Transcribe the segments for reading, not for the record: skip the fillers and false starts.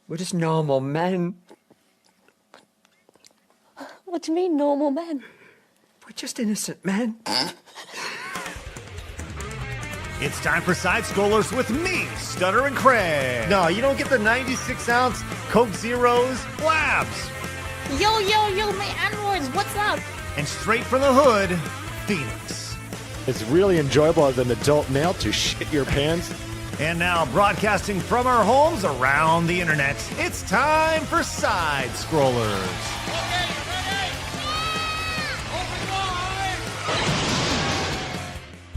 We're just normal men. What do you mean, normal men? We're just innocent men. It's time for Side Scrollers with me, Stutter and Craig. No, you don't get the 96-ounce Coke Zeros, Blabs. Yo, my androids, what's up? And straight from the hood, Phoenix. It's really enjoyable as an adult male to shit your pants. And now, broadcasting from our homes around the internet, it's time for Side Scrollers. Okay, you ready? Open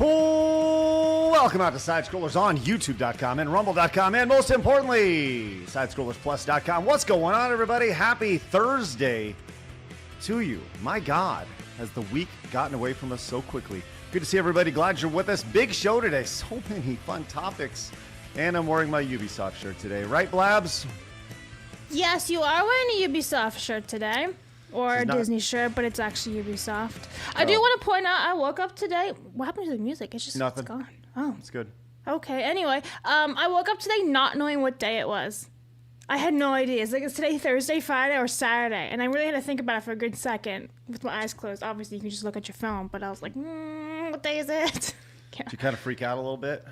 wide! Welcome out to Side Scrollers on YouTube.com and Rumble.com, and most importantly, SideScrollersPlus.com. What's going on, everybody? Happy Thursday to you. My God, has the week gotten away from us so quickly. Good to see everybody. Glad you're with us. Big show today. So many fun topics. And I'm wearing my Ubisoft shirt today. Right, Blabs? Yes, you are wearing a Ubisoft shirt today. Or a She's not- Disney shirt, but it's actually Ubisoft. I do Oh. want to point out, I woke up today. What happened to the music? It's just Nothing. It's gone. Oh, It's good. okay. Anyway, I woke up today not knowing what day it was. I had no idea. It's like, is today Thursday, Friday, or Saturday? And I really had to think about it for a good second with my eyes closed. Obviously, you can just look at your phone, but I was like, what day is it? Yeah. Did you kind of freak out a little bit?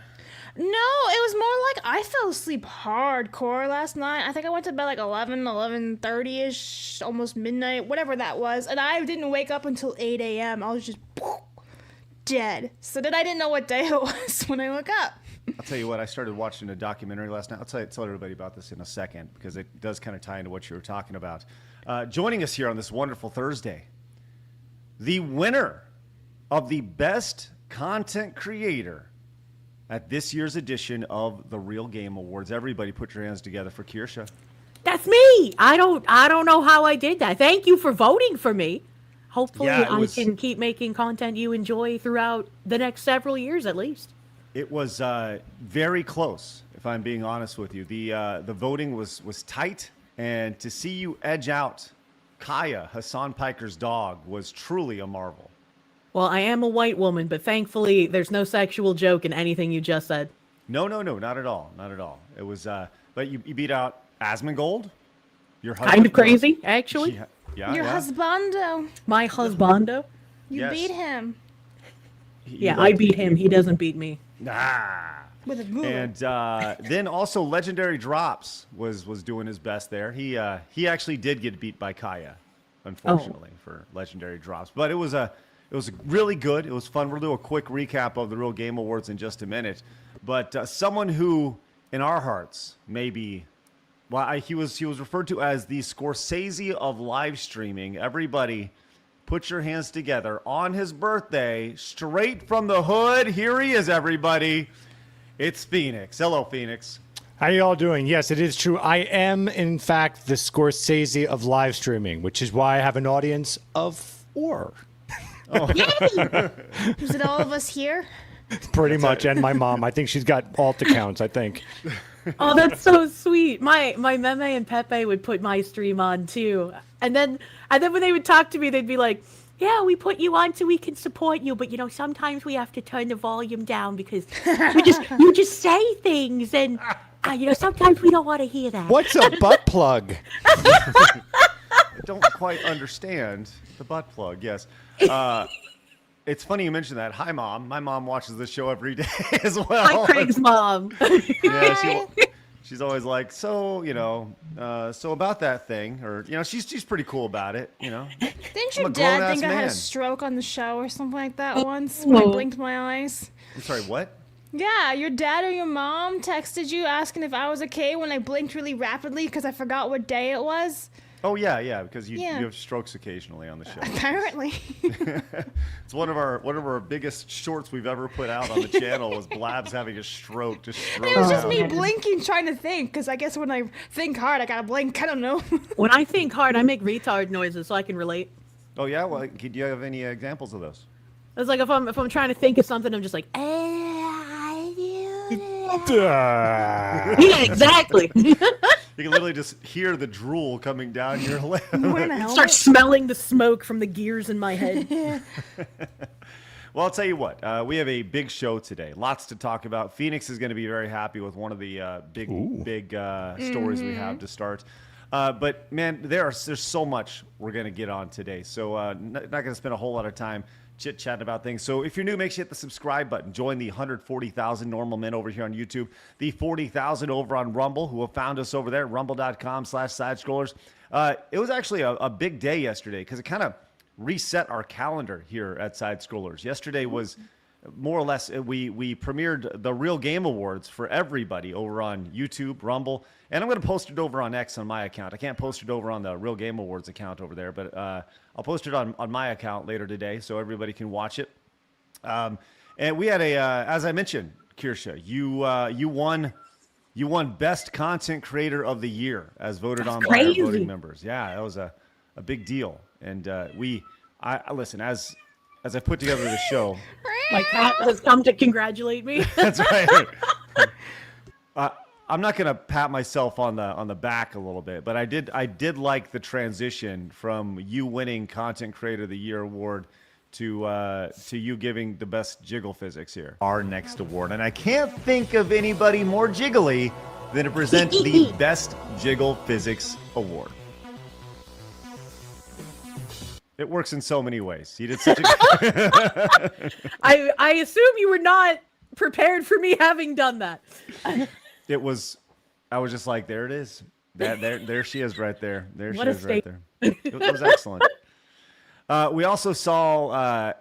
No, it was more like I fell asleep hardcore last night. I think I went to bed like 11:30-ish, almost midnight, whatever that was. And I didn't wake up until 8 a.m. I was just dead. So then I didn't know what day it was when I woke up. I'll tell you what, I started watching a documentary last night. I'll tell everybody about this in a second because it does kind of tie into what you were talking about. Joining us here on this wonderful Thursday, the winner of the Best Content Creator at this year's edition of the Real Game Awards. Everybody put your hands together for Kirsche. That's me. I don't know how I did that. Thank you for voting for me. Hopefully Yeah, I can keep making content you enjoy throughout the next several years at least. It was very close, if I'm being honest with you. The voting was tight, and to see you edge out Kaya, Hassan Piker's dog, was truly a marvel. Well, I am a white woman, but thankfully there's no sexual joke in anything you just said. No, not at all. Not at all. It was, but you beat out Asmon Gold. Your husband. Kind of crazy, actually. Yeah. Your husbando. My husbando. You Yes. beat him Yeah, I beat him. He doesn't beat me. Ah. with a ruler. And then also Legendary Drops was doing his best there. He actually did get beat by Kaya, unfortunately, for Legendary Drops. But it was really good. It was fun. We'll do a quick recap of the Real Game Awards in just a minute. But someone who, in our hearts, maybe, he was referred to as the Scorsese of live streaming. Everybody, put your hands together on his birthday, straight from the hood. Here he is, everybody. It's Phoenix. Hello, Phoenix. How you all doing? Yes, it is true. I am, in fact, the Scorsese of live streaming, which is why I have an audience of 4. Yay! Is it all of us here? Pretty much, and my mom. I think she's got alt accounts, I think. Oh, that's so sweet. My Meme and Pepe would put my stream on too. And then when they would talk to me, they'd be like, yeah, we put you on so we can support you, but sometimes we have to turn the volume down because you just say things and sometimes we don't want to hear that. What's a butt plug? I don't quite understand the butt plug, yes. It's funny you mentioned that. Hi, Mom. My mom watches this show every day as well. Hi, Craig's mom. Yeah, she's always like, so about that thing. Or, she's pretty cool about it, Didn't I'm your a dad grown-ass think I had a man. stroke on the show or something like that once when I blinked my eyes? I'm sorry, what? Yeah, your dad or your mom texted you asking if I was okay when I blinked really rapidly because I forgot what day it was. Oh, yeah, because you Yeah. have strokes occasionally on the show. Apparently. It's one of our biggest shorts we've ever put out on the channel was Blabs having a stroke. Just It was just out. me blinking trying to think because I guess when I think hard, I gotta blink. I don't know. When I think hard, I make retard noises so I can relate. Oh, yeah? Well, do you have any examples of those? It's like if I'm trying to think of something, I'm just like, yeah, exactly. You can literally just hear the drool coming down your lip. Wearing a helmet. Start smelling the smoke from the gears in my head. Well, I'll tell you what. We have a big show today. Lots to talk about. Phoenix is going to be very happy with one of the big stories we have to start. But man, there's so much we're going to get on today. So not going to spend a whole lot of time chit-chatting about things. So if you're new, make sure you hit the subscribe button. Join the 140,000 normal men over here on YouTube, the 40,000 over on Rumble, who have found us over there, rumble.com/sidescrollers. It was actually a big day yesterday because it kind of reset our calendar here at Side Scrollers. Yesterday was more or less, we premiered the Real Game Awards for everybody over on YouTube, Rumble, and I'm going to post it over on X on my account. I can't post it over on the Real Game Awards account over there, but I'll post it on my account later today so everybody can watch it. And we had as I mentioned, Kirsche, you won Best Content Creator of the Year as voted on by our voting members. Yeah, that was a big deal. And I listen, as I put together the show. My cat has come to congratulate me. That's right. I'm not gonna pat myself on the back a little bit, but I did like the transition from you winning Content Creator of the Year award to you giving the best jiggle physics here. Our next award, and I can't think of anybody more jiggly than to present the best jiggle physics award. It works in so many ways. You did such a I assume you were not prepared for me having done that. I was just like, there it is. There she is right there. There What she a is right there. It was excellent. We also saw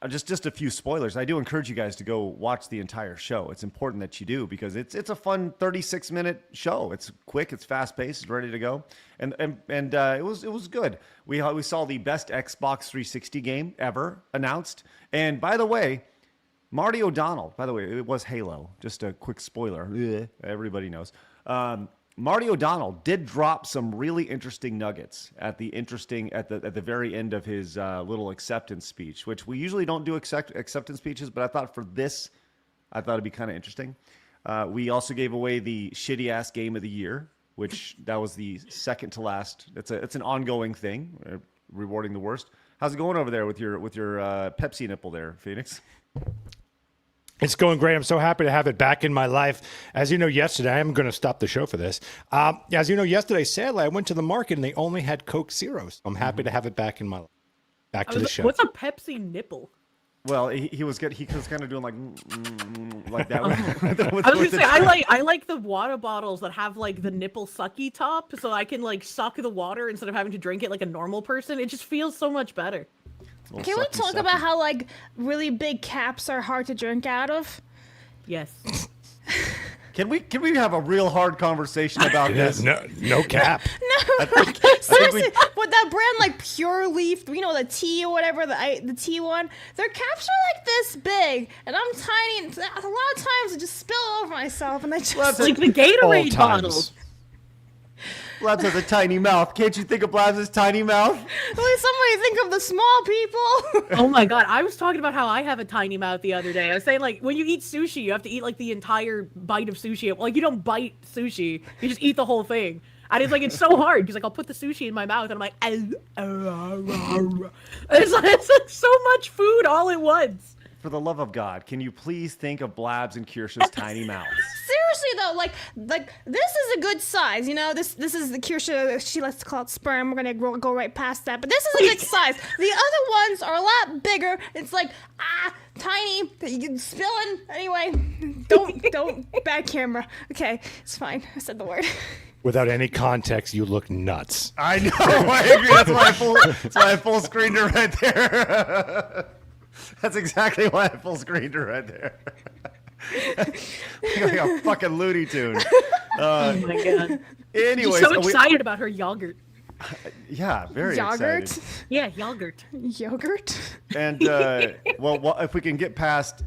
just a few spoilers. I do encourage you guys to go watch the entire show. It's important that you do because it's a fun 36-minute show. It's quick, it's fast-paced, it's ready to go, and it was good. We saw the best Xbox 360 game ever announced, and by the way, Marty O'Donnell. By the way, it was Halo. Just a quick spoiler. Everybody knows. Marty O'Donnell did drop some really interesting nuggets at the very end of his little acceptance speech, which we usually don't do acceptance speeches, but I thought for this, it'd be kind of interesting. We also gave away the shitty ass game of the year, which that was the second to last. It's an ongoing thing, rewarding the worst. How's it going over there with your Pepsi nipple there, Phoenix? It's going great. I'm so happy to have it back in my life. As you know, yesterday, I am going to stop the show for this. As you know, yesterday, sadly, I went to the market and they only had Coke Zeros. I'm happy to have it back in my life. Back to the show. What's a Pepsi nipple? Well, he was good. He was kind of doing like that. I was gonna say I like the water bottles that have like the nipple sucky top, so I can like suck the water instead of having to drink it like a normal person. It just feels so much better. Can we talk about how like really big caps are hard to drink out of? Yes. Can we have a real hard conversation about this? No cap. No, like seriously, with that brand like Pure Leaf, you know, the tea or whatever, the tea one, their caps are like this big, and I'm tiny, and a lot of times I just spill over myself, and I just Like the Gatorade bottles. Blabs has a tiny mouth. Can't you think of Blabs' tiny mouth? Will somebody think of the small people? Oh my god, I was talking about how I have a tiny mouth the other day. I was saying like when you eat sushi, you have to eat like the entire bite of sushi. Like you don't bite sushi, you just eat the whole thing. And it's like it's so hard because like I'll put the sushi in my mouth and I'm like, it's like so much food all at once. For the love of God, can you please think of Blabs and Kirsche's tiny mouths? Seriously though, like this is a good size, you know. This is the Kirsche. She likes to call it sperm. We're gonna go right past that, but this is a good size. The other ones are a lot bigger. It's like tiny. You can spill in anyway. Don't bad camera. Okay, it's fine. I said the word. Without any context, you look nuts. I know. I agree. That's why I full screened her right there. That's exactly why I full screened her right there. Like a fucking Looney Tune. Oh my god. Anyways, she's so excited about her yogurt. Yeah, very Yogurt? excited. Yeah, yogurt. Yogurt? And well, if we can get past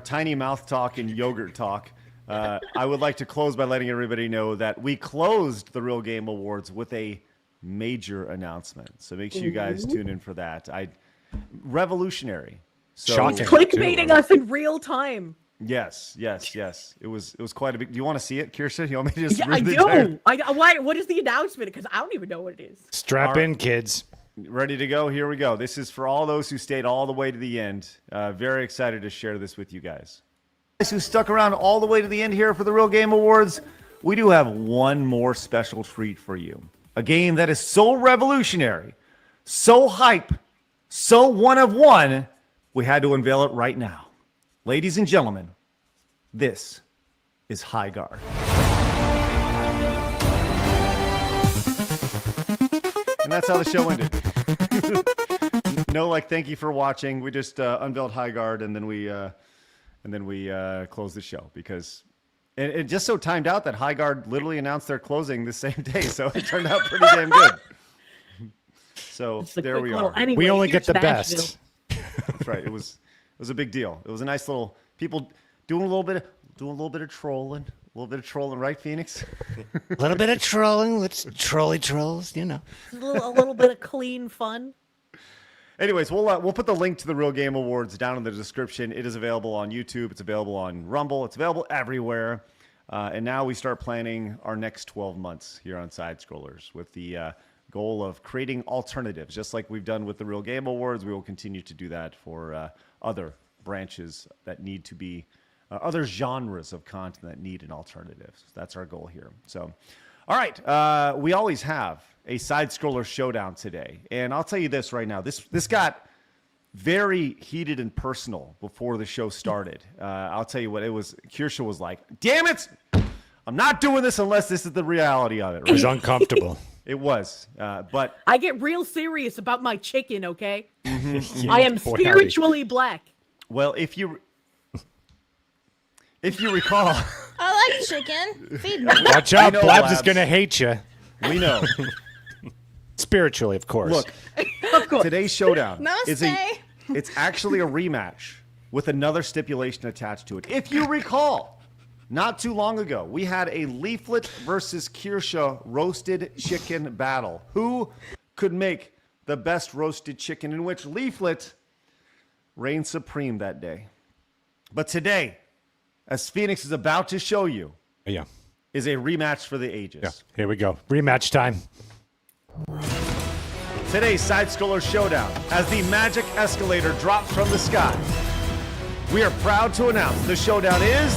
tiny mouth talk and yogurt talk, I would like to close by letting everybody know that we closed the Real Game Awards with a major announcement. So make sure you guys tune in for that. Revolutionary. So, Shocking. Clickbaiting us in real time. Yes. It was quite a big. Do you want to see it, Kirsche? You want me to just Yeah, read I the entire- do. Why? What is the announcement? Because I don't even know what it is. Strap in, kids. Ready to go? Here we go. This is for all those who stayed all the way to the end. Very excited to share this with you guys. Who stuck around all the way to the end here for the Real Game Awards, we do have one more special treat for you. A game that is so revolutionary, so hype, so one of one, we had to unveil it right now. Ladies and gentlemen, this is High Guard. And that's how the show ended. No, thank you for watching. We just unveiled High Guard, and then we closed the show because it just so timed out that High Guard literally announced their closing the same day, so it turned out pretty damn good. So there we are. Anyway, We only get the Asheville. best. That's right. It was a big deal. It was a nice little people doing a little bit of trolling. A little bit of trolling, right, Phoenix? A little bit of trolling. Let's trolly trolls, you know. A little bit of clean fun. Anyways, we'll put the link to the Real Game Awards down in the description. It is available on YouTube. It's available on Rumble. It's available everywhere. And now we start planning our next 12 months here on Side Scrollers with the goal of creating alternatives. Just like we've done with the Real Game Awards, we will continue to do that for other branches that need to be, other genres of content that need an alternative. That's our goal here. So, all right, we always have a Side Scroller Showdown today. And I'll tell you this right now. This got very heated and personal before the show started. I'll tell you what, Kirsche was like, damn it, I'm not doing this unless this is the reality of it. It Right? was uncomfortable. It was, but I get real serious about my chicken, okay? Mm-hmm. I am Poor Harry. spiritually black. well, if you recall, I like chicken. Feed me. Watch out, We know, Blabs is Labs. going to hate you. we know. Spiritually, of course. Look, Of course. today's showdown is Namaste. it's actually a rematch with another stipulation attached to it. If you recall, not too long ago, we had a Leaflet versus Kirsche roasted chicken battle. Who could make the best roasted chicken, in which Leaflet reigned supreme that day. But today, as Phoenix is about to show you, Yeah. is a rematch for the ages. Yeah. Here we go. Rematch time. Today's Side Scroller Showdown, as the magic escalator drops from the sky, we are proud to announce the showdown is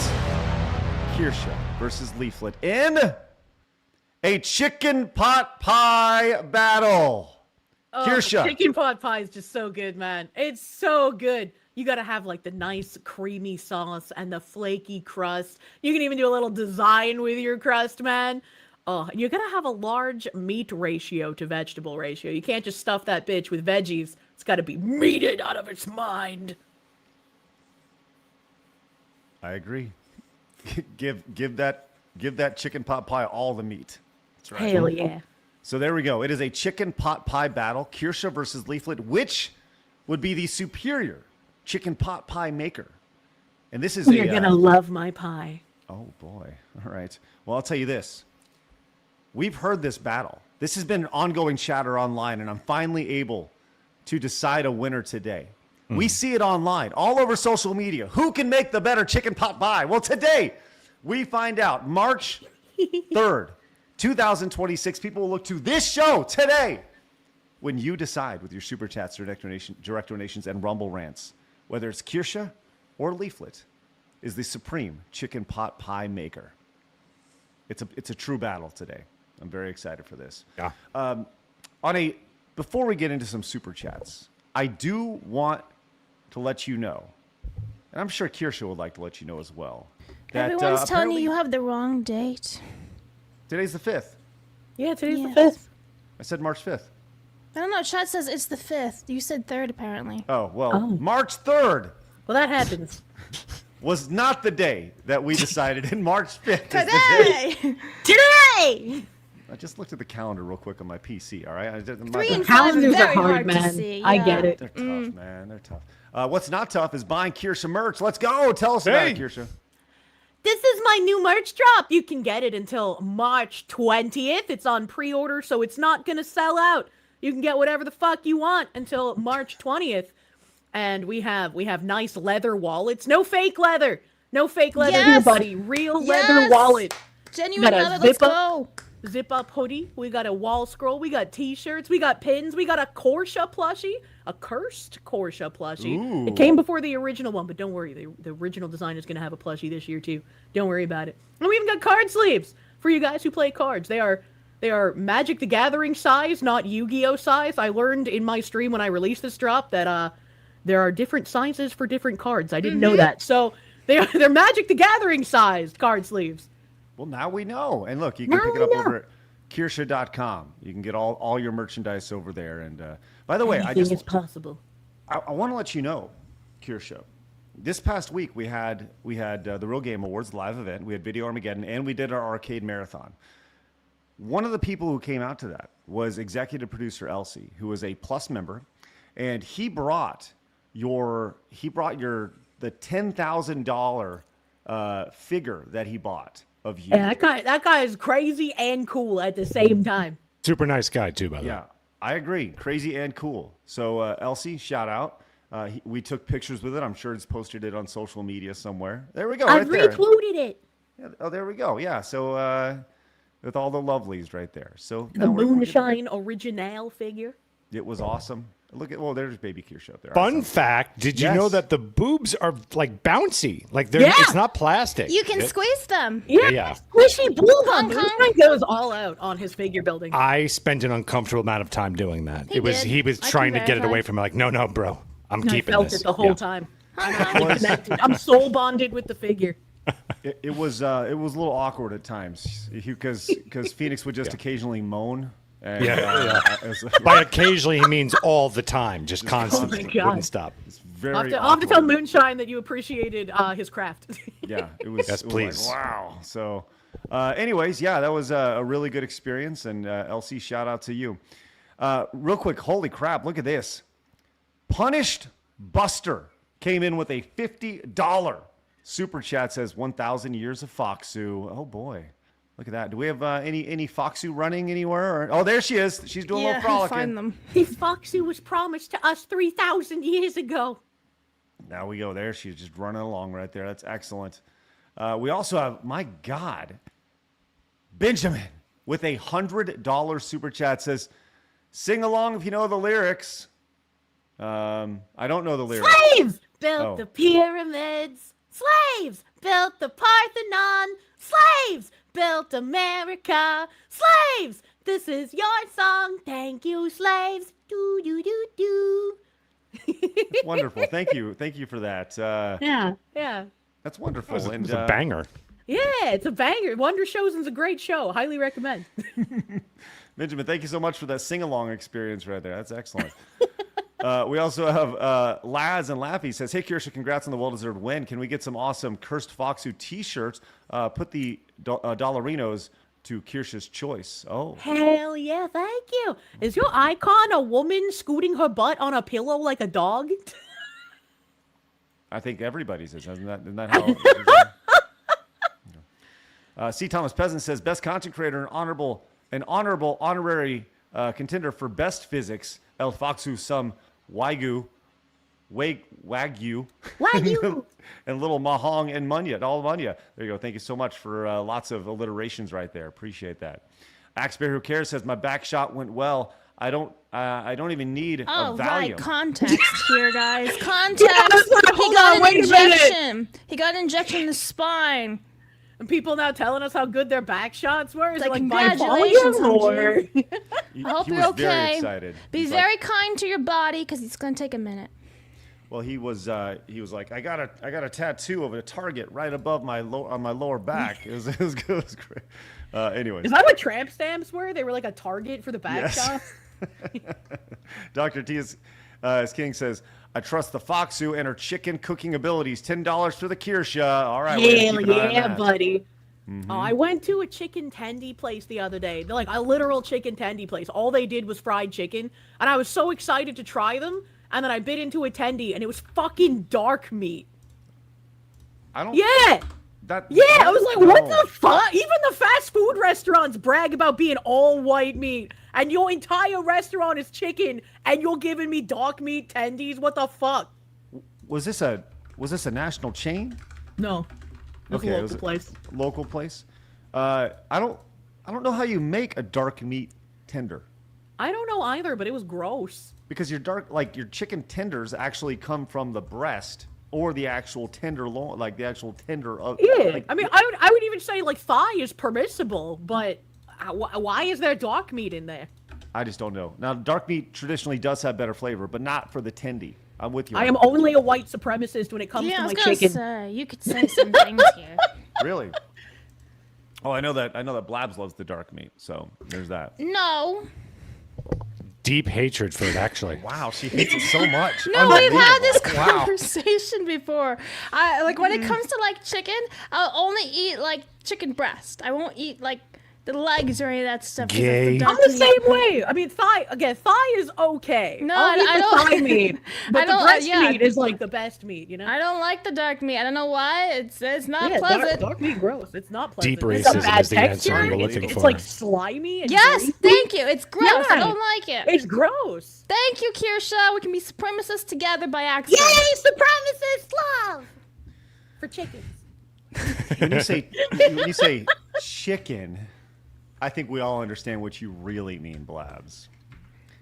Kirsche versus Leaflet in a chicken pot pie battle. Oh, Kirsche. chicken pot pie is just so good, man. It's so good. You gotta have like the nice creamy sauce and the flaky crust. You can even do a little design with your crust, man. Oh, you're gonna have a large meat ratio to vegetable ratio. You can't just stuff that bitch with veggies. It's gotta be meated out of its mind. I agree. give that chicken pot pie all the meat. That's right. Hell yeah. So there we go. It is a chicken pot pie battle, Kirsche versus Leaflet, which would be the superior chicken pot pie maker. And this is You're gonna love my pie. Oh boy. All right. Well, I'll tell you this. We've heard this battle. This has been ongoing chatter online, and I'm finally able to decide a winner today. We see it online, all over social media. Who can make the better chicken pot pie? Well, today we find out. March 3rd, 2026. People will look to this show today when you decide with your super chats, direct donations, and Rumble rants, whether it's Kirsche or Leaflet is the supreme chicken pot pie maker. It's a true battle today. I'm very excited for this. Yeah. Before we get into some super chats, I do want to let you know, and I'm sure Kirsche would like to let you know as well, that Everyone's telling you apparently you have the wrong date. today's the 5th. Yeah, today's Yes. the 5th. I said March 5th. I don't know. Chat says it's the 5th. You said 3rd, apparently. Oh, well, March 3rd Well, that happens. was not the day that we decided, and March 5th is the day. Today! Today! I just looked at the calendar real quick on my PC, all right? 3 and 5 are Calendars are very hard, hard to man. see. I yeah. get it. They're tough, man. They're tough. What's not tough is buying Kirsche merch. Let's go. Tell us about it, Hey. Kirsche. This is my new merch drop. You can get it until March 20th. It's on pre-order, so it's not going to sell out. You can get whatever the fuck you want until March 20th. And we have nice leather wallets. No fake leather. No fake leather here, Yes. buddy. Real Yes. leather wallet. Genuine Got a leather, let's zipper. go. zip-up hoodie. We got a wall scroll. We got T-shirts. We got pins. We got a Kirsche plushie. A cursed Kirsche plushie. Ooh. It came before the original one, but don't worry. The original design is going to have a plushie this year, too. Don't worry about it. And we even got card sleeves for you guys who play cards. They are Magic the Gathering size, not Yu-Gi-Oh size. I learned in my stream when I released this drop that there are different sizes for different cards. I didn't know that. So they're Magic the Gathering sized card sleeves. Well, now we know. And look, you can pick it up over at Kirsche.com. You can get all your merchandise over there. And by the way, Anything is possible. I want to let you know, Kirsche. This past week we had the Real Game Awards live event. We had Video Armageddon, and we did our arcade marathon. One of the people who came out to that was executive producer Elsie, who was a Plus member, and he brought the $10,000 figure that he bought of you. Yeah, that guy is crazy and cool at the same time. Super nice guy, too, by the way. Yeah, I agree. Crazy and cool. So Elsie, shout out. We took pictures with it. I'm sure it's posted it on social media somewhere. There we go. I right there. retweeted it. Yeah, oh, there we go. Yeah. So with all the lovelies right there. So The Moonshine original figure. It was awesome. There's baby Kirsche up there. Fun fact, did you Yes. know that the boobs are like bouncy? Like Yeah. it's not plastic. You can squeeze them. Yeah. Squishy boob on Hong Kong. Moonshine goes all out on his figure building. I spent an uncomfortable amount of time doing that. He did. He was I can trying to get it verify. away from me. Like, no, bro. I'm I keeping felt this. it the whole Yeah. time. Was- Connected. I'm soul bonded with the figure. It was a little awkward at times because Phoenix would just occasionally moan. And, Yeah. It's By occasionally, he means all the time, just constantly. God. Wouldn't stop. very I'll have to awkward. tell Moonshine that you appreciated his craft. Yeah, it was. Yes, it was please. Like, wow. So, anyways, yeah, that was a really good experience. And LC, shout out to you. Real quick, holy crap! Look at this. Punished Buster came in with a $50 super chat. Says 1,000 years of Foxu. Oh boy, look at that. Do we have any Foxu running anywhere? Oh, there she is. She's doing a Yeah, little frolicking. find them. The Foxy was promised to us 3,000 years ago. Now we go there. She's just running along right there. That's excellent. We also have, my God, Benjamin with a $100 super chat says, sing along if you know the lyrics. I don't know the lyrics. Slaves built Oh. the pyramids. Slaves built the Parthenon. Slaves built America. Slaves, this is your song. Thank you, slaves. Do, do, do, do. Wonderful. Thank you. Thank you for that. Yeah. That's wonderful. It And was a banger. Yeah, it's a banger. Wonder Showson's a great show. Highly recommend. Benjamin, thank you so much for that sing-along experience right there. That's excellent. We also have Laz and Laffy says, hey, Kirsche, congrats on the well-deserved win. Can we get some awesome Cursed Foxu t-shirts? Put the Dollarinos to Kirsche's choice. Oh. Hell yeah, thank you. Is your icon a woman scooting her butt on a pillow like a dog? I think everybody's is. Isn't that how? C. Thomas Peasant says, best content creator and honorable honorary contender for best physics, El Foxu Sum Wagyu, Wagyu. and Little Mahong and Munya, all Munya. There you go. Thank you so much for lots of alliterations right there. Appreciate that. Axbear Who Cares says, my back shot went well. I don't even need a Oh, Valium. right. Context here, guys. Yeah, Context. that's what- He hold got on, an wait a minute. injection. He got an injection in the spine. And people now telling us how good their back shots were? Is It's it like, like by congratulations, volume or? He, I hope he you're was very okay. excited. Be He's very like, kind to your body because it's going to take a minute. well, he was like, I got a tattoo of a target right above on my lower back. It was good. It was great. Anyways, Is that what tramp stamps were? They were like a target for the back Yes. shots? Dr. T is King says, I trust the Foxu and her chicken cooking abilities. $10 for the Kirsche. All right. way to Hell keep an eye on yeah, that. buddy. Oh, I went to a chicken tendy place the other day. They're like a literal chicken tendy place. All they did was fried chicken. And I was so excited to try them. And then I bit into a tendy and it was fucking dark meat. I don't. Yeah. That. Yeah, I was like, what no. the fuck? Even the fast food restaurants brag about being all white meat. And your entire restaurant is chicken. And you're giving me dark meat tendies? What the fuck? Was this a national chain? No. It was Okay, a it local was place. Local place. I don't. I don't know how you make a dark meat tender. I don't know either, but it was gross. Because your chicken tenders actually come from the breast or the actual tenderloin, like the actual tender of. Yeah, Like, I mean, I would even say like thigh is permissible, but why is there dark meat in there? I just don't know. Now, dark meat traditionally does have better flavor, but not for the tendy. I'm with you. I am only a white supremacist when it comes Yeah, to I was my gonna chicken. say, you could say some things here. Really? Oh, I know that Blabs loves the dark meat, so there's that. No. Deep hatred for it, actually. Wow, she hates it so much. No, we've had this Wow. conversation before. When it comes to like chicken, I'll only eat like chicken breast. I won't eat like the legs or any of that stuff. 'cause it's Gay. the I'm dark the meat. same way. I mean, thigh is okay. No, I'll eat I the don't- thigh meat, but I the don't- breast yeah. meat is like the best meat, you know? I don't like the dark meat. I don't know why. It's not Yeah, pleasant. dark meat gross. It's not pleasant. Deep It's a racism bad is the answer texture. we were looking It's for. like slimy and Yes, greasy. thank you. It's gross. I Yeah. don't like it. It's gross. Thank you, Kirsche. We can be supremacists together by accident. supremacist love for chickens. When you say chicken, I think we all understand what you really mean, Blabs.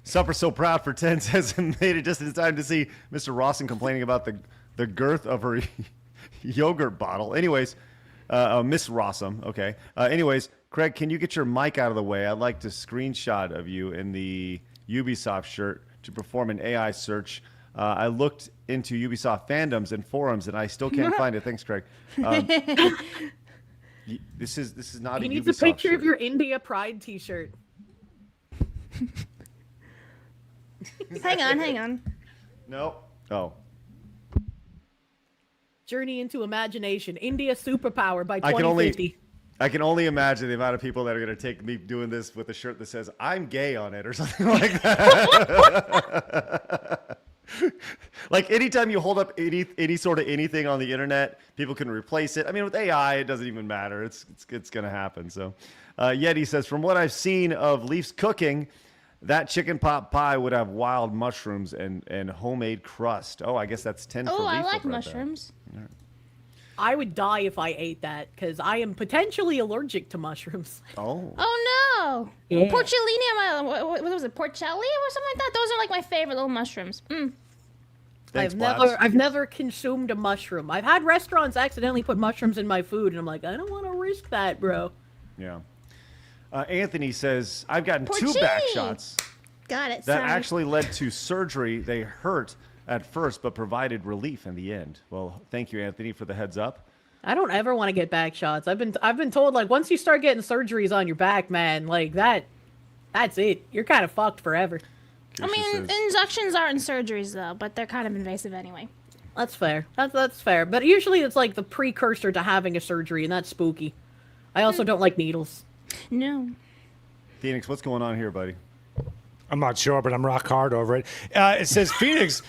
Supper So Proud for 10 says made it just in time to see Mr. Rawson complaining about the girth of her yogurt bottle. Anyways, Miss Rossum, okay. Anyways, Craig, can you get your mic out of the way? I'd like to screenshot of you in the Ubisoft shirt to perform an AI search. I looked into Ubisoft fandoms and forums, and I still can't find it. Thanks, Craig. This is not He a needs Ubisoft a picture shirt. of your India Pride T-shirt. Hang on. No. Oh. Journey into Imagination. India Superpower by I can 2050. only imagine the amount of people that are going to take me doing this with a shirt that says "I'm gay" on it or something like that. Like anytime you hold up any sort of anything on the internet, people can replace it. I mean, with AI, it doesn't even matter. It's going to happen. So, Yeti says, from what I've seen of Leaf's cooking, that chicken pot pie would have wild mushrooms and homemade crust. Oh, I guess that's 10 for Oh, Leaf. I over like at that. mushrooms. I would die if I ate that because I am potentially allergic to mushrooms. Oh. Oh no! Yeah. Porcellini, what was it? Porcelli or something like that. Those are like my favorite little mushrooms. Thanks, Blabs. I've never consumed a mushroom. I've had restaurants accidentally put mushrooms in my food, and I'm like, I don't want to risk that, bro. Yeah. Anthony says, I've gotten 2 Porcini. back shots Got it. that Sorry. actually led to surgery. They hurt at first, but provided relief in the end. Well, thank you, Anthony, for the heads up. I don't ever want to get back shots. I've been told like once you start getting surgeries on your back, man, like that's it. You're kind of fucked forever. I Kirsche mean, says, injections aren't surgeries though, but they're kind of invasive anyway. That's fair. That's fair. But usually it's like the precursor to having a surgery, and that's spooky. I also don't like needles. No. Phoenix, what's going on here, buddy? I'm not sure, but I'm rock hard over it. It says Phoenix.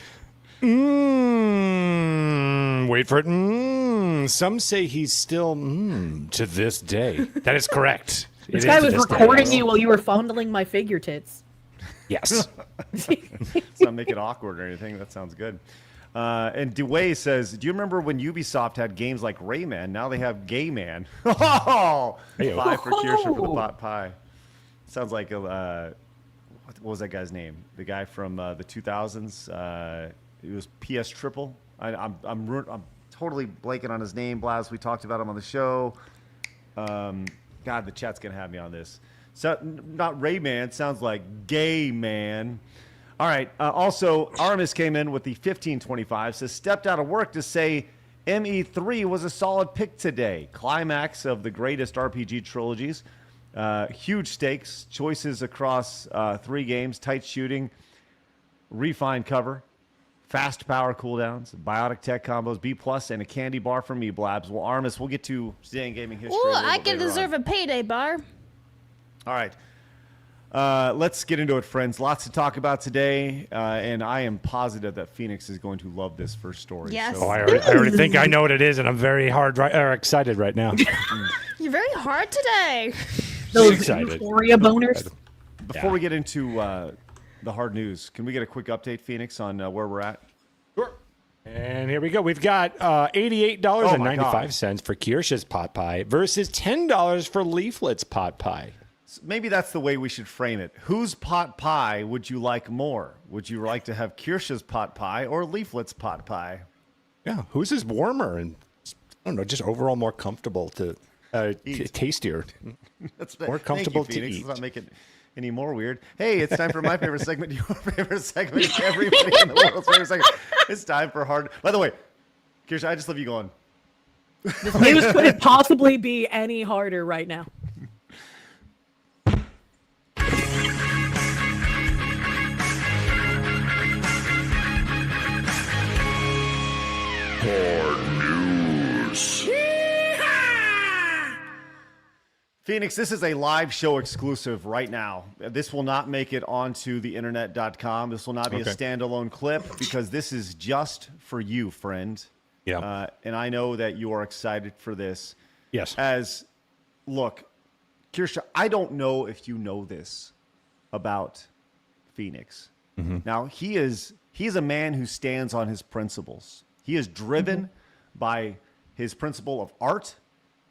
Wait for it. Some say he's still to this day. That is correct. This guy was recording you while you were fondling my figure tits. Yes. Let's not make it awkward or anything. That sounds good. And Dewey says, do you remember when Ubisoft had games like Rayman? Now they have Gay Man. Oh! Hey-o. 5 for Kirsche for the pot pie. Sounds like a... what was that guy's name? The guy from the 2000s. It was PS Triple. I'm totally blanking on his name. Blaz, we talked about him on the show. God, the chat's gonna have me on this. So not Rayman. Sounds like Gay Man. All right. Also, Aramis came in with the 1525. Says stepped out of work to say ME3 was a solid pick today. Climax of the greatest RPG trilogies. Huge stakes, choices across 3 games, tight shooting, refined cover, fast power cooldowns, biotic tech combos, B+, and a candy bar for me, Blabs. Well, Armis, we'll get to staying gaming history. Ooh, a little I bit can later deserve on. a payday bar. All right. Let's get into it, friends. Lots to talk about today, and I am positive that Phoenix is going to love this first story. Yes. Oh, I already think I know what it is, and I'm very excited right now. You're very hard today. Those Excited. euphoria boners. Before we get into the hard news, can we get a quick update, Phoenix, on where we're at? And here we go. We've got $88.95 for Kirsch's pot pie versus $10 for Leaflet's pot pie. maybe that's the way we should frame it. Whose pot pie would you like more? Would you like to have Kirsche's pot pie or Leaflet's pot pie? Yeah, whose is warmer and I don't know, just overall more comfortable to tastier, That's more comfortable Thank you, to Phoenix. eat. Let's not make it any more weird. Hey, it's time for my favorite segment, your favorite segment, everybody in the world's favorite segment. It's time for hard. By the way, Kirsche, I just love you going. This news couldn't possibly be any harder right now. Phoenix, this is a live show exclusive right now. This will not make it onto the internet.com. This will not be a standalone clip because this is just for you, friend. Yeah. And I know that you are excited for this. Yes. Look, Kirsche, I don't know if you know this about Phoenix. Now, he's a man who stands on his principles. He is driven by his principle of art.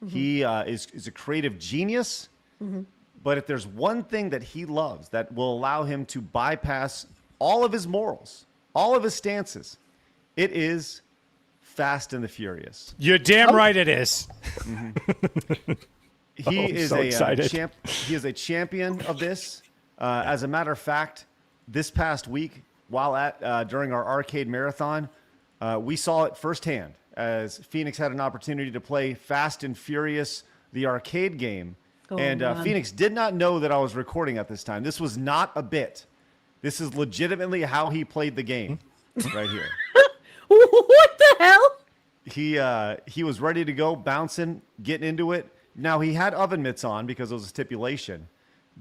He is a creative genius. But if there's one thing that he loves that will allow him to bypass all of his morals, all of his stances, it is Fast and the Furious. You're damn right it is. He is so excited. He is a champion of this. As a matter of fact, this past week, while during our arcade marathon, we saw it firsthand as Phoenix had an opportunity to play Fast and Furious, the arcade game. Phoenix did not know that I was recording at this time. This was not a bit. This is legitimately how he played the game right here. What the hell? He was ready to go, bouncing, getting into it. Now, he had oven mitts on because it was a stipulation.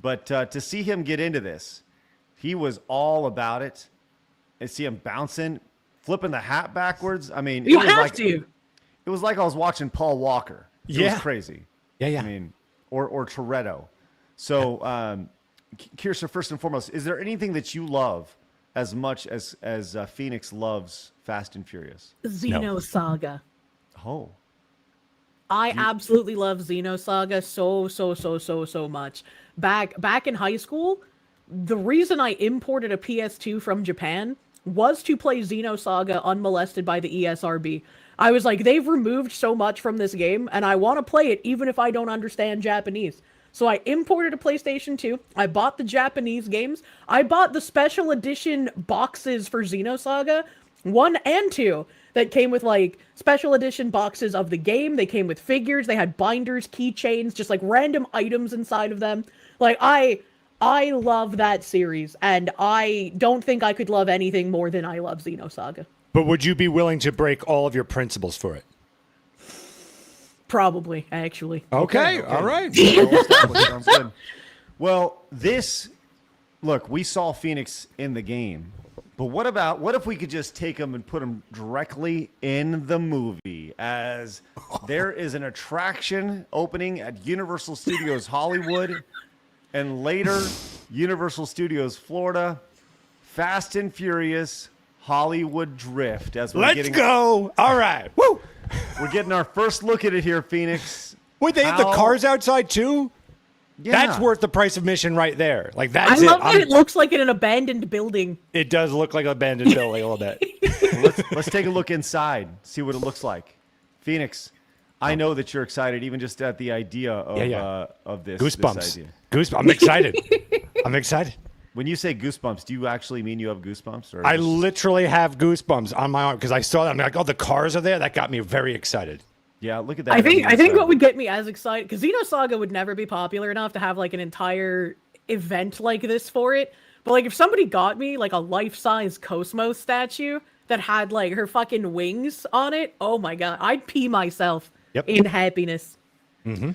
But to see him get into this, he was all about it. And see him bouncing, flipping the hat backwards. I mean, You have to. It was like I was watching Paul Walker. It was crazy. Yeah. I mean, or Toretto. So, Kirsche, first and foremost, is there anything that you love as much as Phoenix loves Fast and Furious? Xenosaga. Oh. I absolutely love Xenosaga so much. Back in high school, the reason I imported a PS2 from Japan was to play Xenosaga unmolested by the ESRB. I was like, they've removed so much from this game, and I want to play it even if I don't understand Japanese. So I imported a PlayStation 2. I bought the Japanese games. I bought the special edition boxes for Xenosaga 1 and 2 that came with like special edition boxes of the game. They came with figures. They had binders, keychains, just like random items inside of them. Like I love that series, and I don't think I could love anything more than I love Xenosaga. But would you be willing to break all of your principles for it? Probably, actually. Okay. All right. Sounds good. Well, look, we saw Phoenix in the game, but what if we could just take him and put him directly in the movie, as there is an attraction opening at Universal Studios Hollywood and later Universal Studios Florida, Fast and Furious Hollywood Drift. As we're Let's go. All right. Woo. We're getting our first look at it here, Phoenix. Wait, they have the cars outside too? Yeah. That's worth the price of admission right there. Like I that's love that it looks like in an abandoned building. It does look like an abandoned building a little bit. Well, let's take a look inside, see what it looks like. Phoenix, I know that you're excited even just at the idea of this. Goosebumps. This idea. Goosebumps. I'm excited. I'm excited. When you say goosebumps, do you actually mean you have goosebumps? Or I literally have goosebumps on my arm because I saw them. I'm like, oh, the cars are there. That got me very excited. Yeah, look at that. I think what would get me as excited, because Xenosaga would never be popular enough to have like an entire event like this for it. But like if somebody got me like a life-size Cosmos statue that had like her fucking wings on it, oh my god, I'd pee myself in happiness. Mm-hmm.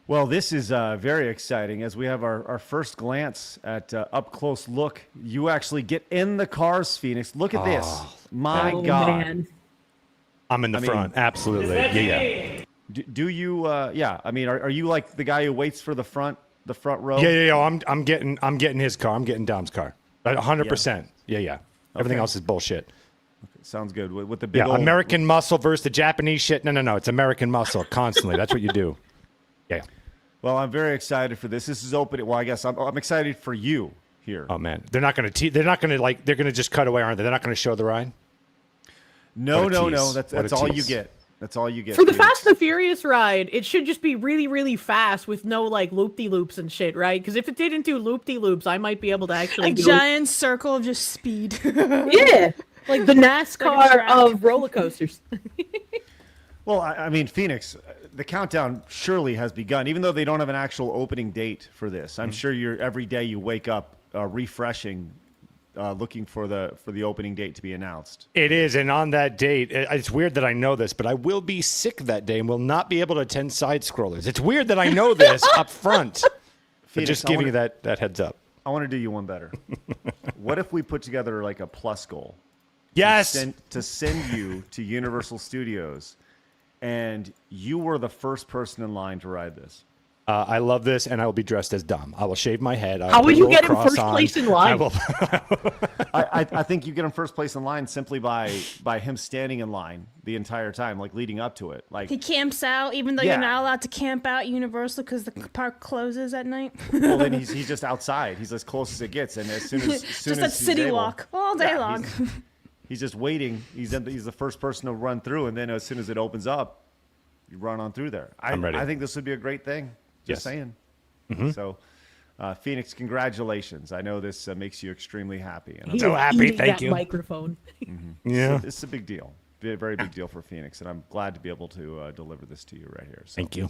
Well, this is very exciting as we have our first glance at up close look. You actually get in the cars, Phoenix. Look at this. My God. Man. I'm in the front. Absolutely. Yeah. Do you? Yeah. I mean, are you like the guy who waits for the front row? Yeah. I'm getting his car. I'm getting Dom's car. 100%. Yeah. Everything else is bullshit. Sounds good. With the big old American muscle versus the Japanese shit. No. It's American muscle constantly. That's what you do. Yeah. Well, I'm very excited for this. This is open. Well, I guess I'm excited for you here. Oh man, they're not going to. They're not going to like. They're going to just cut away, aren't they? They're not going to show the ride. No. tease. That's all you get. That's all you get. For the Phoenix. Fast and the Furious ride, it should just be really, really fast with no like loop-de-loops and shit, right? Because if it didn't do loop-de-loops, I might be able to actually A do giant circle of just speed. Yeah, like the NASCAR track. of roller coasters. Well, I mean, Phoenix, the countdown surely has begun, even though they don't have an actual opening date for this. I'm sure every day you wake up refreshing, looking for the opening date to be announced. It is, and on that date, it's weird that I know this, but I will be sick that day and will not be able to attend side scrollers. It's weird that I know this up front. But Phoenix, just giving you that heads up. I want to do you one better. What if we put together like a plus goal? Yes. To send you to Universal Studios, and you were the first person in line to ride this. I love this, and I will be dressed as Dom. I will shave my head. How would you get in first place in line? I think you get in first place in line simply by him standing in line the entire time, like leading up to it. Like He camps out, even though Yeah. you're not allowed to camp out at Universal because the park closes at night. well, then he's just outside. He's as close as it gets, and as soon as Just as that he's city able- walk all day Yeah, long. He's just waiting. He's the first person to run through, and then as soon as it opens up, you run on through there. I'm ready. I think this would be a great thing. Just Yes. saying. So, Phoenix, congratulations. I know this makes you extremely happy. And He so was happy, eating thank that you. Microphone. Yeah. it's a big deal. A very big deal for Phoenix, and I'm glad to be able to deliver this to you right here. So. Thank you.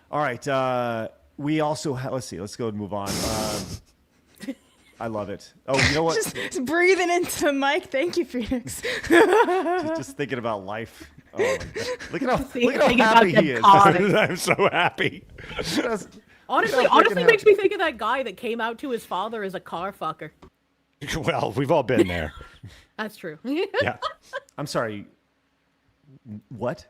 All right. We also let's see. Let's go and move on. I love it. Oh, you know what? Just breathing into the mic. Thank you, Phoenix. just thinking about life. Oh my God. Look at how Thinking happy about he them is. cars. I'm so happy. Honestly makes me think of that guy that came out to his father as a car fucker. Well, we've all been there. That's true. Yeah. I'm sorry. What?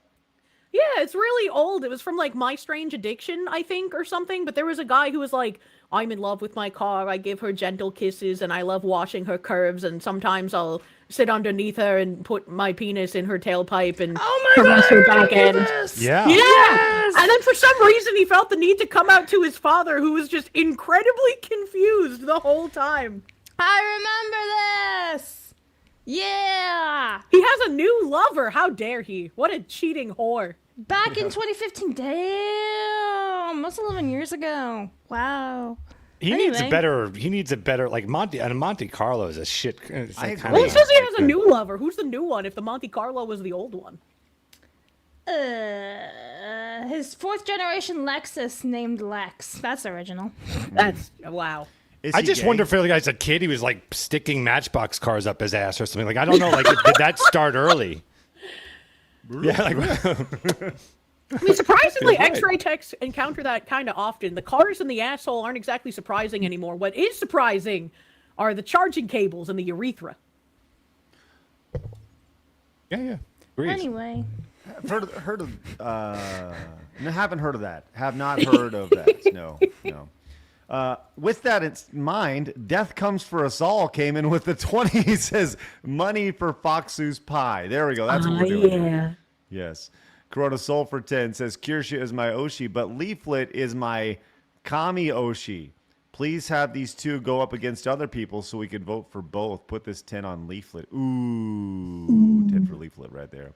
Yeah, it's really old. It was from like My Strange Addiction, I think, or something. But there was a guy who was like, I'm in love with my car. I give her gentle kisses and I love washing her curves. And sometimes I'll sit underneath her and put my penis in her tailpipe and caress her back end. Yeah. Yeah. And then for some reason he felt the need to come out to his father, who was just incredibly confused the whole time. I remember this. Yeah. He has a new lover. How dare he? What a cheating whore. Back in 2015. Damn. That's 11 years ago. Wow. He needs a Anyway. better like Monte Carlo is a shit. It's I like agree. kinda Well, it says he not has a good. new lover. Who's the new one if the Monte Carlo was the old one? His fourth generation Lexus named Lex. That's original. That's wow. Is I he just gay? wonder if like, as a kid he was like sticking Matchbox cars up his ass or something. Like I don't know. Like did that start early? Yeah. Like I mean, surprisingly, Right. X-ray techs encounter that kind of often. The cars in the asshole aren't exactly surprising anymore. What is surprising are the charging cables in the urethra. yeah. Agrees. Anyway. Heard of no, haven't heard of that. Have not heard of that. No. With that in mind, Death Comes for Us All came in with the 20. He says, money for Foxu's pie. There we go. That's what we're doing. Yeah. Yes. Corona Soul for 10 says, Kirsche is my Oshi, but Leaflet is my Kami Oshi. Please have these two go up against other people so we can vote for both. Put this 10 on Leaflet. Ooh. 10 for Leaflet right there.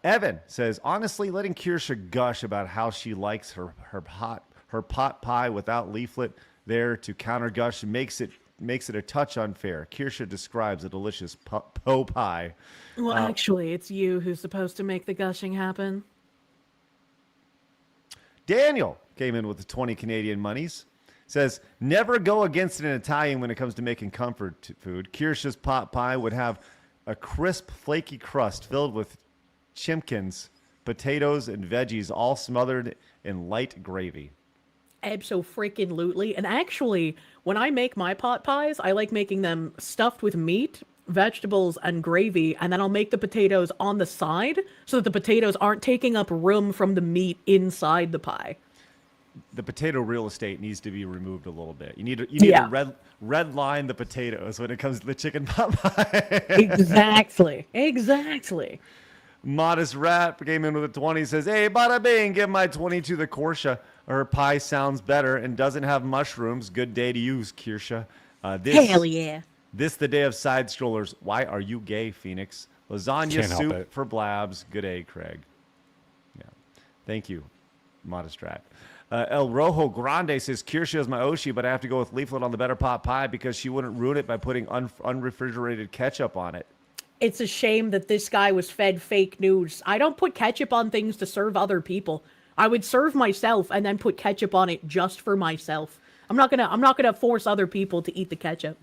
Evan says, honestly, letting Kirsche gush about how she likes her pot pie without Leaflet there to counter gush makes it a touch unfair. Kirsche describes a delicious po pie. Well, actually, it's you who's supposed to make the gushing happen. Daniel came in with the 20 Canadian monies. Says, never go against an Italian when it comes to making comfort food. Kirsche's pot pie would have a crisp, flaky crust filled with chimkins, potatoes, and veggies, all smothered in light gravy. Abso-freaking-lutely. And actually, when I make my pot pies, I like making them stuffed with meat, vegetables, and gravy, and then I'll make the potatoes on the side so that the potatoes aren't taking up room from the meat inside the pie. The potato real estate needs to be removed a little bit. You need Yeah. to red line the potatoes when it comes to the chicken pot pie. Exactly. Exactly. Modest Rat came in with a 20. Says, hey, bada bing, give my 20 to the Kirsche. Her pie sounds better and doesn't have mushrooms. Good day to use, Kirsche. Hell yeah. This the day of side strollers. Why are you gay, Phoenix? Lasagna Can't help soup it. for blabs. Good day, Craig. Yeah. Thank you, Modest Rat. El Rojo Grande says, Kirsche is my Oshi, but I have to go with Leaflet on the better pot pie because she wouldn't ruin it by putting unrefrigerated ketchup on it. It's a shame that this guy was fed fake news. I don't put ketchup on things to serve other people. I would serve myself and then put ketchup on it just for myself. I'm not gonna force other people to eat the ketchup.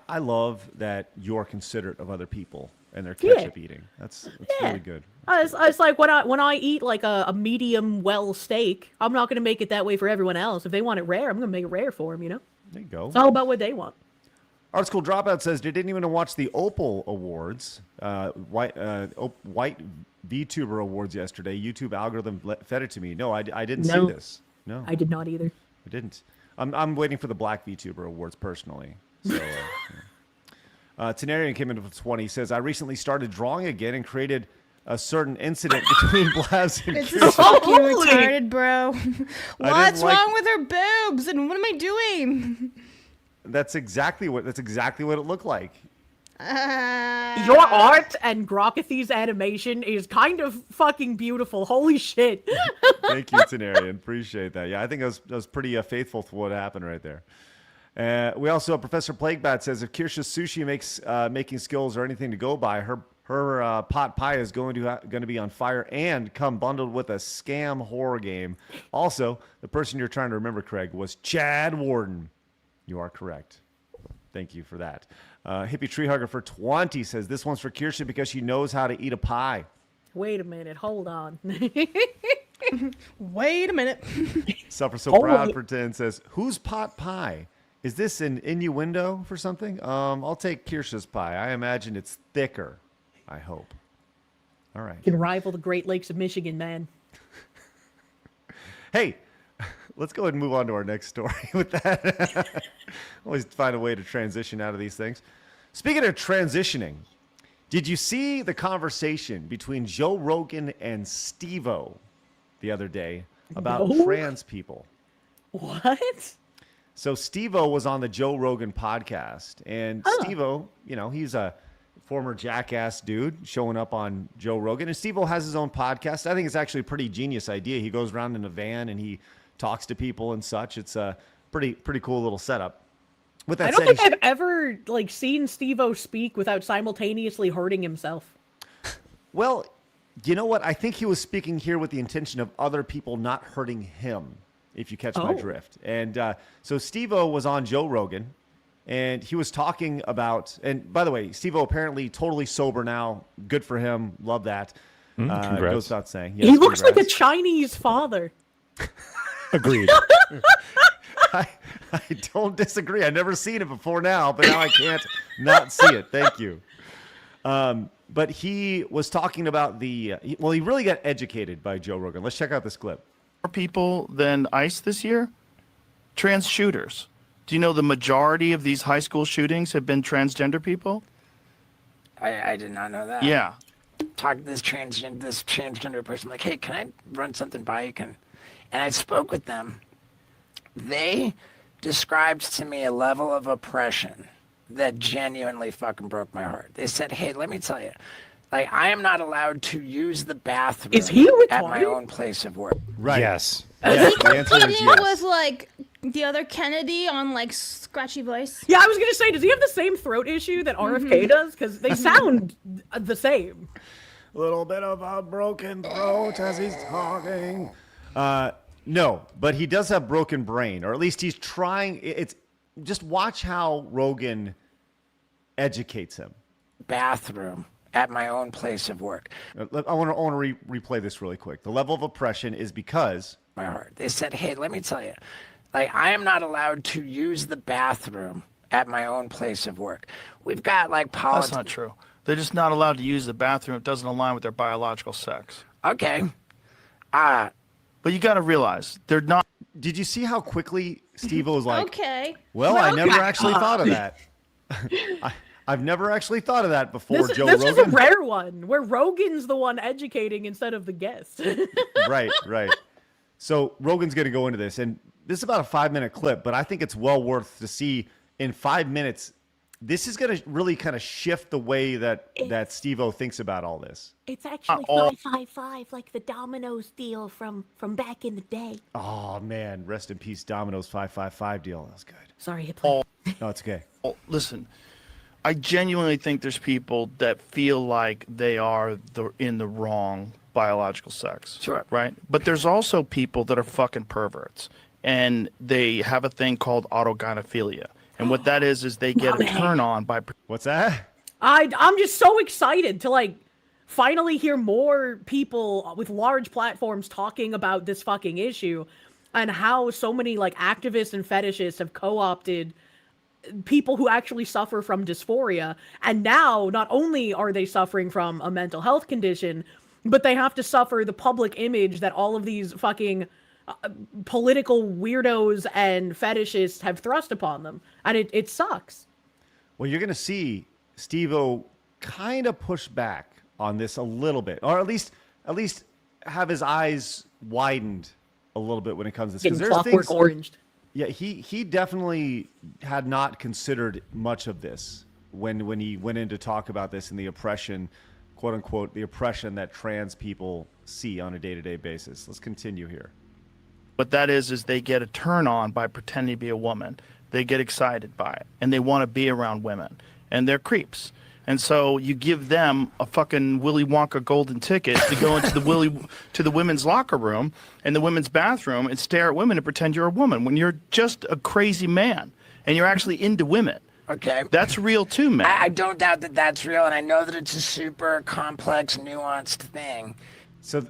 I love that you're considerate of other people and their ketchup eating. That's really good. It's like when I eat like a medium well steak, I'm not gonna make it that way for everyone else. If they want it rare, I'm gonna make it rare for them. You know, There you go. it's all about what they want. Art School Dropout says they didn't even watch the Opal Awards, white VTuber Awards yesterday. YouTube algorithm fed it to me. No, I didn't see this. No, I did not either. I didn't. I'm waiting for the Black VTuber Awards personally. So, Tenarian came in with 20. Says, I recently started drawing again and created a certain incident between Blabs and This Kirsche. is fucking Holy. retarded, bro. What's like- wrong with her boobs? And what am I doing? That's exactly what it looked like. Your art and Grokathy's animation is kind of fucking beautiful. Holy shit. Thank you, Tenarian. Appreciate that. Yeah, I think that was pretty faithful to what happened right there. We also have Professor Plaguebat says if Kirsche's sushi makes making skills or anything to go by, her pot pie is going to be on fire and come bundled with a scam horror game. Also, the person you're trying to remember, Craig, was Chad Warden. You are correct. Thank you for that. Hippie Tree Hugger for 20 says this one's for Kirsche because she knows how to eat a pie. Wait a minute. Hold on. Wait a minute. Suffer So Hold Proud on. for 10 says, whose pot pie? Is this an innuendo for something? I'll take Kirsche's pie. I imagine it's thicker. I hope. All right. Can rival the Great Lakes of Michigan, man. Hey, let's go ahead and move on to our next story with that. Always find a way to transition out of these things. Speaking of transitioning, did you see the conversation between Joe Rogan and SteveO the other day about No. trans people? What? So SteveO was on the Joe Rogan podcast, and SteveO, he's a former jackass dude showing up on Joe Rogan, and SteveO has his own podcast. I think it's actually a pretty genius idea. He goes around in a van and he talks to people and such. It's a pretty cool little setup. With that I don't said, think I've ever seen SteveO speak without simultaneously hurting himself. well, you know what? I think he was speaking here with the intention of other people not hurting him, if you catch my Oh. drift. And so SteveO was on Joe Rogan, and he was talking about, and by the way, SteveO apparently totally sober now. Good for him. Love that. Congrats. Goes without saying. He Yes, looks like a congrats. Chinese father. Agreed. I don't disagree. I've never seen it before now, but now I can't not see it. Thank you. But he was talking about he really got educated by Joe Rogan. Let's check out this clip. More people than ICE this year? Trans shooters. Do you know the majority of these high school shootings have been transgender people? I did not know that. Yeah. Talked to this transgender person, like, hey, can I run something by you? And I spoke with them. They described to me a level of oppression that genuinely fucking broke my heart. They said, hey, let me tell you, like, I am not allowed to use the bathroom Is he at my retarded? own place of work. Right. Yes. Yes, the answer is Competing yes. with the other Kennedy on scratchy voice. Yeah, I was gonna say, does he have the same throat issue that RFK does? Because they sound the same. Little bit of a broken throat as he's talking. No, but he does have broken brain, or at least he's trying. It's just watch how Rogan educates him. Bathroom at my own place of work. I want to replay this really quick. The level of oppression is because My heart. They said, hey, let me tell you, like, I am not allowed to use the bathroom at my own place of work. We've got That's politics. not true. They're just not allowed to use the bathroom. It doesn't align with their biological sex. Okay. But you got to realize they're not. Did you see how quickly Steve was like, Okay. well, I never actually thought of that. I've never actually thought of that before, This Joe is a Rogan. rare one where Rogan's the one educating instead of the guest. Right. So Rogan's going to go into this, and this is about a 5-minute clip, but I think it's well worth to see in 5 minutes. This is going to really kind of shift the way that SteveO thinks about all this. It's actually 555, like the Domino's deal from back in the day. Oh man, rest in peace, Domino's 555 deal. That was good. Sorry, Hitler. No, it's okay. Well, listen, I genuinely think there's people that feel like they are in the wrong biological sex. Sure. Right? But there's also people that are fucking perverts, and they have a thing called autogynephilia. And what that is they get a turn on by... What's that? I'm just so excited to like finally hear more people with large platforms talking about this fucking issue and how so many like activists and fetishists have co-opted people who actually suffer from dysphoria. And now not only are they suffering from a mental health condition, but they have to suffer the public image that all of these fucking political weirdos and fetishists have thrust upon them. And it sucks. Well, you're going to see SteveO kind of push back on this a little bit, or at least have his eyes widened a little bit when it comes to this. Getting There's Clockwork things, Oranged. yeah, he definitely had not considered much of this when he went in to talk about this and the oppression, quote unquote, the oppression that trans people see on a day-to-day basis. Let's continue here. What that is they get a turn on by pretending to be a woman. They get excited by it, and they want to be around women, and they're creeps. And so you give them a fucking Willy Wonka golden ticket to go into the women's locker room and the women's bathroom and stare at women and pretend you're a woman when you're just a crazy man and you're actually into women. Okay. That's real too, man. I don't doubt that that's real, and I know that it's a super complex, nuanced thing. So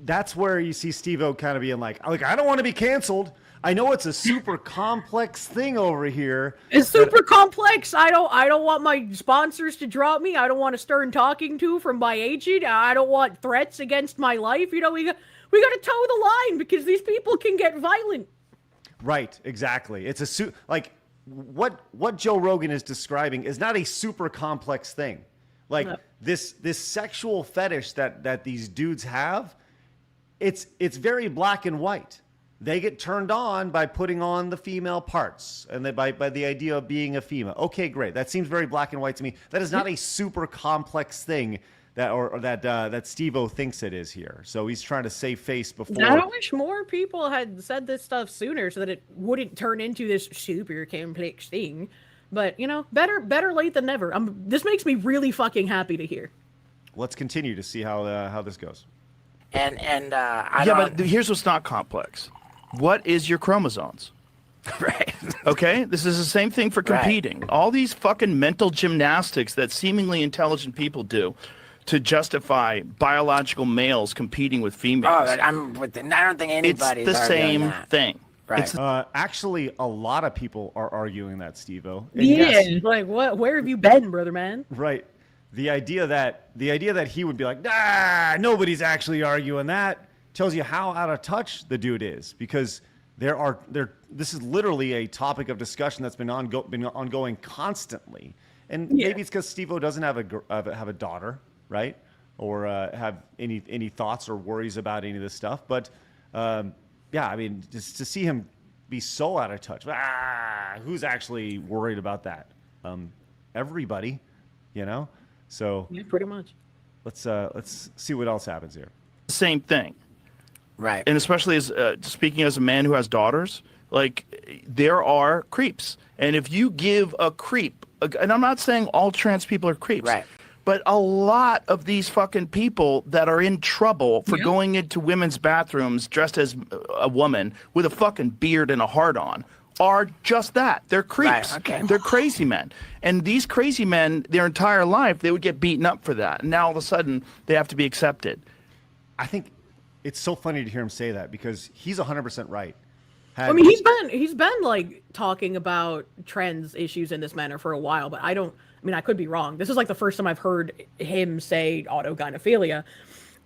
that's where you see SteveO kind of being like, I don't want to be canceled. I know it's a super complex thing over here. It's super complex. I don't want my sponsors to drop me. I don't want a stern talking to from my agent. I don't want threats against my life. You know, we got to toe the line because these people can get violent. Right, exactly. It's like what Joe Rogan is describing is not a super complex thing. Like this sexual fetish that these dudes have, it's very black and white. They get turned on by putting on the female parts and by the idea of being a female. Okay, great. That seems very black and white to me. That is not a super complex thing that SteveO thinks it is here. So he's trying to save face before. I wish more people had said this stuff sooner so that it wouldn't turn into this super complex thing. But, you know, better late than never. This makes me really fucking happy to hear. Let's continue to see how this goes. But here's what's not complex. What is your chromosomes? Right. Okay? This is the same thing for competing. Right. All these fucking mental gymnastics that seemingly intelligent people do to justify biological males competing with females. Oh, I'm with it. I don't think anybody's It's the same that. thing. Right. Actually, a lot of people are arguing that, SteveO. Yes, like what? Where have you been, brother man? Right. The idea that he would be like, nah, nobody's actually arguing that, tells you how out of touch the dude is, because this is literally a topic of discussion that's been ongoing constantly, and maybe it's because SteveO doesn't have a daughter, right, or have any thoughts or worries about any of this stuff. But I mean, just to see him be so out of touch, who's actually worried about that? Everybody, you know. So yeah, pretty much. Let's see what else happens here. Same thing. Right. And especially as speaking as a man who has daughters, like there are creeps. And if you give a creep, and I'm not saying all trans people are creeps, right, but a lot of these fucking people that are in trouble for going into women's bathrooms dressed as a woman with a fucking beard and a heart on are just that. They're creeps. Right, okay. They're crazy men. And these crazy men, their entire life, they would get beaten up for that. And now all of a sudden, they have to be accepted. I think it's so funny to hear him say that because he's 100% right. I mean, he's been like talking about trans issues in this manner for a while, but I could be wrong. This is like the first time I've heard him say autogynephilia.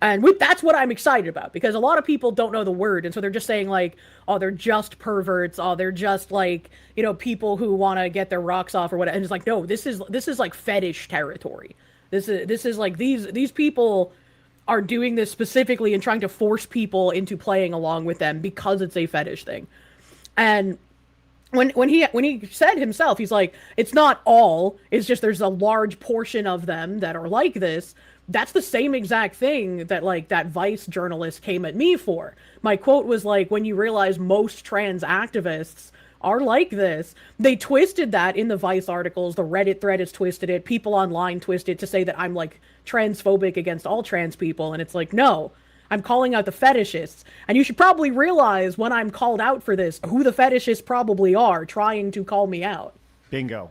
And that's what I'm excited about, because a lot of people don't know the word, and so they're just saying like, oh, they're just perverts, oh, they're just like, you know, people who want to get their rocks off or whatever. And it's like, no, this is like fetish territory. This is like these people are doing this specifically and trying to force people into playing along with them because it's a fetish thing. And when he said himself, he's like, it's not all, it's just there's a large portion of them that are like this. That's the same exact thing that like that Vice journalist came at me for. My quote was like, when you realize most trans activists are like this, they twisted that in the Vice articles, the Reddit thread has twisted it, people online twist it to say that I'm like transphobic against all trans people, and it's like, no, I'm calling out the fetishists. And you should probably realize when I'm called out for this, who the fetishists probably are trying to call me out. Bingo.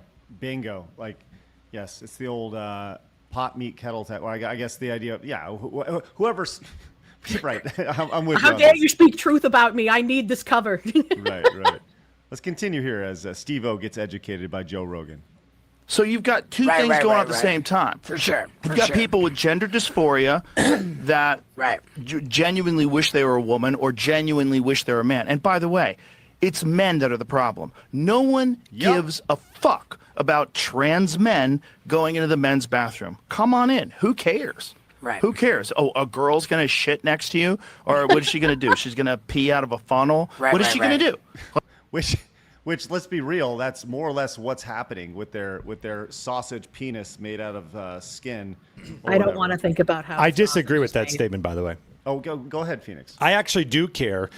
Like, yes, it's the old pot meat kettle tap. Well, I guess the idea of, yeah, whoever's right. I'm with you. How dare you speak truth about me? I need this cover. Right. Let's continue here as SteveO gets educated by Joe Rogan. So you've got two things going on at the same time. For sure. You've got people with gender dysphoria that genuinely wish they were a woman or genuinely wish they were a man. And by the way, it's men that are the problem. No one gives a fuck about trans men going into the men's bathroom. Come on in. Who cares? Right. Who cares? Oh, a girl's going to shit next to you? Or what is she going to do? She's going to pee out of a funnel? What is she going to do? Which, let's be real, that's more or less what's happening with their sausage penis made out of skin. I don't want to think about how. I disagree with that statement, by the way. Oh, go ahead, Phoenix. I actually do care.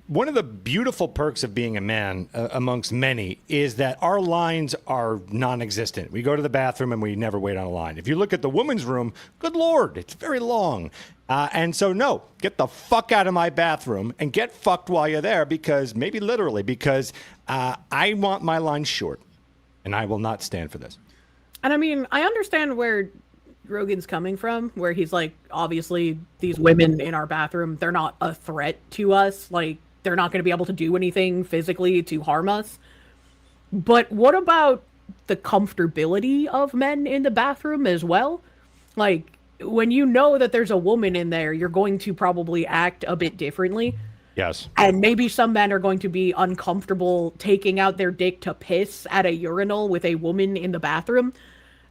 One of the beautiful perks of being a man, amongst many, is that our lines are non-existent. We go to the bathroom and we never wait on a line. If you look at the women's room, good Lord, it's very long. And so, no, get the fuck out of my bathroom and get fucked while you're there, because maybe literally, because I want my line short, and I will not stand for this. And I mean, I understand where Rogan's coming from, where he's like, obviously, these women in our bathroom, they're not a threat to us. Like, they're not going to be able to do anything physically to harm us. But what about the comfortability of men in the bathroom as well? Like, when you know that there's a woman in there, you're going to probably act a bit differently. Yes. And maybe some men are going to be uncomfortable taking out their dick to piss at a urinal with a woman in the bathroom.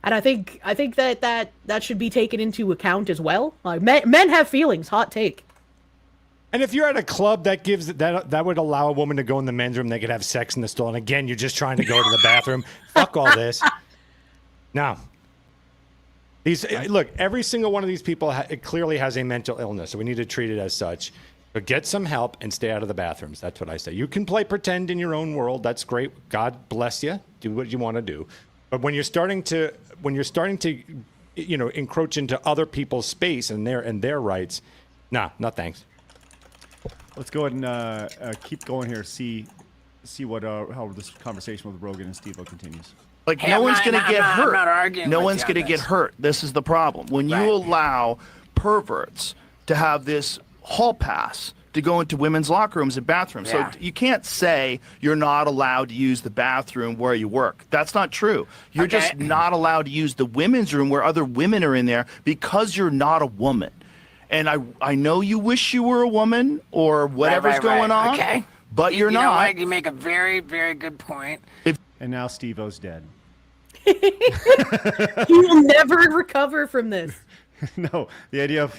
And I think that should be taken into account as well. Like, men have feelings, hot take. And if you're at a club that gives that would allow a woman to go in the men's room, they could have sex in the stall. And again, you're just trying to go to the bathroom. Fuck all this. No. Look, every single one of these people it clearly has a mental illness, so we need to treat it as such. But get some help and stay out of the bathrooms. That's what I say. You can play pretend in your own world. That's great. God bless you. Do what you want to do. But when you're starting to encroach into other people's space and their rights, no thanks. Let's go ahead and keep going here. See what how this conversation with Rogan and SteveO continues. Like, Hey, no I'm one's not- going to I'm get not- I'm hurt. not arguing No with one's you going to on get this. hurt. This is the problem. When you Right. allow perverts to have this hall pass to go into women's locker rooms and bathrooms. Yeah. So you can't say you're not allowed to use the bathroom where you work. That's not true. You're Okay. just not allowed to use the women's room where other women are in there because you're not a woman. And I know you wish you were a woman or whatever's right, going right. on, Okay. but you're You know not. what? You make a very, very good point. And now SteveO's dead. You will never recover from this. No, the idea of,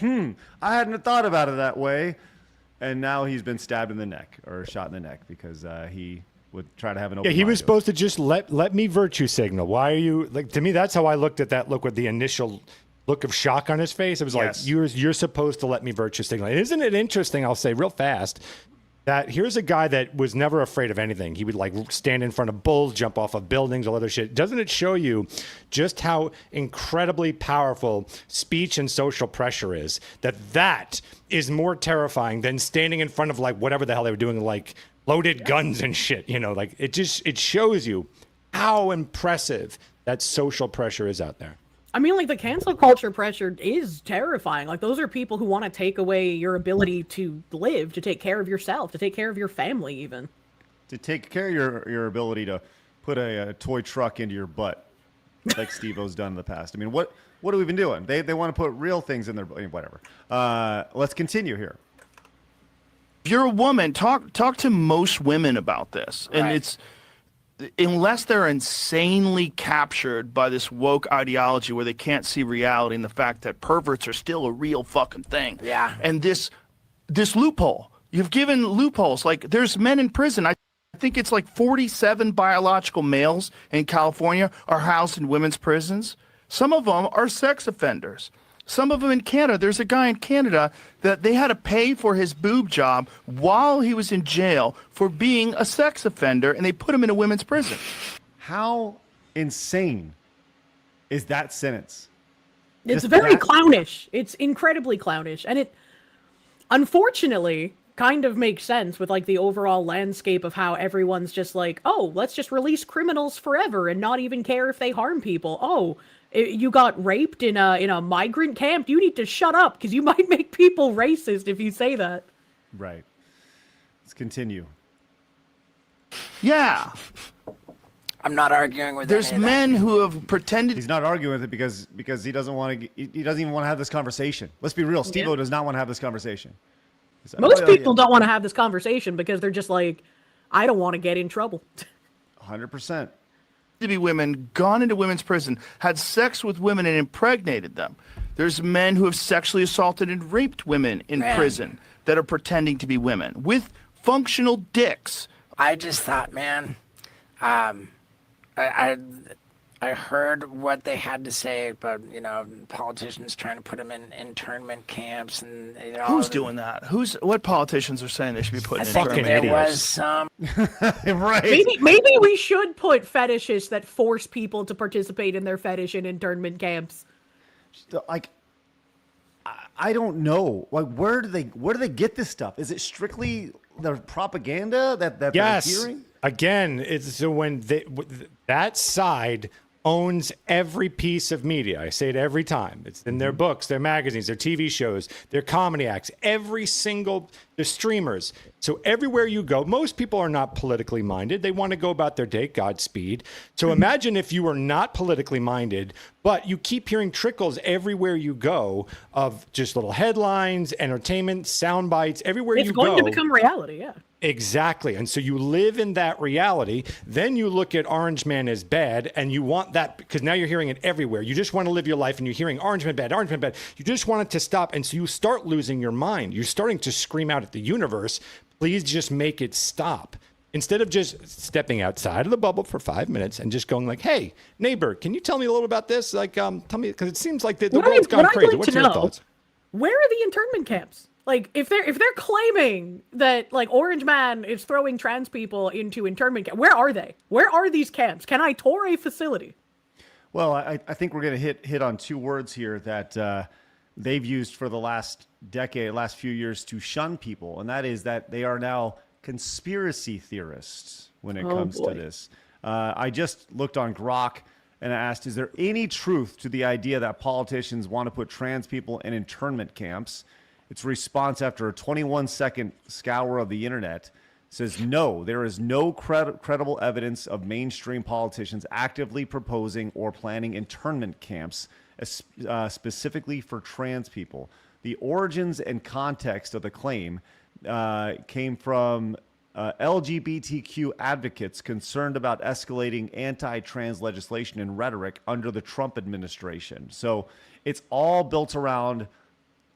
I hadn't thought about it that way. And now he's been stabbed in the neck or shot in the neck because he would try to have an open Yeah, he was mind. supposed to just let me virtue signal. Why are you like, to me? That's how I looked at that look with the initial look of shock on his face. It was like, Yes. you're supposed to let me virtue signal. And isn't it interesting? I'll say real fast that here's a guy that was never afraid of anything. He would like stand in front of bulls, jump off of buildings, all other shit. Doesn't it show you just how incredibly powerful speech and social pressure is? That is more terrifying than standing in front of like whatever the hell they were doing, like loaded guns and shit. You know, like it shows you how impressive that social pressure is out there. I mean, like, the cancel culture pressure is terrifying. Like, those are people who want to take away your ability to live, to take care of yourself, to take care of your family, even. To take care of your ability to put a toy truck into your butt. like SteveO's done in the past. I mean, what have we been doing? They want to put real things in their whatever. Let's continue here. If you're a woman, talk to most women about this, and Right. it's unless they're insanely captured by this woke ideology where they can't see reality and the fact that perverts are still a real fucking thing. Yeah. And this loophole, you've given loopholes. Like there's men in prison. I think it's like 47 biological males in California are housed in women's prisons. Some of them are sex offenders. Some of them in Canada. There's a guy in Canada that they had to pay for his boob job while he was in jail for being a sex offender, and they put him in a women's prison. How insane is that sentence? It's Just very that- clownish. It's incredibly clownish. And it, unfortunately, kind of makes sense with like the overall landscape of how everyone's just like, oh, let's just release criminals forever and not even care if they harm people. Oh, you got raped in a migrant camp. You need to shut up because you might make people racist if you say that. Right. Let's continue. Yeah. I'm not arguing with There's any of that. men who have pretended. He's not arguing with it because he doesn't want to. He doesn't even want to have this conversation. Let's be real. SteveO does not want to have this conversation. Most people don't want to have this conversation because they're just like, I don't want to get in trouble. 100%. To be women, gone into women's prison, had sex with women and impregnated them. There's men who have sexually assaulted and raped women in Man. prison that are pretending to be women with functional dicks. I just thought, man, I heard what they had to say about, politicians trying to put them in internment camps and Who's doing that? What politicians are saying they should be put in Fucking internment? there idiots. was some. Right. Maybe we should put fetishists that force people to participate in their fetish in internment camps. Like, I don't know. Like, where do they get this stuff? Is it strictly the propaganda that they're Yes. hearing? Again, it's so when that side owns every piece of media. I say it every time. It's in their books, their magazines, their TV shows, their comedy acts, the streamers. So everywhere you go, most people are not politically minded. They want to go about their day, Godspeed. So imagine if you were not politically minded, but you keep hearing trickles everywhere you go of just little headlines, entertainment, sound bites, everywhere It's you go. going to become reality, yeah. Exactly. And so you live in that reality. Then you look at Orange Man as bad, and you want that because now you're hearing it everywhere. You just want to live your life and you're hearing Orange Man bad, Orange Man bad. You just want it to stop. And so you start losing your mind. You're starting to scream out at the universe, please just make it stop. Instead of just stepping outside of the bubble for 5 minutes and just going like, hey, neighbor, can you tell me a little about this? Like, tell me, because it seems like the world's gone crazy. What's your thoughts? Where are the internment camps? Like, if they're claiming that like Orange Man is throwing trans people into internment camp, where are they? Where are these camps? Can I tour a facility? Well, I think we're going to hit on two words here that they've used for the last few years to shun people, and that is that they are now conspiracy theorists when it comes to this. I just looked on Grok and I asked, is there any truth to the idea that politicians want to put trans people in internment camps? Its response after a 21-second scour of the internet says, no, there is no credible evidence of mainstream politicians actively proposing or planning internment camps specifically for trans people. The origins and context of the claim came from LGBTQ advocates concerned about escalating anti-trans legislation and rhetoric under the Trump administration. So it's all built around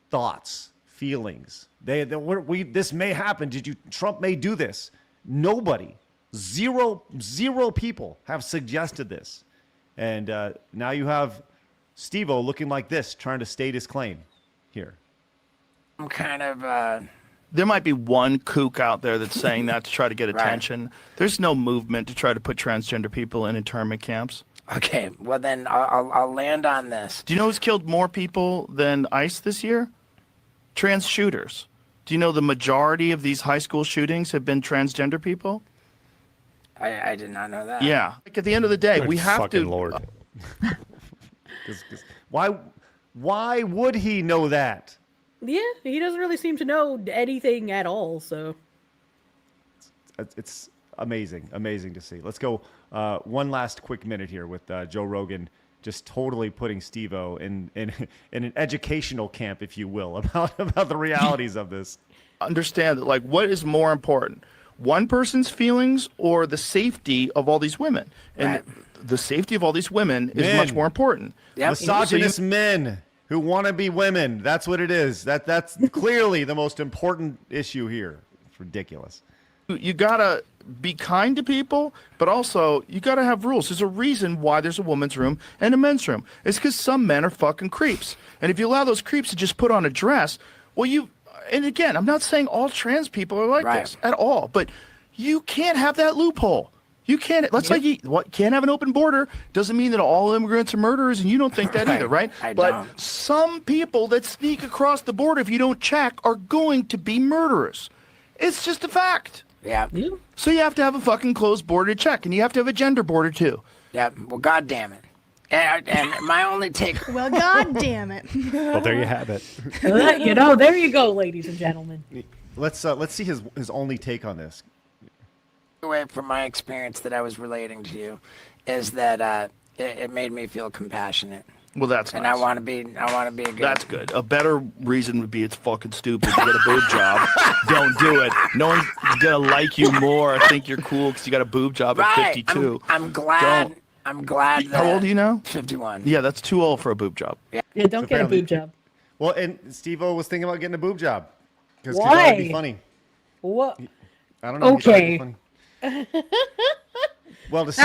thoughts, feelings. This may happen. Trump may do this. Nobody, zero people have suggested this. And now you have SteveO looking like this, trying to state his claim here. I'm kind of There might be one kook out there that's saying that to try to get attention. There's no movement to try to put transgender people in internment camps. okay. Well, then I'll land on this. Do you know who's killed more people than ICE this year? Trans shooters. Do you know the majority of these high school shootings have been transgender people? I did not know that. Yeah. Like at the end of the day, Good we have fucking to. Lord. Why would he know that? Yeah, he doesn't really seem to know anything at all. So amazing to see. Let's go one last quick minute here with Joe Rogan just totally putting SteveO in an educational camp, if you will, about the realities of this. Understand that, like, what is more important? One person's feelings or the safety of all these women? And Right. the safety of all these women is Men. much more important. Yep. Misogynist men who want to be women. That's what it is. That's clearly the most important issue here. It's ridiculous. You gotta be kind to people, but also you gotta have rules. There's a reason why there's a woman's room and a men's room. It's because some men are fucking creeps. And if you allow those creeps to just put on a dress, well, and again, I'm not saying all trans people are like Right. this at all, but you can't have that loophole. You can't. Let's like you can't have an open border. Doesn't mean that all immigrants are murderers, and you don't think that Right. either, right? I But don't. some people that sneak across the border, if you don't check, are going to be murderers. It's just a fact. Yeah. So you have to have a fucking closed border to check, and you have to have a gender border too. Yeah. Well, God damn it. And my only take. Well, god damn it. Well, there you have it. You know, there you go, ladies and gentlemen. Let's see his only take on this. Away from my experience that I was relating to you is that it made me feel compassionate, Well, that's and nice. I want to be a good. That's good. A better reason would be it's fucking stupid to get a boob job. Don't do it. No one's gonna like you more or think you're cool because you got a boob job at right. 52. I'm glad. Don't. I'm glad. That, How old are you now? 51. Yeah, that's too old for a boob job. Yeah, don't get a Apparently- boob job. Well, and SteveO was thinking about getting a boob job because that Why? would be funny. What? I don't know. he thought it'd be Okay. funny. Well, to see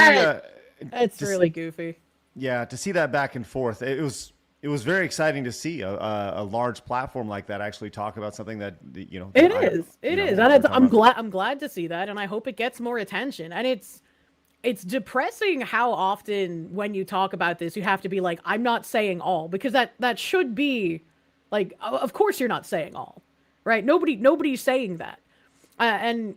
That's really goofy. yeah, to see that back and forth, it was very exciting to see a large platform like that actually talk about something that It that is. It is. we're And talking I'm about. glad to see that, and I hope it gets more attention. And it's depressing how often when you talk about this, you have to be like, I'm not saying all, because that should be like, of course you're not saying all, right? Nobody's saying that, and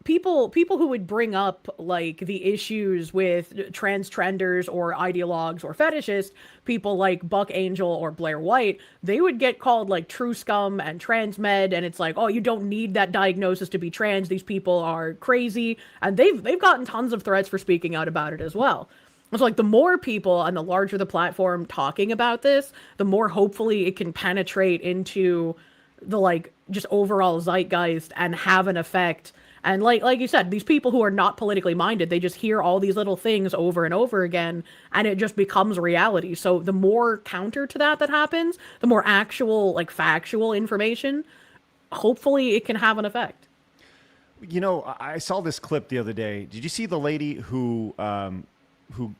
people who would bring up like the issues with trenders or ideologues or fetishists, people like Buck Angel or Blair White, they would get called like true scum and transmed, and it's like, oh, you don't need that diagnosis to be trans. These people are crazy, and they've gotten tons of threats for speaking out about it as well. It's like the more people and the larger the platform talking about this, the more hopefully it can penetrate into the like just overall zeitgeist and have an effect. And like you said, these people who are not politically minded, they just hear all these little things over and over again, and it just becomes reality. So the more counter to that happens, the more actual, like factual information, hopefully it can have an effect. You know, I saw this clip the other day. Did you see the lady who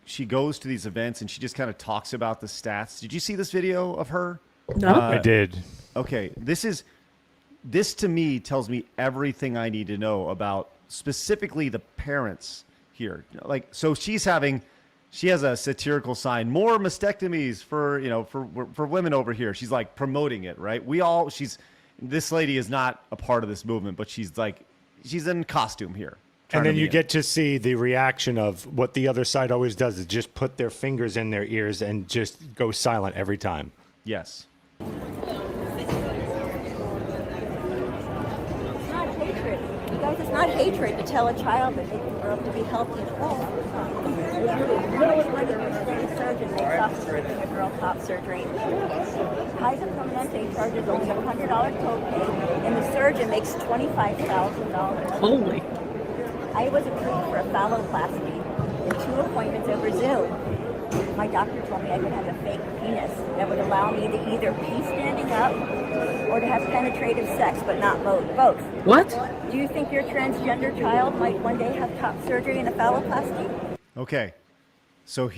she goes to these events and she just kind of talks about the stats? Did you see this video of her? No? I did. Okay, this to me tells me everything I need to know about specifically the parents here. Like, so she has a satirical sign, more mastectomies for women over here. She's like promoting it, right? This lady is not a part of this movement, but she's in costume here. And then you get. get to see the reaction of what the other side always does is just put their fingers in their ears and just go silent every time. Yes. It's not hatred to tell a child that they can grow up to be healthy and whole. Surgeon makes off giving a girl top surgery. Kaiser Permanente charges only $100 copay, and the surgeon makes $25,000. Holy. I was approved for a phalloplasty in 2 appointments over Zoom. My doctor told me I could have a fake penis that would allow me to either pee standing up or to have penetrative sex, but not both. What? Do you think your transgender child might one day have top surgery and a phalloplasty? Okay. So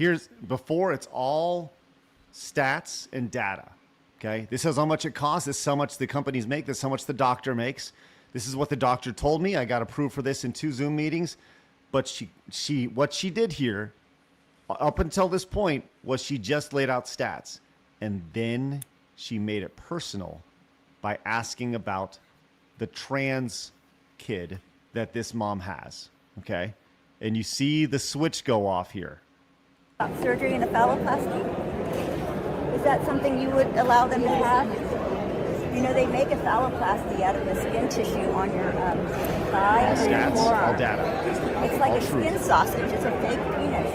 before it's all stats and data. Okay. This is how much it costs. This is how much the companies make. This is how much the doctor makes. This is what the doctor told me. I got approved for this in 2 Zoom meetings. But what she did here up until this point was she just laid out stats, and then she made it personal by asking about the trans kid that this mom has. Okay. And you see the switch go off here. Top surgery and a phalloplasty? Is that something you would allow them to have? You know, they make a phalloplasty out of the skin tissue on your thigh All and your stats, forearm. all data. It's like all a truth. skin sausage. It's a fake penis.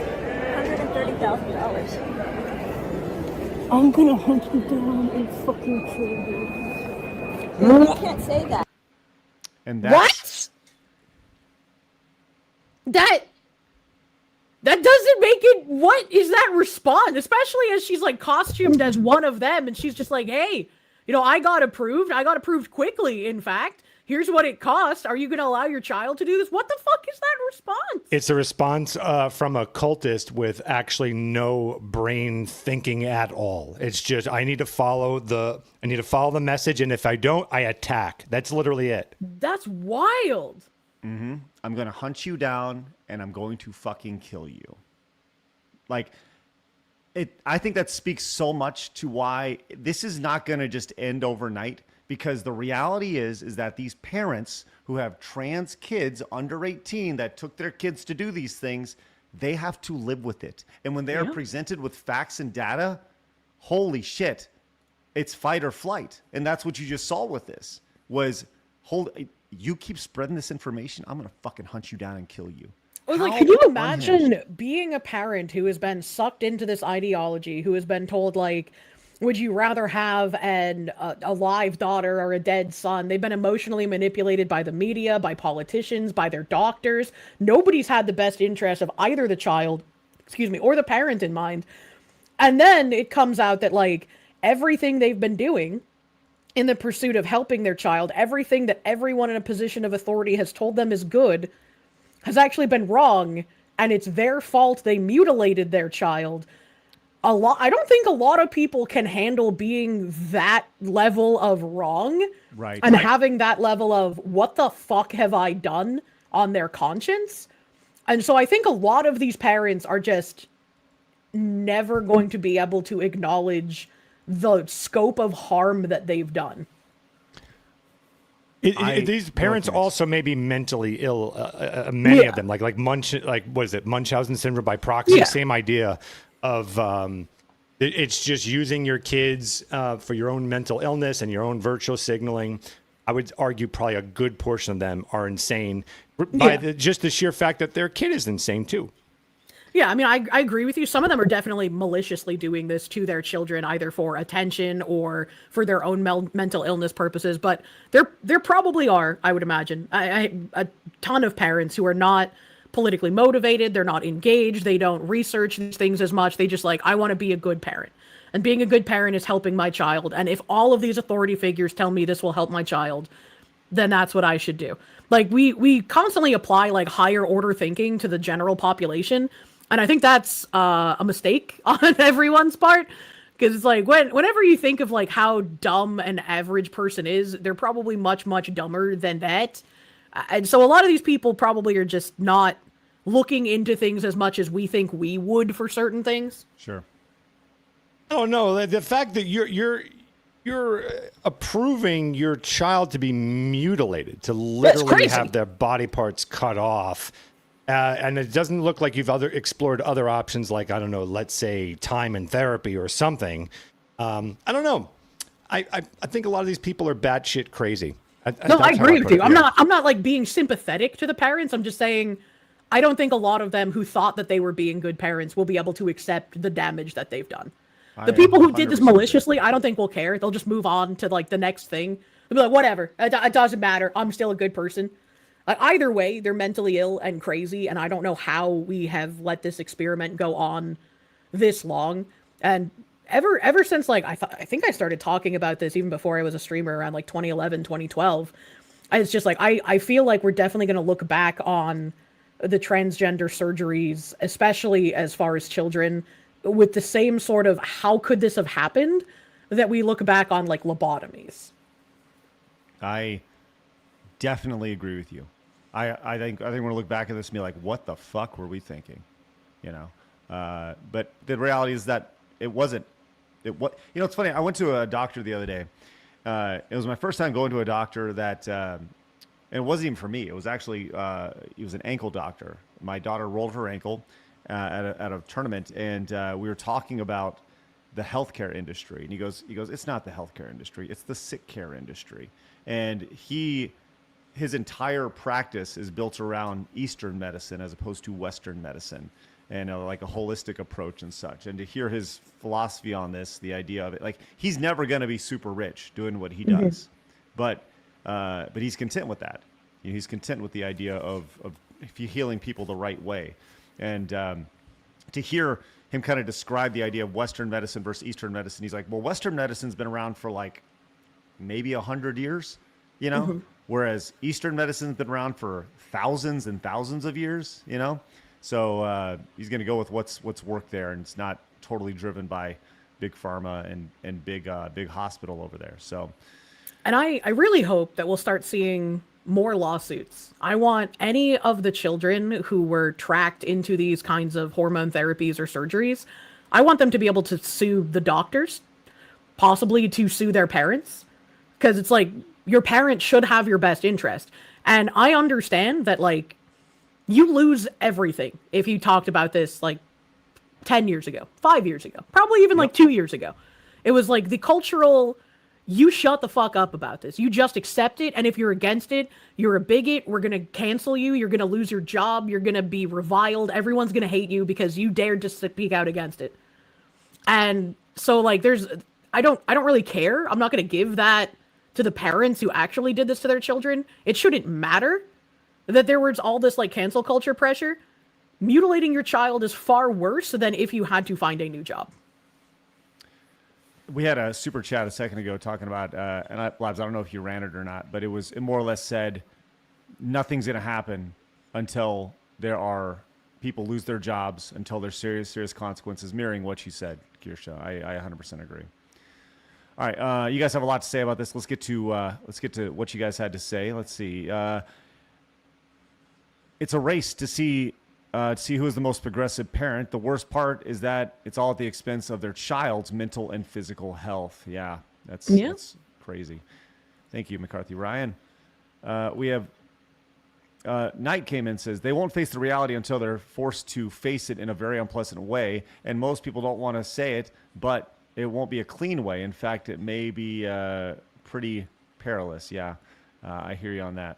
$130,000. I'm gonna hunt you down and fucking kill you. You can't say that. And that's, What? That doesn't make it. What is that response? Especially as she's like costumed as one of them, and she's just like, "Hey, you know, I got approved. I got approved quickly. In fact, here's what it costs. Are you going to allow your child to do this?" What the fuck is that response? It's a response from a cultist with actually no brain thinking at all. It's just I need to follow the message, and if I don't, I attack. That's literally it. That's wild. I'm going to hunt you down and I'm going to fucking kill you. Like, I think that speaks so much to why this is not going to just end overnight, because the reality is that these parents who have trans kids under 18 that took their kids to do these things, they have to live with it. And when they are presented with facts and data, holy shit, it's fight or flight. And that's what you just saw with this was, you keep spreading this information, I'm going to fucking hunt you down and kill you. Or like, can you imagine being a parent who has been sucked into this ideology, who has been told, like, would you rather have a live daughter or a dead son? They've been emotionally manipulated by the media, by politicians, by their doctors. Nobody's had the best interest of either the child, or the parent in mind. And then it comes out that, like, everything they've been doing in the pursuit of helping their child, everything that everyone in a position of authority has told them is good, has actually been wrong, and it's their fault they mutilated their child. I don't think a lot of people can handle being that level of wrong, right, and having that level of what the fuck have I done on their conscience. And so I think a lot of these parents are just never going to be able to acknowledge the scope of harm that they've done. These parents also may be mentally ill. Many of them, like Munchausen syndrome by proxy. Same idea of it's just using your kids for your own mental illness and your own virtual signaling. I would argue probably a good portion of them are insane by just the sheer fact that their kid is insane too. Yeah, I mean, I agree with you. Some of them are definitely maliciously doing this to their children, either for attention or for their own mental illness purposes. But there probably are, I would imagine, a ton of parents who are not politically motivated. They're not engaged. They don't research these things as much. They just like, I want to be a good parent. And being a good parent is helping my child. And if all of these authority figures tell me this will help my child, then that's what I should do. Like, we constantly apply like higher order thinking to the general population. And I think that's a mistake on everyone's part, because it's like whenever you think of like how dumb an average person is, they're probably much, much dumber than that. And so a lot of these people probably are just not looking into things as much as we think we would for certain things. Sure. Oh no, the fact that you're approving your child to be mutilated, to literally have their body parts cut off. And it doesn't look like you've explored other options, like, I don't know, let's say time and therapy or something. I don't know. I think a lot of these people are batshit crazy. I agree with you. I'm not like being sympathetic to the parents. I'm just saying I don't think a lot of them who thought that they were being good parents will be able to accept the damage that they've done. The people who did this maliciously, I don't think will care. They'll just move on to like the next thing. They'll be like, whatever. It doesn't matter. I'm still a good person. Either way, they're mentally ill and crazy, and I don't know how we have let this experiment go on this long. And ever since, like, I think I started talking about this even before I was a streamer around, like, 2011, 2012. It's just, like, I feel like we're definitely going to look back on the transgender surgeries, especially as far as children, with the same sort of, how could this have happened, that we look back on, like, lobotomies. I definitely agree with you. I think we're gonna look back at this and be like, what the fuck were we thinking? You know, but the reality is that it wasn't. It's funny. I went to a doctor the other day. It was my first time going to a doctor that, and it wasn't even for me. It was actually, he was an ankle doctor. My daughter rolled her ankle at a tournament, and we were talking about the healthcare industry. And he goes, it's not the healthcare industry, it's the sick care industry. And his entire practice is built around Eastern medicine as opposed to Western medicine, and like a holistic approach and such. And to hear his philosophy on this, the idea of it, like, he's never going to be super rich doing what he does, but he's content with that. You know, he's content with the idea of if you're healing people the right way. And to hear him kind of describe the idea of Western medicine versus Eastern medicine, he's like, well, Western medicine's been around for like maybe 100 years, you know, whereas Eastern medicine's been around for thousands and thousands of years, you know. So he's going to go with what's worked there, and it's not totally driven by big pharma and big hospital over there. So, and I really hope that we'll start seeing more lawsuits. I want any of the children who were tracked into these kinds of hormone therapies or surgeries, I want them to be able to sue the doctors, possibly to sue their parents, because it's like, your parents should have your best interest. And I understand that, like, you lose everything if you talked about this like 10 years ago, 5 years ago, probably even like 2 years ago. It was like the cultural, you shut the fuck up about this. You just accept it. And if you're against it, you're a bigot. We're going to cancel you. You're going to lose your job. You're going to be reviled. Everyone's going to hate you because you dared to speak out against it. And so, like, I don't really care. I'm not going to give that to the parents who actually did this to their children. It shouldn't matter that there was all this like cancel culture pressure. Mutilating your child is far worse than if you had to find a new job. We had a super chat a second ago talking about, Labs, I don't know if you ran it or not, but it more or less said nothing's going to happen until there are people lose their jobs, until there's serious consequences, mirroring what you said, Kirsche. I 100% agree. All right, you guys have a lot to say about this. Let's get to what you guys had to say. Let's see. It's a race to see who is the most progressive parent. The worst part is that it's all at the expense of their child's mental and physical health. Yeah, that's crazy. Thank you, McCarthy. Ryan, we have Knight came in and says they won't face the reality until they're forced to face it in a very unpleasant way, and most people don't want to say it, but it won't be a clean way. In fact, it may be pretty perilous. Yeah, I hear you on that.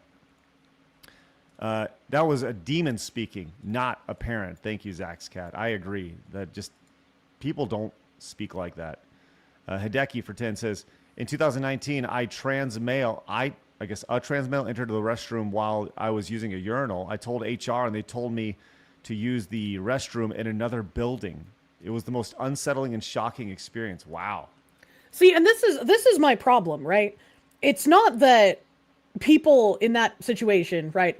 That was a demon speaking, not a parent. Thank you, Zach's cat. I agree that just people don't speak like that. Hideki for 10 says, in 2019, a trans male entered the restroom while I was using a urinal. I told HR and they told me to use the restroom in another building. It was the most unsettling and shocking experience. Wow. See, and this is my problem, right? It's not that people in that situation, right?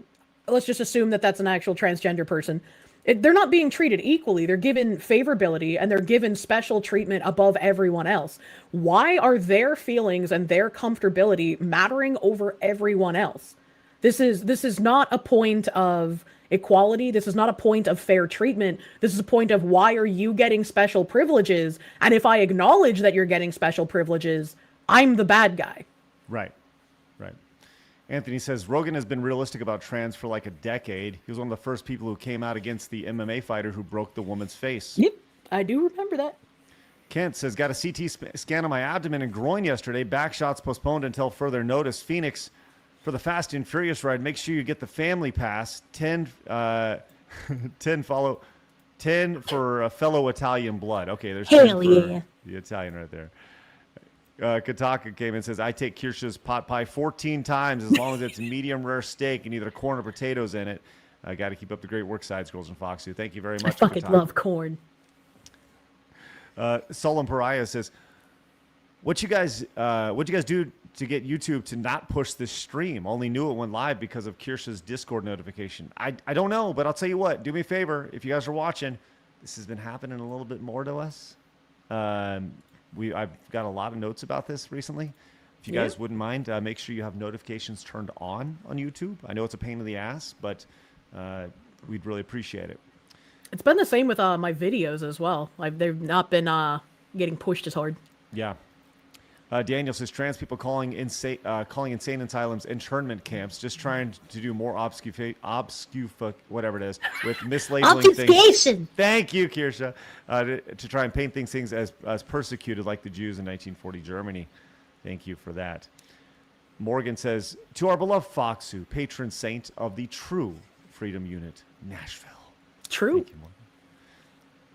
Let's just assume that that's an actual transgender person. They're not being treated equally. They're given favorability and they're given special treatment above everyone else. Why are their feelings and their comfortability mattering over everyone else? This is not a point of equality. This is not a point of fair treatment. This is a point of why are you getting special privileges? And if I acknowledge that you're getting special privileges, I'm the bad guy. Right. Anthony says, Rogan has been realistic about trans for like a decade. He was one of the first people who came out against the MMA fighter who broke the woman's face. Yep, I do remember that. Kent says, got a CT scan on my abdomen and groin yesterday. Back shots postponed until further notice. Phoenix, for the Fast and Furious ride, make sure you get the family pass. 10 for fellow Italian blood. Okay, there's 10 for the Italian right there. Kataka came in and says, I take Kirsche's pot pie 14 times as long as it's medium rare steak and either corn or potatoes in it. I got to keep up the great work, Sides Girls and Foxy. Thank you very much. I fucking love corn. Solemn Pariah says, what'd you guys do to get YouTube to not push this stream? Only knew it went live because of Kirsche's Discord notification. I don't know, but I'll tell you what, do me a favor. If you guys are watching, this has been happening a little bit more to us. I've got a lot of notes about this recently. If you guys wouldn't mind, make sure you have notifications turned on YouTube. I know it's a pain in the ass, but we'd really appreciate it. It's been the same with my videos as well. They've not been getting pushed as hard. Yeah. Daniel says trans people calling insane asylums internment camps, just trying to do more whatever it is, with mislabeling things. Thank you, Kirsche. To try and paint things as persecuted like the Jews in 1940 Germany. Thank you for that. Morgan says, to our beloved Foxu, patron saint of the true Freedom Unit, Nashville. True. Thank you, Morgan.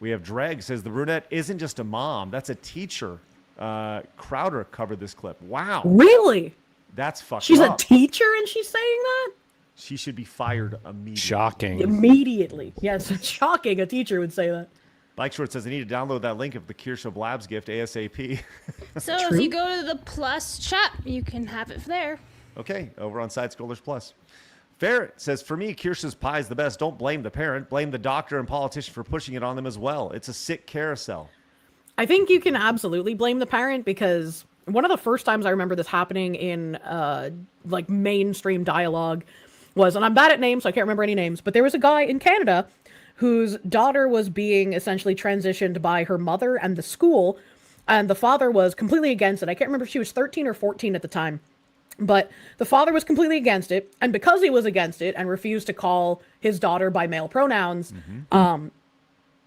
We have Dreg says, the brunette isn't just a mom, that's a teacher. Crowder covered this clip. Wow. Really? That's fucked She's up. a teacher and she's saying that? She should be fired immediately. Shocking. Immediately. Yes, shocking. A teacher would say that. Bike Short says, I need to download that link of the Kirsche Blabs gift ASAP. So if you go to the Plus chat, you can have it there. Okay, over on Side Scrollers Plus. Ferret says, for me, Kirsche's pie is the best. Don't blame the parent. Blame the doctor and politician for pushing it on them as well. It's a sick carousel. I think you can absolutely blame the parent, because one of the first times I remember this happening in like mainstream dialogue was, and I'm bad at names, so I can't remember any names, but there was a guy in Canada whose daughter was being essentially transitioned by her mother and the school, and the father was completely against it. I can't remember if she was 13 or 14 at the time, but the father was completely against it, and because he was against it and refused to call his daughter by male pronouns,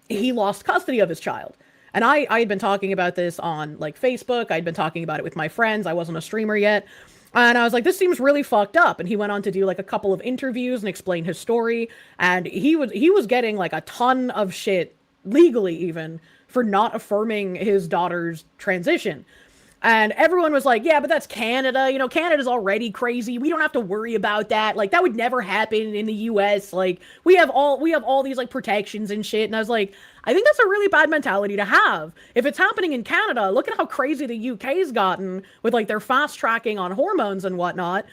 he lost custody of his child. And I had been talking about this on like Facebook. I'd been talking about it with my friends. I wasn't a streamer yet. And I was like, this seems really fucked up. And he went on to do like a couple of interviews and explain his story. And he was getting like a ton of shit, legally even, for not affirming his daughter's transition. And everyone was like, yeah, but that's Canada. You know, Canada's already crazy. We don't have to worry about that. Like, that would never happen in the US. Like, we have all these like protections and shit. And I was like, I think that's a really bad mentality to have. If it's happening in Canada, look at how crazy the UK's gotten with like their fast tracking on hormones and whatnot.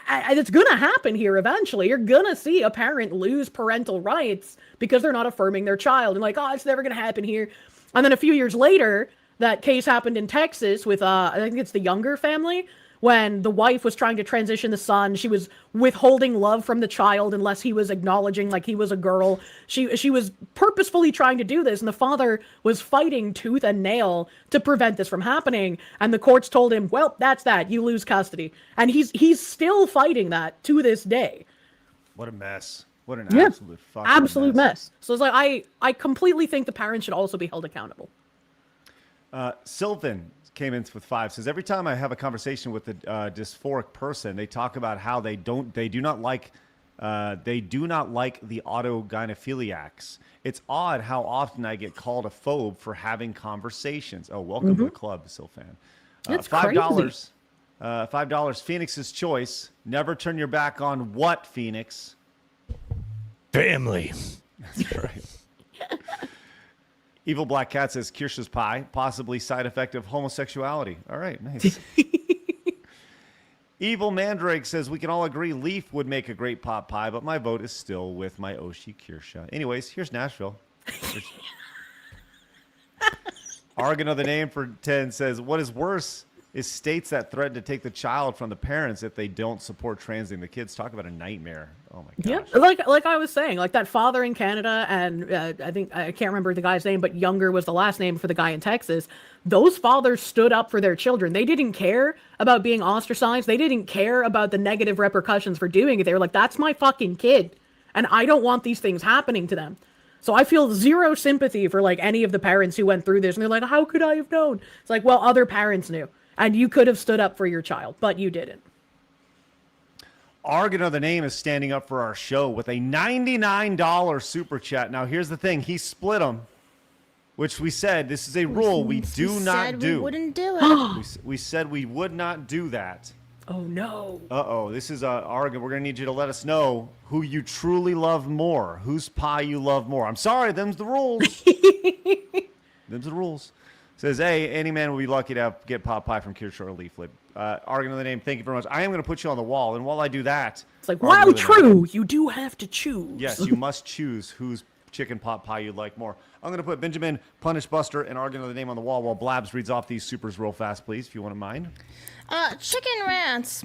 It's gonna happen here eventually. You're gonna see a parent lose parental rights because they're not affirming their child, and like, oh, it's never gonna happen here. And then a few years later, that case happened in Texas with, I think it's the Younger family, when the wife was trying to transition the son. She was withholding love from the child unless he was acknowledging like he was a girl. She was purposefully trying to do this, and the father was fighting tooth and nail to prevent this from happening. And the courts told him, well, that's that. You lose custody. And he's still fighting that to this day. What a mess. What an absolute fucking absolute mess. So it's like, I completely think the parents should also be held accountable. Sylvan came in with 5, says, every time I have a conversation with a dysphoric person, they talk about how they do not like the autogynephiliacs. It's odd how often I get called a phobe for having conversations. Oh, welcome to the club, Sylvan. That's $5. crazy. $5. Phoenix's choice. Never turn your back on what, Phoenix? Family. That's right. Evil Black Cat says, Kirsche's pie, possibly side effect of homosexuality. All right, nice. Evil Mandrake says, we can all agree Leaf would make a great pot pie, but my vote is still with my Oshi Kirsche. Anyways, here's Nashville. Argon of the name for 10 says, what is worse is states that threaten to take the child from the parents if they don't support transing the kids. Talk about a nightmare. Oh my gosh. Yeah, like I was saying, like that father in Canada, and I think, I can't remember the guy's name, but Younger was the last name for the guy in Texas. Those fathers stood up for their children. They didn't care about being ostracized. They didn't care about the negative repercussions for doing it. They were like, that's my fucking kid, and I don't want these things happening to them. So I feel zero sympathy for like any of the parents who went through this, and they're like, how could I have known? It's like, well, other parents knew. And you could have stood up for your child, but you didn't. Argon of the name is standing up for our show with a $99 super chat. Now, here's the thing. He split them, which we said this is a rule we do not do. We wouldn't do it. we said we would not do that. Oh, no. Uh-oh. This is Argon. We're going to need you to let us know who you truly love more, whose pie you love more. I'm sorry. Them's the rules. Them's the rules. Says, hey, any man will be lucky to get pot pie from Kirsche or Leaflet. Argon of the name, thank you very much. I am going to put you on the wall, and while I do that... It's like, while true, you do have to choose. Yes, you must choose whose chicken pot pie you'd like more. I'm going to put Benjamin, Punish Buster, and Argon of the name on the wall while Blabs reads off these supers real fast, please, if you wouldn't mind. Chicken Rants.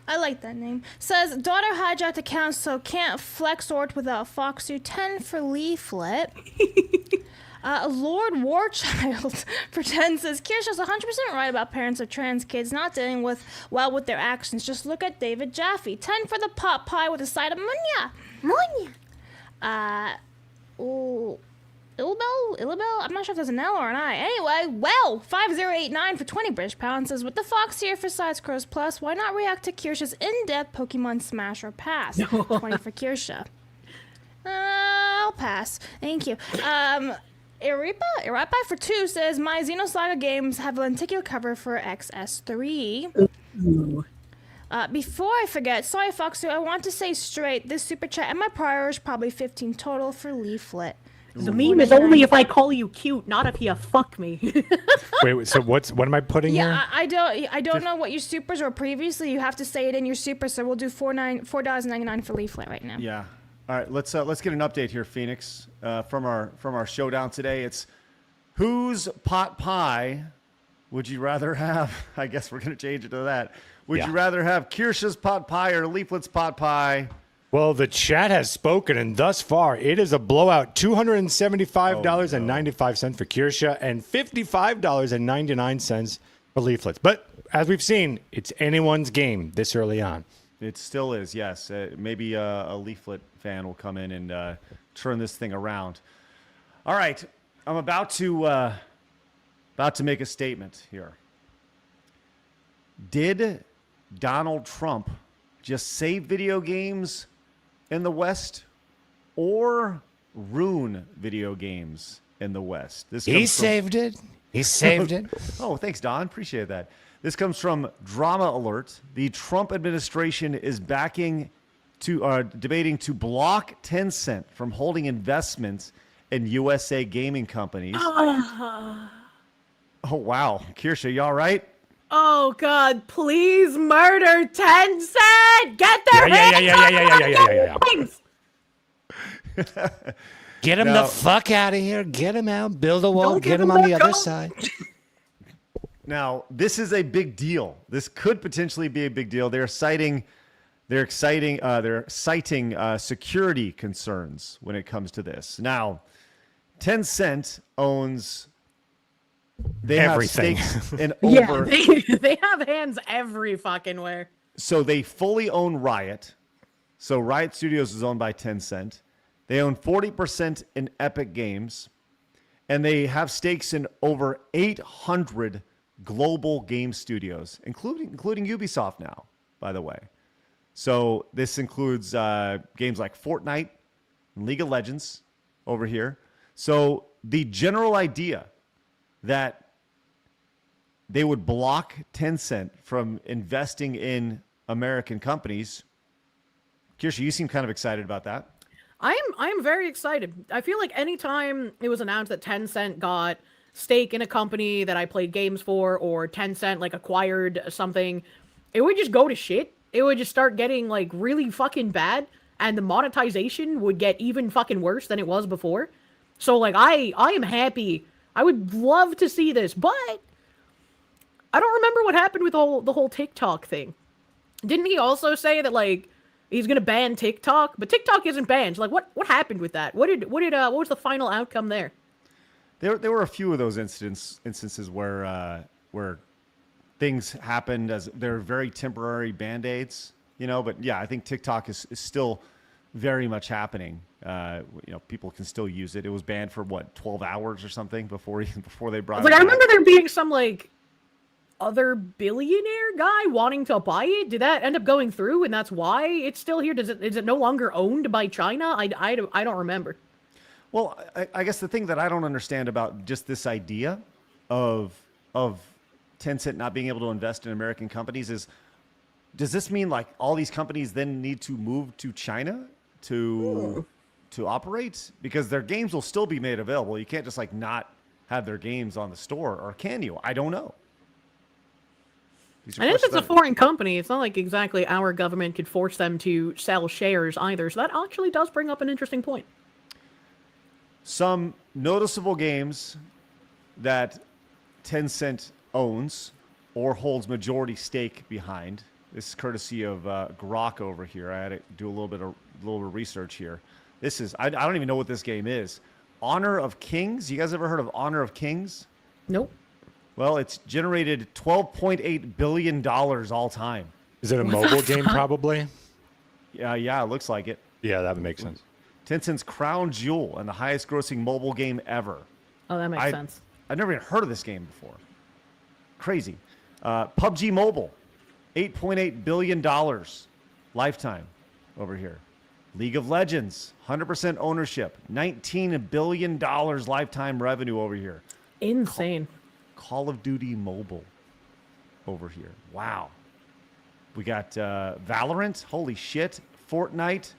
I like that name. Says, daughter hijacked account, so can't flex sort without Foxu. 10 for Leaflet. Lord Warchild pretends says Kirsche is 100% right about parents of trans kids not dealing with their actions. Just look at David Jaffe. 10 for the pot pie with a side of munya. Illabel? I'm not sure if there's an L or an I. Anyway, 5089 for 20 British pounds says, with the Fox here for Sides Crows Plus, why not react to Kirsche's in-depth Pokemon Smash or Pass? 20 for Kirsche. I'll pass. Thank you. Iripa for 2 says, my Xenosaga games have a lenticular cover for XS3. Before I forget, sorry Foxu, I want to say straight, this super chat and my prior is probably 15 total for Leaflet. The meme is only if I call you cute, not if you fuck me. Wait, so what am I putting here? Yeah, I don't know what your supers were previously. You have to say it in your super, so we'll do $4.99 for Leaflet right now. Yeah. All right, let's get an update here, Phoenix, from our showdown today. It's whose pot pie would you rather have? I guess we're gonna change it to that. Would you rather have Kirsche's pot pie or Leaflet's pot pie? Well, the chat has spoken, and thus far, it is a blowout. $275.95 for Kirsche and $55.99 for Leaflets. But as we've seen, it's anyone's game this early on. It still is, yes. Maybe a Leaflet fan will come in and turn this thing around. All right, I'm about to make a statement here. Did Donald Trump just save video games in the West or ruin video games in the West? He saved it. He saved it. Oh, thanks, Don. Appreciate that. This comes from Drama Alert. The Trump administration is debating to block Tencent from holding investments in USA gaming companies. Oh, wow. Kirsche, you all right? Oh, God, please murder Tencent! Get their hands on Get him the fuck out of here. Get him out. Build a wall. Get him on the other side. Now, this is a big deal. This could potentially be a big deal. They're citing security concerns when it comes to this. Now, Tencent owns everything. Have stakes in over. Yeah, they have hands every fucking where. So they fully own Riot. So Riot Studios is owned by Tencent. They own 40% in Epic Games, and they have stakes in over 800 global game studios, including Ubisoft now, by the way. So this includes games like Fortnite and League of Legends over here. So the general idea that they would block Tencent from investing in American companies. Kirsche, you seem kind of excited about that. I'm very excited. I feel like anytime it was announced that Tencent got stake in a company that I played games for, or Tencent like acquired something, it would just go to shit. It would just start getting like really fucking bad, and the monetization would get even fucking worse than it was before. So like I am happy. I would love to see this, but I don't remember what happened with the whole TikTok thing. Didn't he also say that like he's gonna ban TikTok? But TikTok isn't banned. Like what happened with that? What was the final outcome there? There were a few of those instances where things happened as they're very temporary band-aids, but yeah, I think TikTok is still very much happening. People can still use it. It was banned for 12 hours or something before they brought it I back. remember there being some like other billionaire guy wanting to buy it. Did that end up going through, and that's why it's still here? Is it no longer owned by China? I don't remember. Well, I guess the thing that I don't understand about just this idea of Tencent not being able to invest in American companies is, does this mean like all these companies then need to move to China to operate? Because their games will still be made available. You can't just like not have their games on the store, or can you? I don't know. And if it's a foreign company, it's not like exactly our government could force them to sell shares either. So that actually does bring up an interesting point. Some noticeable games that Tencent owns or holds majority stake behind. This is courtesy of Grok over here. I had to do a little bit of research here. This is I don't even know what this game is. Honor of Kings. You guys ever heard of Honor of Kings? Nope. Well, it's generated $12.8 billion all time. Is it a mobile game, probably? Yeah, it looks like it. Yeah, that would make sense. Tencent's Crown Jewel and the highest grossing mobile game ever. Oh, that makes sense. I've never even heard of this game before. Crazy. PUBG Mobile, $8.8 billion lifetime over here. League of Legends, 100% ownership, $19 billion lifetime revenue over here. Insane. Call of Duty Mobile over here. Wow. We got Valorant, holy shit, Fortnite,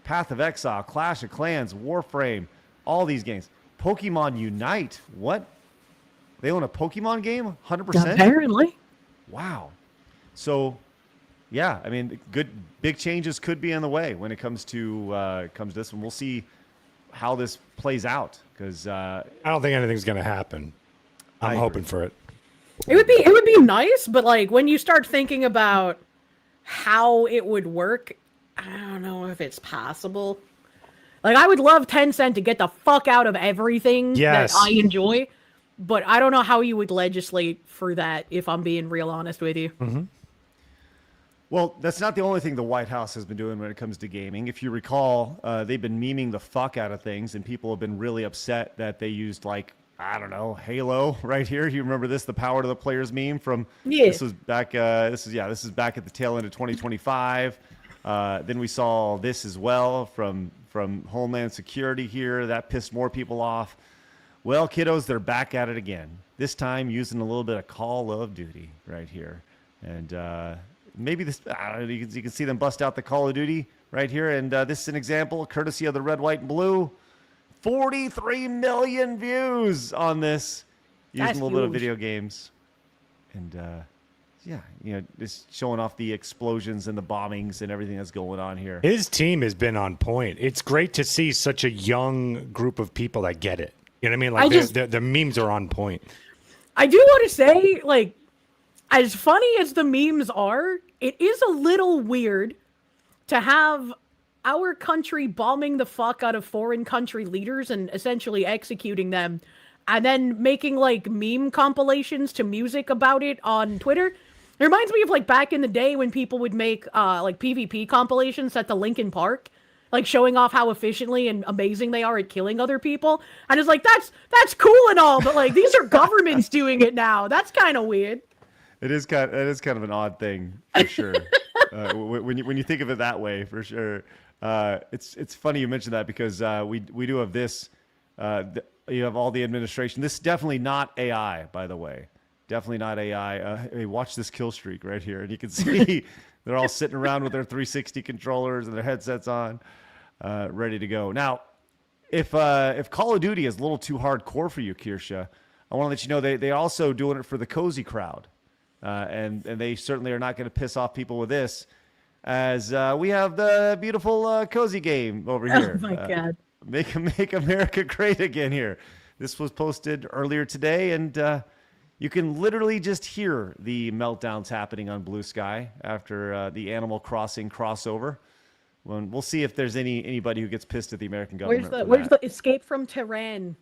Path of Exile, Clash of Clans, Warframe, all these games. Pokemon Unite, what? They own a Pokemon game? 100%? Apparently. Wow. So, yeah, I mean, big changes could be in the way when it comes to this, and we'll see how this plays out. Because I don't think anything's going to happen. I'm hoping for it. It would be nice, but like when you start thinking about how it would work, I don't know if it's possible. Like I would love Tencent to get the fuck out of everything that I enjoy, but I don't know how you would legislate for that. If I'm being real honest with you. Mm-hmm. Well, that's not the only thing the White House has been doing when it comes to gaming. If you recall, they've been memeing the fuck out of things, and people have been really upset that they used I don't know, Halo right here. You remember this, the power to the players meme from this was back this is back at the tail end of 2025. Then we saw this as well from Homeland Security here. That pissed more people off. Well, kiddos, they're back at it again. This time using a little bit of Call of Duty right here. And maybe this, I don't know, you can see them bust out the Call of Duty right here. And this is an example, courtesy of the red, white, and blue. 43 million views on this using a little bit of video games. And just showing off the explosions and the bombings and everything that's going on here. His team has been on point. It's great to see such a young group of people that get it. You know what I mean? Like the memes are on point. I do want to say, like, as funny as the memes are, it is a little weird to have our country bombing the fuck out of foreign country leaders and essentially executing them, and then making like meme compilations to music about it on Twitter. It reminds me of like back in the day when people would make like PvP compilations set to Linkin Park, like showing off how efficiently and amazing they are at killing other people. And it's like, that's cool and all, but like these are governments doing it now. That's kind of weird. It is kind of an odd thing for sure. When you think of it that way, for sure. It's funny you mentioned that because we do have this. You have all the administration. This is definitely not AI, by the way. Definitely not AI. Hey, watch this kill streak right here, and you can see they're all sitting around with their 360 controllers and their headsets on, ready to go. Now, if Call of Duty is a little too hardcore for you, Kirsche, I want to let you know they also doing it for the cozy crowd, and they certainly are not going to piss off people with this. As we have the beautiful cozy game over here. Oh my God. Make America great again here. This was posted earlier today, and you can literally just hear the meltdowns happening on Blue Sky after the Animal Crossing crossover. We'll see if there's anybody who gets pissed at the American government. Where's the Escape from Tehran?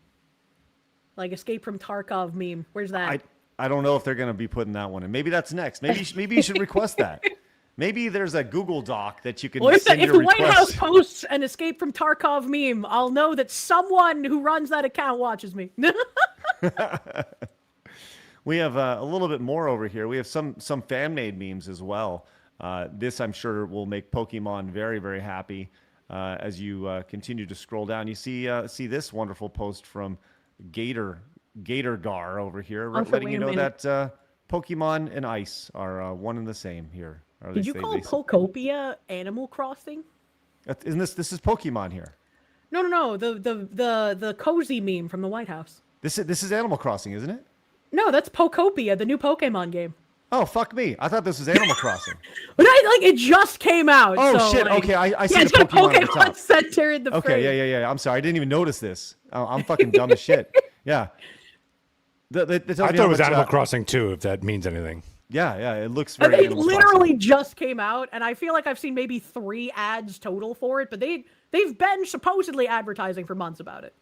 Like Escape from Tarkov meme. Where's that? I don't know if they're going to be putting that one in. Maybe that's next. Maybe you should request that. Maybe there's a Google Doc that you can send your request. If the White House posts an Escape from Tarkov meme, I'll know that someone who runs that account watches me. We have a little bit more over here. We have some fan-made memes as well. This, I'm sure, will make Pokemon very, very happy as you continue to scroll down. You see this wonderful post from Gatorgar over here, letting you know that Pokemon and ice are one and the same here. Did you call Pokopia Animal Crossing? Isn't this is Pokemon here? No. The cozy meme from the White House. This is Animal Crossing, isn't it? No, that's Pokopia, the new Pokemon game. Oh, fuck me. I thought this was Animal Crossing. But it just came out. Oh, so, shit. Like, okay, I see it's the got Pokemon at the top. Center in the frame. Okay, yeah. I'm sorry. I didn't even notice this. I'm fucking dumb as shit. Yeah. I thought it was Animal Crossing too, if that means anything. Yeah. It looks very It literally just came out, and I feel like I've seen maybe 3 ads total for it, but they've been supposedly advertising for months about it.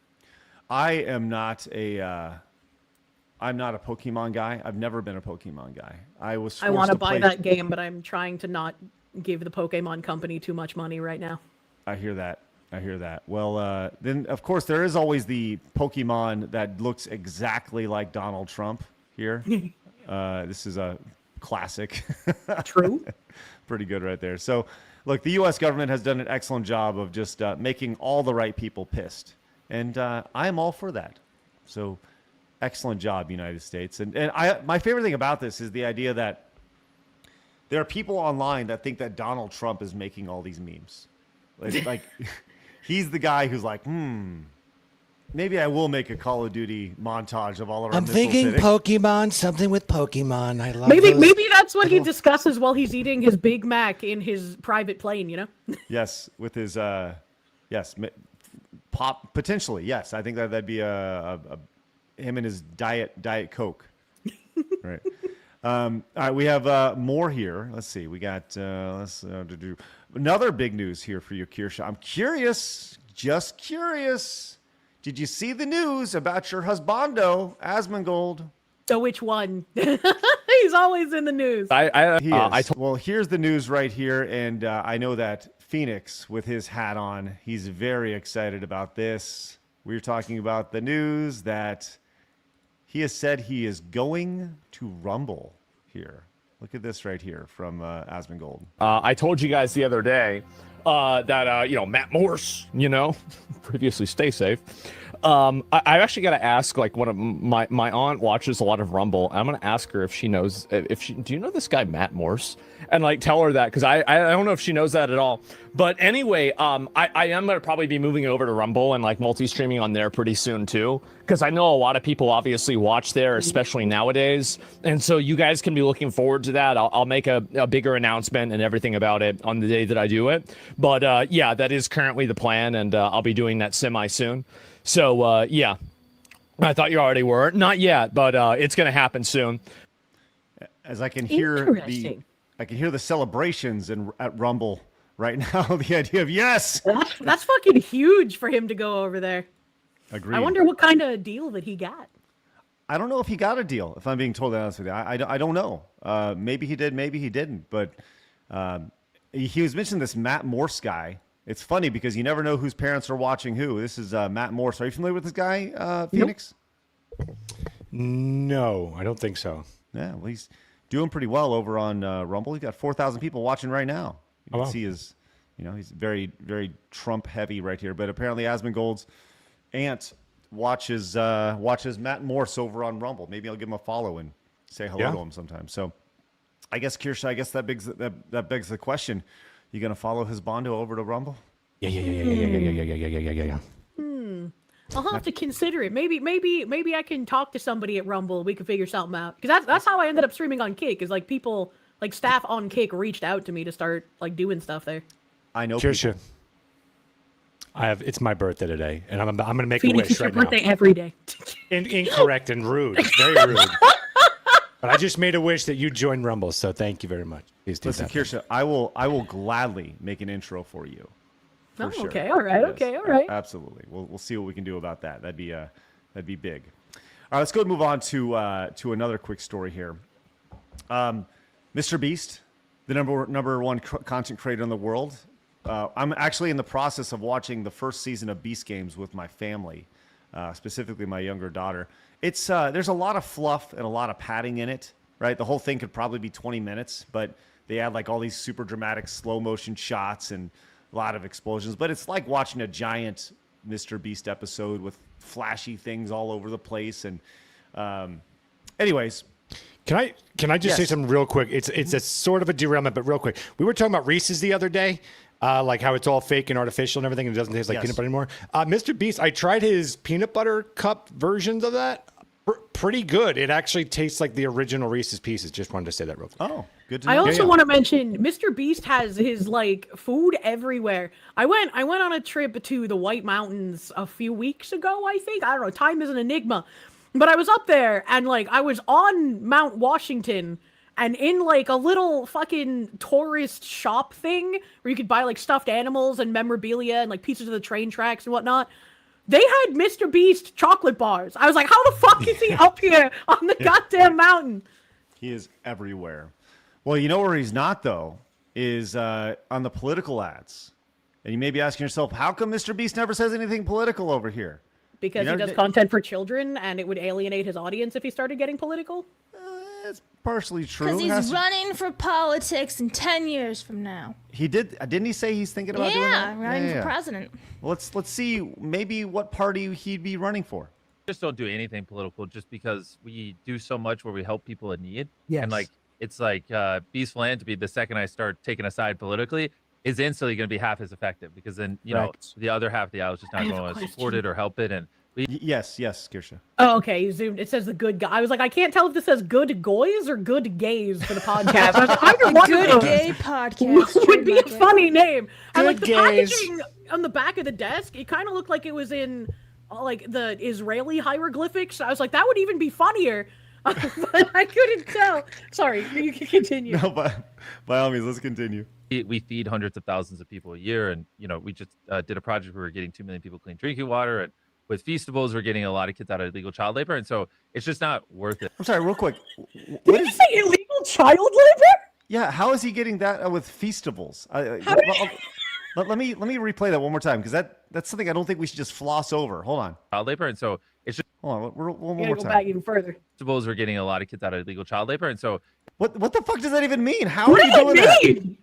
I am not a I'm not a Pokemon guy. I've never been a Pokemon guy. I was. I want to buy that game, but I'm trying to not give the Pokemon company too much money right now. I hear that. Well, then of course there is always the Pokemon that looks exactly like Donald Trump here. This is a classic. True. Pretty good right there. So, look, the U.S. government has done an excellent job of just making all the right people pissed, and I am all for that. So, excellent job, United States. And my favorite thing about this is the idea that there are people online that think that Donald Trump is making all these memes. Like he's the guy who's like, maybe I will make a Call of Duty montage of all of our missiles hitting. Pokemon, something with Pokemon. I love Maybe that's what he discusses while he's eating his Big Mac in his private plane, you know? Yes, with his potentially. Yes, I think that'd be a him and his Diet Coke. Right. All right, we have more here. Let's see. We got do another big news here for you, Kirsche. I'm curious, just curious. Did you see the news about your husbando, Asmongold? So which one? He's always in the news. Well, here's the news right here, and I know that Phoenix, with his hat on, he's very excited about this. We're talking about the news that he has said he is going to Rumble here. Look at this right here from Asmongold. I told you guys the other day that Matt Morse, previously Stay Safe. I actually got to ask, like, one of my aunt watches a lot of Rumble. I'm gonna ask her if she knows do you know this guy Matt Morse, and like tell her that, because I don't know if she knows that at all. But anyway, I am gonna probably be moving over to Rumble and like multi-streaming on there pretty soon too, because I know a lot of people obviously watch there, especially nowadays, and so you guys can be looking forward to that. I'll make a bigger announcement and everything about it on the day that I do it. But yeah, that is currently the plan, and I'll be doing that semi soon. So, yeah, I thought you already were. Not yet, but it's going to happen soon. As I can hear the celebrations at Rumble right now. The idea of, yes! That's fucking huge for him to go over there. Agreed. I wonder what kind of deal that he got. I don't know if he got a deal, if I'm being totally honest with you. I don't know. Maybe he did, maybe he didn't. But he was mentioning this Matt Morse guy. It's funny because you never know whose parents are watching who. This is Matt Morse. Are you familiar with this guy, Phoenix? No, I don't think so. Yeah, well, he's doing pretty well over on Rumble. He's got 4,000 people watching right now. You can see his, he's very, very Trump heavy right here. But apparently Asmongold's aunt watches Matt Morse over on Rumble. Maybe I'll give him a follow and say hello to him sometime. So I guess, Kirsche, that begs the question. You gonna follow his Bondo over to Rumble? Yeah. I'll have to consider it. Maybe I can talk to somebody at Rumble. We can figure something out. Because that's how I ended up streaming on Kick. Is like people, like staff on Kick, reached out to me to start like doing stuff there. I know. Kirsche, it's my birthday today, and I'm gonna make Phoenix, a wish right now. it's your birthday every day. Incorrect and rude. Very rude. But I just made a wish that you join Rumble, so thank you very much. Please do Listen, that. Kirsche, I will gladly make an intro for you. For sure. Okay, all right, Yes, okay, all right. Absolutely. We'll see what we can do about that. That'd be big. All right, let's go and move on to another quick story here. Mr. Beast, the number one content creator in the world. I'm actually in the process of watching the first season of Beast Games with my family, specifically my younger daughter. It's there's a lot of fluff and a lot of padding in it, right? The whole thing could probably be 20 minutes, but they add like all these super dramatic slow motion shots and a lot of explosions. But it's like watching a giant Mr. Beast episode with flashy things all over the place. And anyways, can I just say something real quick? It's a sort of a derailment, but real quick. We were talking about Reese's the other day. Like how it's all fake and artificial and everything, and it doesn't taste like peanut butter anymore. Mr. Beast, I tried his peanut butter cup versions of that. Pretty good. It actually tastes like the original Reese's Pieces. Just wanted to say that real quick. Oh, good to know. I also want to mention Mr. Beast has his like food everywhere. I went on a trip to the White Mountains a few weeks ago, I think. I don't know. Time is an enigma. But I was up there and like I was on Mount Washington and in like a little fucking tourist shop thing where you could buy like stuffed animals and memorabilia and like pieces of the train tracks and whatnot. they had Mr. Beast chocolate bars. I was like, how the fuck is he up here on the goddamn mountain? He is everywhere. Well, you know where he's not, though, is on the political ads. And you may be asking yourself, how come Mr. Beast never says anything political over here? Because he does content for children, and it would alienate his audience if he started getting political? It's partially true. Because he's running for politics in 10 years from now. He didn't he say he's thinking about doing that? Running for president. Well, let's see maybe what party he'd be running for. Just don't do anything political just because we do so much where we help people in need. Yes. And like it's like Beast philanthropy, the second I start taking a side politically, is instantly going to be half as effective because then, you know, the other half of the aisle is just not going to support it or help it. And yes, Kirsche. Oh, okay. You zoomed. It says the good guy. I was like, I can't tell if this says good goys or good gays for the podcast. I was like, either one Good of gay those podcast. would be a funny name. And like the gays. packaging on the back of the desk, it kind of looked like it was in like the Israeli hieroglyphics. I was like, that would even be funnier. But I couldn't tell. Sorry, you can continue. No, but by all means, let's continue. we feed hundreds of thousands of people a year. And, you know, we just did a project where we're getting 2 million people clean drinking water. And with Feastables, we're getting a lot of kids out of illegal child labor. And so it's just not worth it. I'm sorry, real quick. Did you say illegal child labor? Yeah, how is he getting that with Feastables? Let me replay that one more time because that's something I don't think we should just floss over. Hold on. Child labor. And so it's just one more Go time. back even further. Feastables, we're getting a lot of kids out of illegal child labor. And so what the fuck does that even mean? How What are does you doing it that? mean?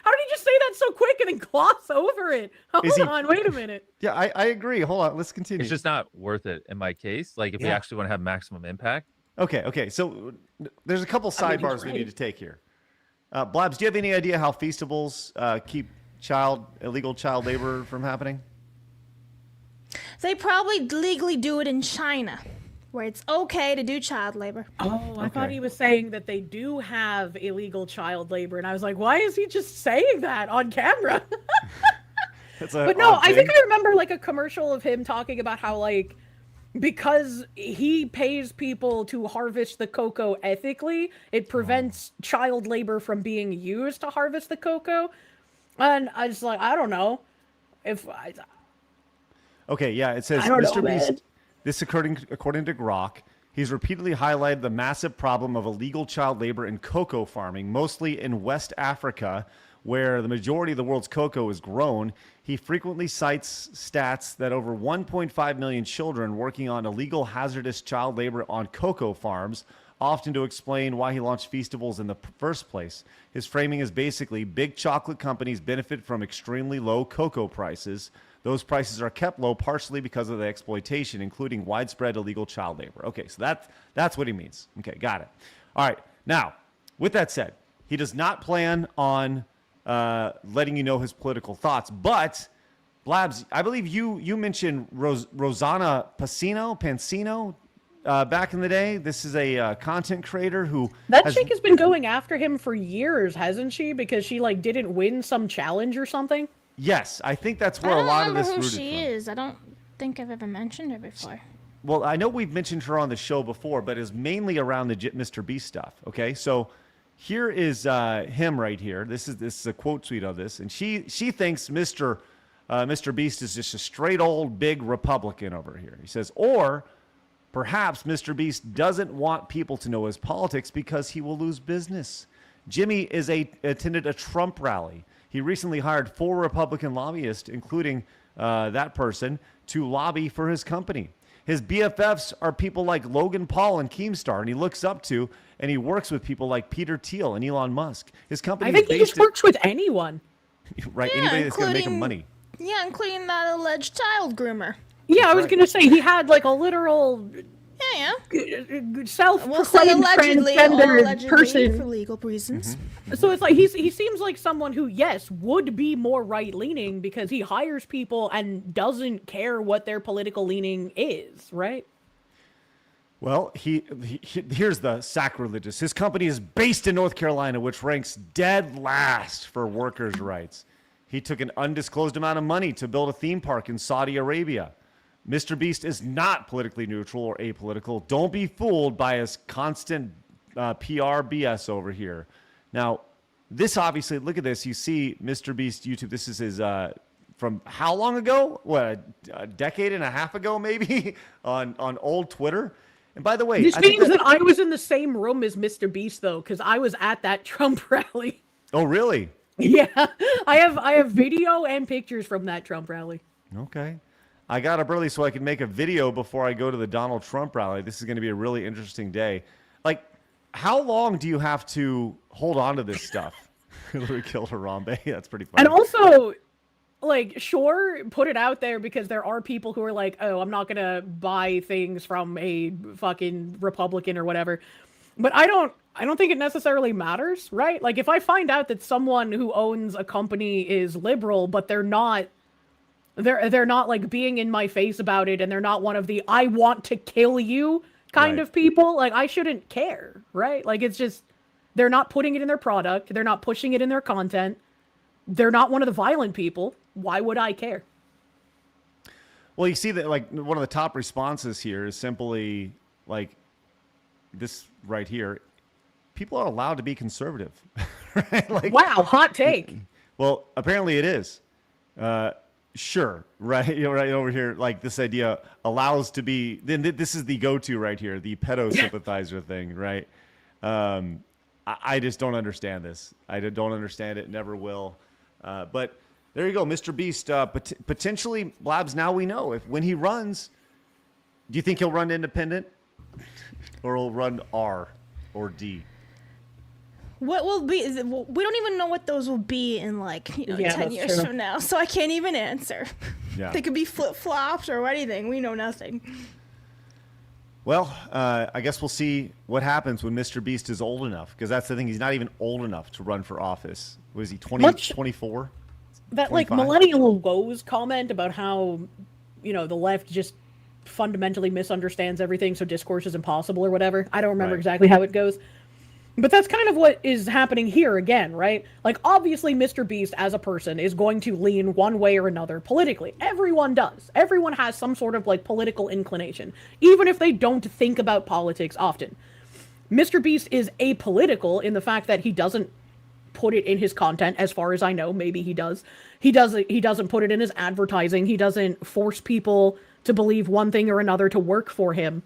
How did he just say that so quick and then gloss over it? Hold on, wait a minute. Yeah, I agree. Hold on, let's continue. it's just not worth it in my case. Like if we actually want to have maximum impact. Okay. So there's a couple sidebars we need to take here. Blabs, do you have any idea how Feastables keep illegal child labor from happening? They probably legally do it in China, where it's okay to do child labor. Oh, I thought he was saying that they do have illegal child labor, and I was like, why is he just saying that on camera? But no, I think I remember like a commercial of him talking about how like because he pays people to harvest the cocoa ethically, it prevents child labor from being used to harvest the cocoa. And I was like, I don't know if I. Okay, yeah, it says I don't know, Mr. Beast. man. This according to Grok, he's repeatedly highlighted the massive problem of illegal child labor in cocoa farming, mostly in West Africa, where the majority of the world's cocoa is grown. He frequently cites stats that over 1.5 million children working on illegal hazardous child labor on cocoa farms, often to explain why he launched Feastables in the first place. His framing is basically big chocolate companies benefit from extremely low cocoa prices. Those prices are kept low partially because of the exploitation, including widespread illegal child labor. Okay, so that's what he means. Okay, got it. All right, now, with that said, he does not plan on letting you know his political thoughts, but Blabs, I believe you mentioned Rosanna Pansino back in the day. This is a content creator who chick has been going after him for years, hasn't she? Because she like didn't win some challenge or something. Yes, I think that's where a lot of this I don't remember who rooted she from. is. I don't think I've ever mentioned her before. Well, I know we've mentioned her on the show before, but it's mainly around the Mr. Beast stuff. Okay, so here is him right here. This is a quote tweet of this, and she thinks Mr. Beast is just a straight old big Republican over here. He says, or perhaps Mr. Beast doesn't want people to know his politics because he will lose business. Jimmy attended a Trump rally. He recently hired 4 Republican lobbyists, including that person, to lobby for his company. His BFFs are people like Logan Paul and Keemstar, and he looks up to and he works with people like Peter Thiel and Elon Musk. His company I think he just works with anyone. Right, Yeah, anybody that's going to make him including- money. Yeah, including that alleged child groomer. Yeah, I was gonna say he had like a literal Yeah. self-proclaimed We'll say allegedly, transgender person. for legal reasons. So it's like he seems like someone who, yes, would be more right-leaning because he hires people and doesn't care what their political leaning is, right? Well, here's the sacrilegious. His company is based in North Carolina, which ranks dead last for workers' rights. He took an undisclosed amount of money to build a theme park in Saudi Arabia. Mr. Beast is not politically neutral or apolitical. Don't be fooled by his constant PR BS over here. Now, this obviously, look at this. You see Mr. Beast YouTube. This is his from how long ago? What, a decade and a half ago, maybe, on old Twitter. And by the way, This means that I was in the same room as Mr. Beast, though, because I was at that Trump rally. Oh, really? Yeah, I have video and pictures from that Trump rally. Okay. I got up early so I could make a video before I go to the Donald Trump rally. This is going to be a really interesting day. Like, how long do you have to hold on to this stuff? Hillary killed Harambe. That's pretty funny. And also, like, sure, put it out there because there are people who are like, oh, I'm not going to buy things from a fucking Republican or whatever. But I don't think it necessarily matters, right? Like, if I find out that someone who owns a company is liberal, but they're not like being in my face about it, and they're not one of the I want to kill you kind of people, like, I shouldn't care, right? Like, it's just, they're not putting it in their product, they're not pushing it in their content, they're not one of the violent people. Why would I care? Well, you see that, like, one of the top responses here is simply like this right here. People are allowed to be conservative. Right? Like, wow, hot take. Well, apparently it is. Sure, right? You know, right over here, like, this idea allows to be. Then this is the go-to right here, the pedo sympathizer thing, right? I just don't understand this. I don't understand it. Never will. But there you go, Mr. Beast. Potentially, Blabs. Now we know when he runs. Do you think he'll run independent, or he'll run R or D? What will be? We don't even know what those will be in, like, 10 years from now. So I can't even answer. Yeah. They could be flip-flops or anything. We know nothing. Well, I guess we'll see what happens when Mr. Beast is old enough, because that's the thing. He's not even old enough to run for office. Was he 24? That 25? like millennial woes comment about how, the left just fundamentally misunderstands everything, so discourse is impossible or whatever. I don't remember exactly how it goes. But that's kind of what is happening here again, right? Like, obviously, Mr. Beast as a person is going to lean one way or another politically. Everyone does. Everyone has some sort of, like, political inclination, even if they don't think about politics often. Mr. Beast is apolitical in the fact that he doesn't put it in his content, as far as I know. Maybe he does. He doesn't put it in his advertising. He doesn't force people to believe one thing or another to work for him.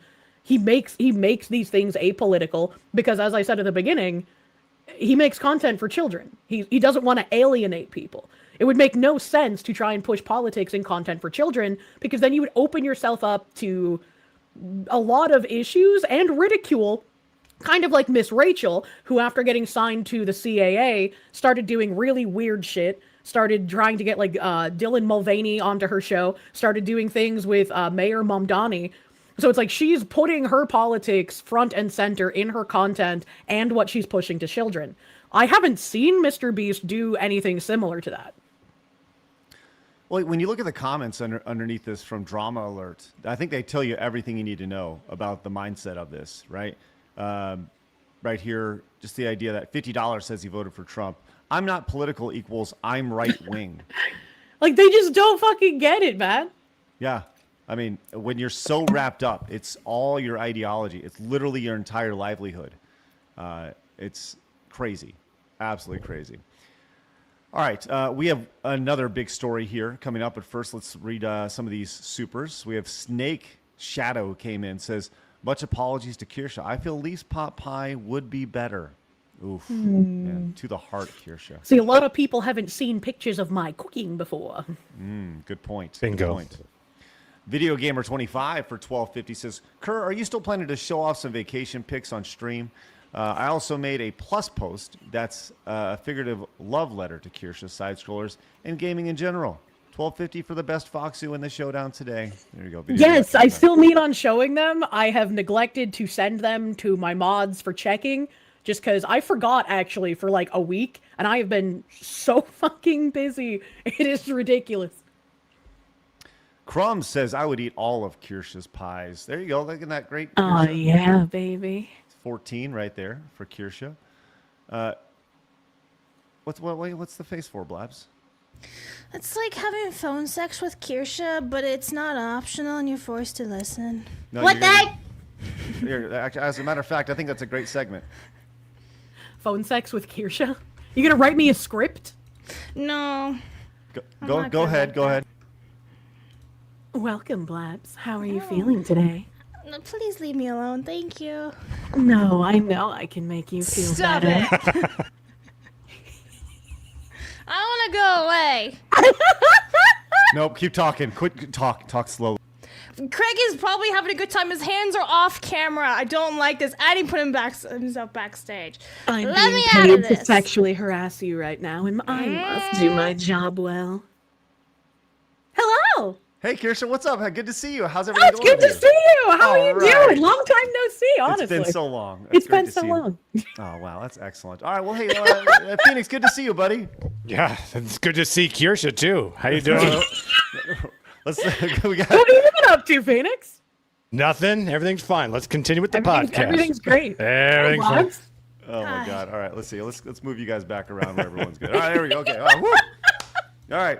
He makes these things apolitical because, as I said at the beginning, he makes content for children. He doesn't want to alienate people. It would make no sense to try and push politics and content for children, because then you would open yourself up to a lot of issues and ridicule, kind of like Miss Rachel, who, after getting signed to the CAA, started doing really weird shit, started trying to get, like, Dylan Mulvaney onto her show, started doing things with Mayor Mamdani. So it's like she's putting her politics front and center in her content and what she's pushing to children. I haven't seen Mr. Beast do anything similar to that. Well, when you look at the comments underneath this from Drama Alert, I think they tell you everything you need to know about the mindset of this, right? Right here, just the idea that $50 says he voted for Trump. I'm not political equals I'm right wing. Like, they just don't fucking get it, man. Yeah. I mean, when you're so wrapped up, it's all your ideology. It's literally your entire livelihood. It's crazy. Absolutely crazy. All right. We have another big story here coming up. But first, let's read some of these supers. We have Snake Shadow came in, says, much apologies to Kirsche. I feel least pot pie would be better. Oof. Man, to the heart, Kirsche. See, a lot of people haven't seen pictures of my cooking before. Good point. Bingo. Good point. Video Gamer 25 for 1250 says, Kerr, are you still planning to show off some vacation pics on stream? I also made a plus post that's a figurative love letter to Kirsche, side scrollers, and gaming in general. 1250 for the best Foxu in the Showdown today. There you go. Yes, I still need on showing them. I have neglected to send them to my mods for checking, just because I forgot, actually, for like a week, and I have been so fucking busy. It is ridiculous. Crumbs says, I would eat all of Kirsche's pies. There you go. Look at that great Oh, Kirsche. yeah, baby. 14 right there for Kirsche. What's the face for, Blabs? It's like having phone sex with Kirsche, but it's not optional and you're forced to listen. No, What the? As a matter of fact, I think that's a great segment. Phone sex with Kirsche? You gonna write me a script? No. Go ahead. Go ahead. Welcome, Blabs. How are you feeling today? No, please leave me alone. Thank you. No, I know I can make you feel Stop better. it. I want to go away. Nope. Keep talking. Quit. Talk slowly. Craig is probably having a good time. His hands are off camera. I don't like this. Addie put himself backstage. I'm Let being me out of paid to this. sexually harass you right now, and I must do my job well. Hello. Hey, Kirsche, what's up? Good to see you. How's Oh, everything it's going? good to see you. How are you All right. doing? Long time no see, honestly. It's been so long. It's great been to so see you. long. Oh, wow. That's excellent. All right. Well, hey, Phoenix, good to see you, buddy. Yeah, it's good to see Kirsche too. How you doing? Let's. We got. What have you been up to, Phoenix? Nothing. Everything's fine. Let's continue with the podcast. Everything's great. Everything's fine. Blabs? Oh my God! All right, let's see. Let's move you guys back around where everyone's good. All right, there we go. Okay. All right. Woo! All right.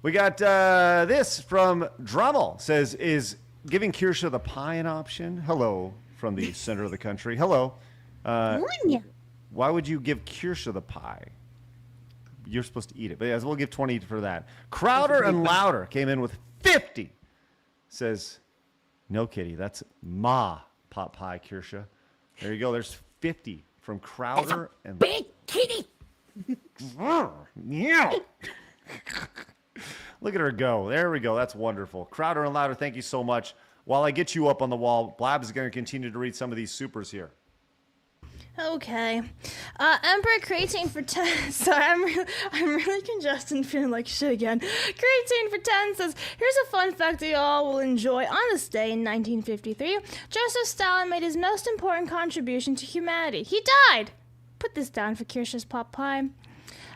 We got this from Drummel. Says, is giving Kirsche the pie an option? Hello from the center of the country. Hello. Why would you give Kirsche the pie? You're supposed to eat it, but yes, we'll give 20 for that. Crowder and Louder came in with 50. Says, no, Kitty, that's ma pot pie, Kirsche. There you go. There's 50 from Crowder and Big kitty. Yeah. Look at her go. There we go. That's wonderful. Crowder and Louder, thank you so much. While I get you up on the wall, Blab is going to continue to read some of these supers here. Okay. Emperor Creatine for 10. Sorry, I'm really congested and feeling like shit again. Creatine for 10 says, here's a fun fact that you all will enjoy. On this day in 1953, Joseph Stalin made his most important contribution to humanity. He died. Put this down for Kirsche's pot pie.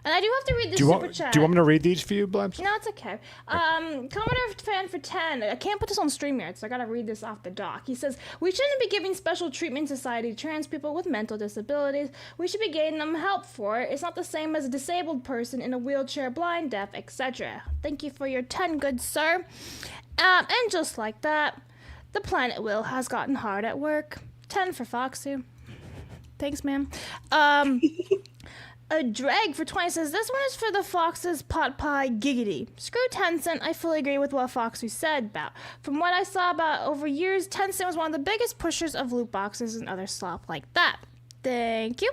And I do have to read this super chat. Do you want me to read these for you, Blabs? No, it's okay. Commodore fan for 10. I can't put this on StreamYard, so I gotta read this off the doc. He says, we shouldn't be giving special treatment to society to trans people with mental disabilities. We should be getting them help for it. It's not the same as a disabled person in a wheelchair, blind, deaf, etc. Thank you for your 10, good sir. And just like that, the planet Will has gotten hard at work. 10 for Foxy. Thanks, ma'am. A drag for 20 says, this one is for the Fox's pot pie giggity. Screw Tencent, I fully agree with what Foxy said about. From what I saw about over years, Tencent was one of the biggest pushers of loot boxes and other slop like that. Thank you.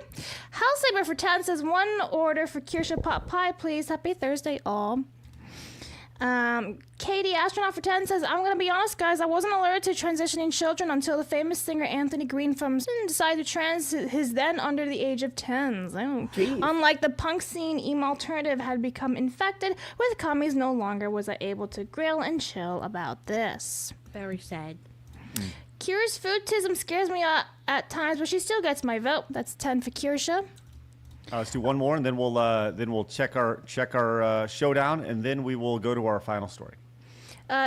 Hellsaber for 10 says, one order for Kirsche pot pie, please. Happy Thursday, all. Katie Astronaut for 10 says, I'm gonna be honest, guys, I wasn't alerted to transitioning children until the famous singer Anthony Green from decided to trans his then under the age of 10s. Oh. Unlike the punk scene, emo alternative had become infected with commies, no longer was I able to grill and chill about this. Very sad. Kira's foodism scares me at times, but she still gets my vote. That's 10 for Kirsche. Let's do one more, and then we'll check our showdown, and then we will go to our final story.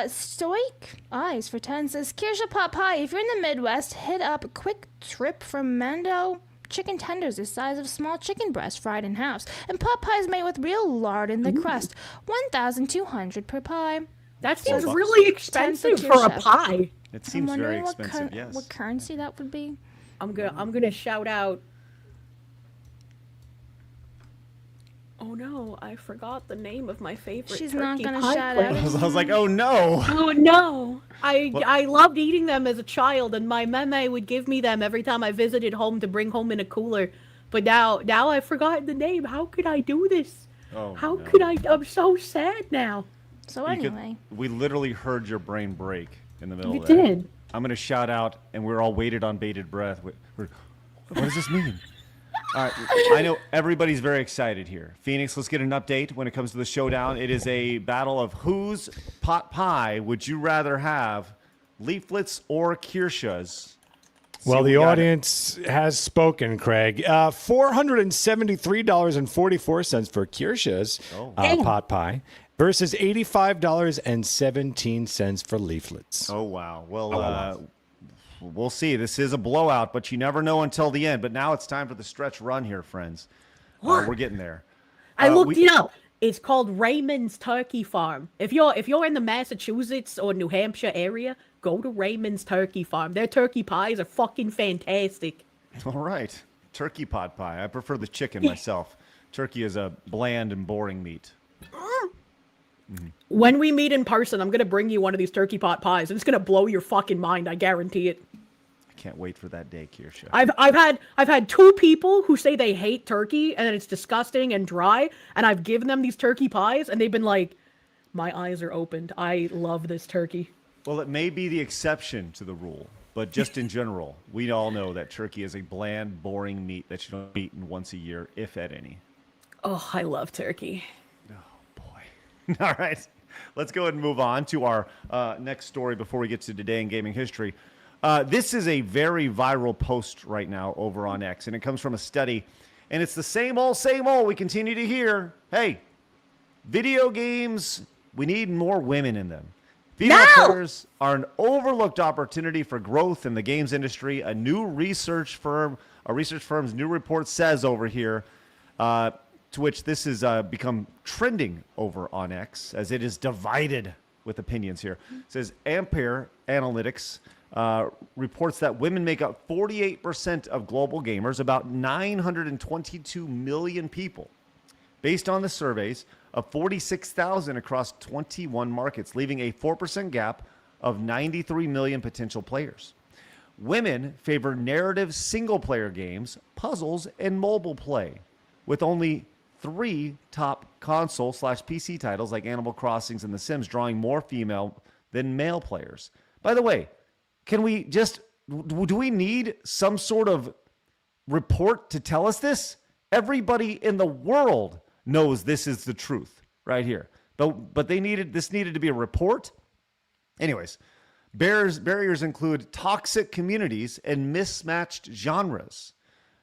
Stoic Eyes for 10 says, Kirsche pot pie, if you're in the Midwest, hit up a quick trip from Mando. Chicken tenders the size of small chicken breast fried in house, and pot pie is made with real lard in the crust. 1,200 per pie. That seems really expensive for a pie. It seems very expensive. Yes. What currency that would be? I'm gonna shout out. Oh no, I forgot the name of my favorite. She's turkey not gonna pie shout place. out. I was like, oh no. Oh no! I loved eating them as a child, and my meme would give me them every time I visited home to bring home in a cooler. But now I've forgotten the name. How could I do this? Oh, How no. could I? I'm so sad now. So anyway, we literally heard your brain break in the middle We of that. did. I'm going to shout out, and we're all waited on bated breath. What does this mean? All right, I know everybody's very excited here. Phoenix, let's get an update when it comes to the showdown. It is a battle of whose pot pie would you rather have, Leaflet's or Kirsche's? Well, the audience has spoken, Craig. $473.44 for Kirsche's pot pie versus $85.17 for Leaflet's. Oh, wow. Well, we'll see. This is a blowout, but you never know until the end. But now it's time for the stretch run here, friends. We're getting there. I looked it up. It's called Raymond's Turkey Farm. If you're in the Massachusetts or New Hampshire area, go to Raymond's Turkey Farm. Their turkey pies are fucking fantastic. All right. Turkey pot pie. I prefer the chicken myself. Turkey is a bland and boring meat. When we meet in person, I'm gonna bring you one of these turkey pot pies, and it's gonna blow your fucking mind. I guarantee it. I can't wait for that day, Kirsche. I've had two people who say they hate turkey and that it's disgusting and dry, and I've given them these turkey pies, and they've been like, "My eyes are opened. I love this turkey." Well, it may be the exception to the rule, but just in general, we all know that turkey is a bland, boring meat that you don't eat once a year, if at any. Oh, I love turkey. All right, let's go ahead and move on to our next story before we get to Today in Gaming History. This is a very viral post right now over on X, and it comes from a study, and it's the same old we continue to hear. Hey, video games, we need more women in them. Female players are an overlooked opportunity for growth in the games industry. A research firm's new report says over here, to which this has become trending over on X, as it is divided with opinions here. It says Ampere Analytics reports that women make up 48% of global gamers, about 922 million people, based on the surveys of 46,000 across 21 markets, leaving a 4% gap of 93 million potential players. Women favor narrative single-player games, puzzles, and mobile play, with only 3 top console/PC titles like Animal Crossings and The Sims drawing more female than male players. By the way, do we need some sort of report to tell us this? Everybody in the world knows this is the truth right here. But this needed to be a report. Anyways, barriers include toxic communities and mismatched genres.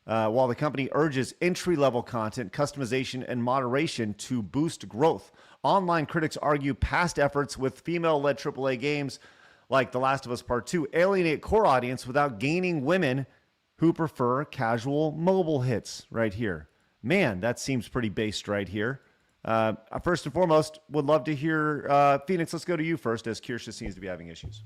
While the company urges entry-level content, customization, and moderation to boost growth, online critics argue past efforts with female-led AAA games like The Last of Us Part 2 alienate core audience without gaining women who prefer casual mobile hits right here. Man, that seems pretty based right here. First and foremost, would love to hear, Phoenix, let's go to you first, as Kirsche seems to be having issues.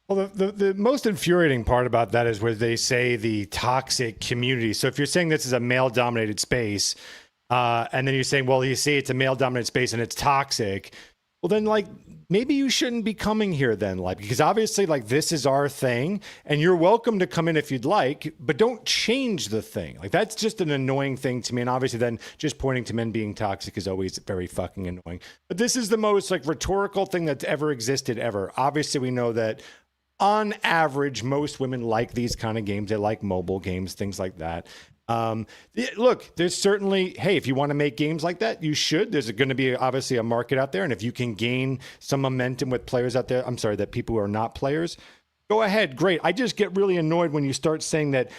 Well, the most infuriating part about that is where they say the toxic community. So if you're saying this is a male-dominated space, and then you're saying, well, you say it's a male-dominated space and it's toxic, well, then, like, maybe you shouldn't be coming here then, like, because obviously, like, this is our thing, and you're welcome to come in if you'd like, but don't change the thing. Like, that's just an annoying thing to me, and obviously then just pointing to men being toxic is always very fucking annoying. But this is the most, like, rhetorical thing that's ever existed ever. Obviously, we know that on average, most women like these kind of games. They like mobile games, things like that. Look, there's certainly, hey, if you want to make games like that, you should. There's going to be obviously a market out there. And if you can gain some momentum with players out there, that people who are not players, go ahead. Great. I just get really annoyed when you start saying that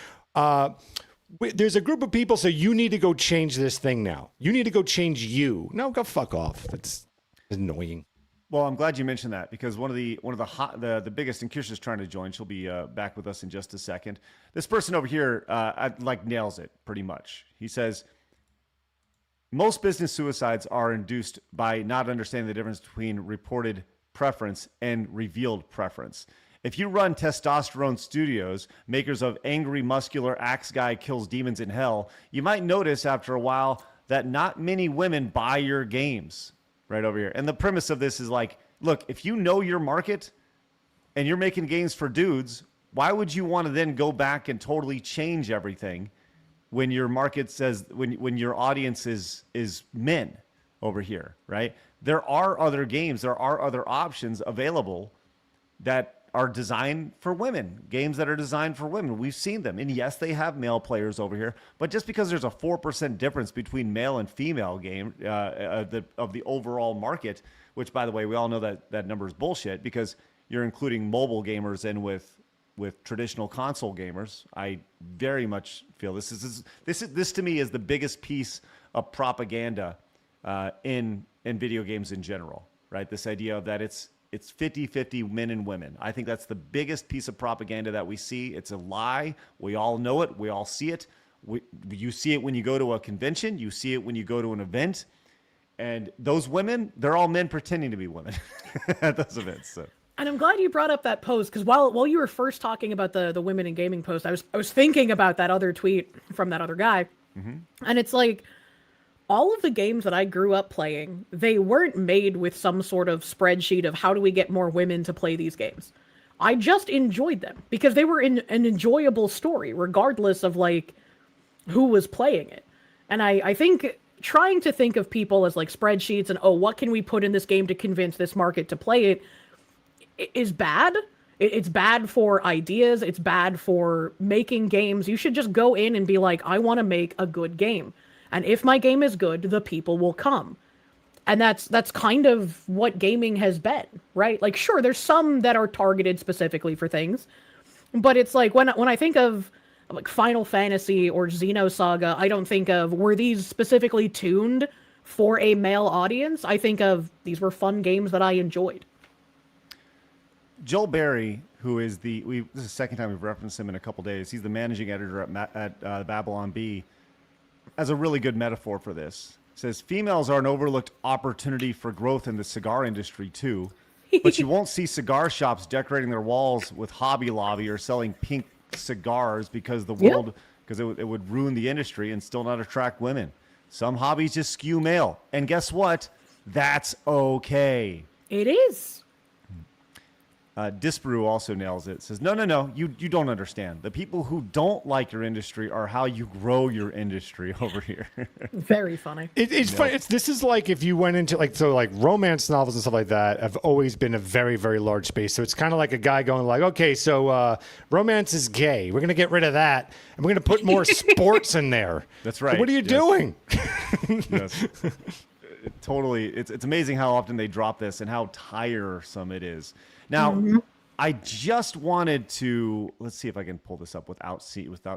there's a group of people, so you need to go change this thing now. You need to go change you. No, go fuck off. It's annoying. Well, I'm glad you mentioned that, because one of the biggest, and Kirsche's trying to join. She'll be back with us in just a second. This person over here nails it pretty much. He says most business suicides are induced by not understanding the difference between reported preference and revealed preference. If you run Testosterone Studios, makers of Angry Muscular Axe Guy Kills Demons in Hell, you might notice after a while that not many women buy your games. Right over here. And the premise of this is like, look, if you know your market and you're making games for dudes, why would you want to then go back and totally change everything when your market says, when your audience is men over here, right? There are other games, there are other options available that are designed for women, games that are designed for women. We've seen them. And yes, they have male players over here, but just because there's a 4% difference between male and female game of the overall market, which, by the way, we all know that number is bullshit, because you're including mobile gamers in with traditional console gamers. I very much feel this to me is the biggest piece of propaganda in video games in general, right? This idea of that it's 50-50 men and women. I think that's the biggest piece of propaganda that we see. It's a lie. We all know it. We all see it. You see it when you go to a convention. You see it when you go to an event. And those women, they're all men pretending to be women at those events. So. And I'm glad you brought up that post, because while you were first talking about the women in gaming post, I was thinking about that other tweet from that other guy. Mm-hmm. And it's like, all of the games that I grew up playing, they weren't made with some sort of spreadsheet of how do we get more women to play these games. I just enjoyed them because they were an enjoyable story, regardless of like who was playing it. And I think trying to think of people as like spreadsheets and, oh, what can we put in this game to convince this market to play it is bad. It's bad for ideas. It's bad for making games. You should just go in and be like, I want to make a good game. And if my game is good, the people will come. And that's kind of what gaming has been, right? Like, sure, there's some that are targeted specifically for things. But it's like when I think of like Final Fantasy or Xenosaga, I don't think of, were these specifically tuned for a male audience? I think of, these were fun games that I enjoyed. Joel Berry, who is this is the second time we've referenced him in a couple days. He's the managing editor at Babylon Bee. Has a really good metaphor for this. Says females are an overlooked opportunity for growth in the cigar industry too, but you won't see cigar shops decorating their walls with Hobby Lobby or selling pink cigars because it would ruin the industry and still not attract women. Some hobbies just skew male, and guess what? That's okay. It is. Disparu also nails it. Says, no, you don't understand. The people who don't like your industry are how you grow your industry over here. Very funny. It's funny. This is like if you went into like romance novels and stuff like that have always been a very, very large space. So it's kind of like a guy going like, okay, so romance is gay. We're going to get rid of that. And we're going to put more sports in there. That's right. So what are you doing? Yes. Totally. It's amazing how often they drop this and how tiresome it is. Now, I just wanted to, let's see if I can pull this up without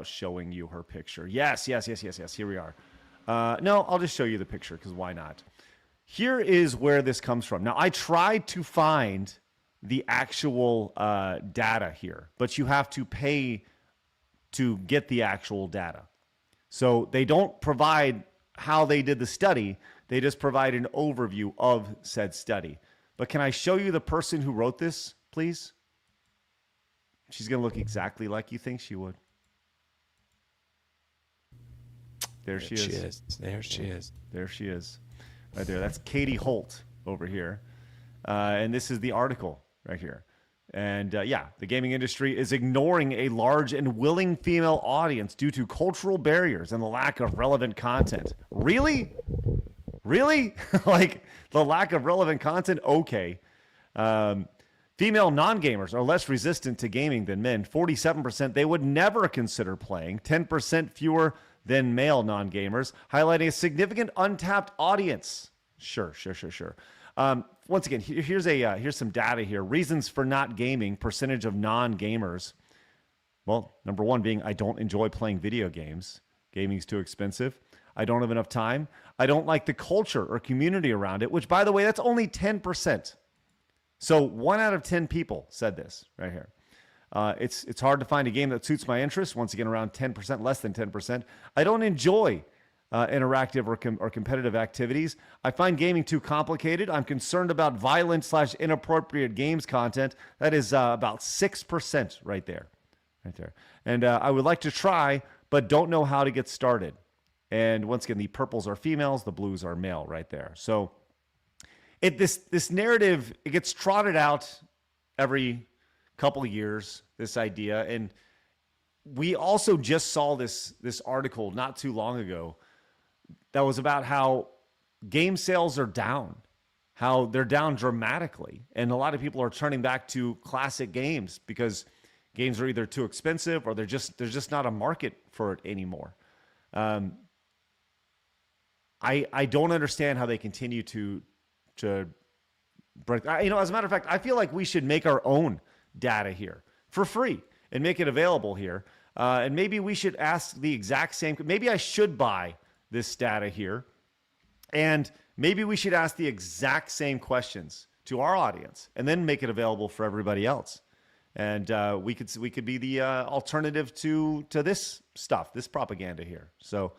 showing you her picture. Yes. Here we are. No, I'll just show you the picture because why not? Here is where this comes from. Now, I tried to find the actual data here, but you have to pay to get the actual data. So they don't provide how they did the study. They just provide an overview of said study. But can I show you the person who wrote this, please? She's going to look exactly like you think she would. There she is. There she is. There she is. Right there. That's Katie Holt over here. And this is the article right here. And the gaming industry is ignoring a large and willing female audience due to cultural barriers and the lack of relevant content. Really? Like the lack of relevant content? Okay. Female non-gamers are less resistant to gaming than men. 47% they would never consider playing. 10% fewer than male non-gamers, highlighting a significant untapped audience. Sure. Once again, here's some data here. Reasons for not gaming, percentage of non-gamers. Well, number one being I don't enjoy playing video games. Gaming's too expensive. I don't have enough time. I don't like the culture or community around it, which, by the way, that's only 10%. So 1 out of 10 people said this right here. It's hard to find a game that suits my interests. Once again, around 10%, less than 10%. I don't enjoy interactive or competitive activities. I find gaming too complicated. I'm concerned about violent/inappropriate games content. That is about 6% right there. And I would like to try, but don't know how to get started. And once again, the purples are females, the blues are male right there. So this narrative, it gets trotted out every couple of years, this idea. And we also just saw this article not too long ago that was about how game sales are down, how they're down dramatically. And a lot of people are turning back to classic games because games are either too expensive or there's just not a market for it anymore. I don't understand how they continue to break. As a matter of fact, I feel like we should make our own data here for free and make it available here. And maybe we should ask the exact same. Maybe I should buy this data here, and maybe we should ask the exact same questions to our audience, and then make it available for everybody else. And we could be the alternative to this stuff, this propaganda here. So,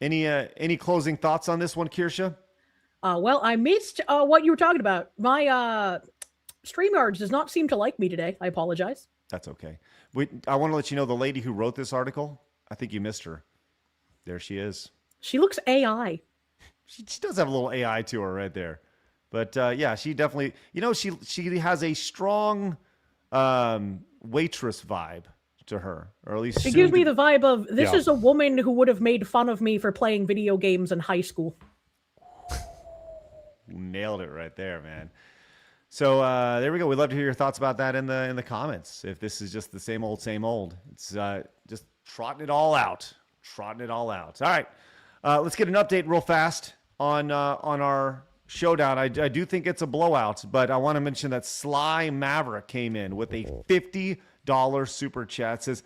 Any closing thoughts on this one, Kirsche? Well, I missed what you were talking about. My StreamYards does not seem to like me today. I apologize. That's okay. I want to let you know the lady who wrote this article, I think you missed her. There she is. She looks AI. She does have a little AI to her right there. But yeah, she definitely, she has a strong waitress vibe to her, or at least It gives me the vibe of this is a woman who would have made fun of me for playing video games in high school. Nailed it right there, man. So there we go. We'd love to hear your thoughts about that in the comments. If this is just the same old, it's just trotting it all out. All right, let's get an update real fast on our showdown. I do think it's a blowout, but I want to mention that Sly Maverick came in with a $50 super chat. Says,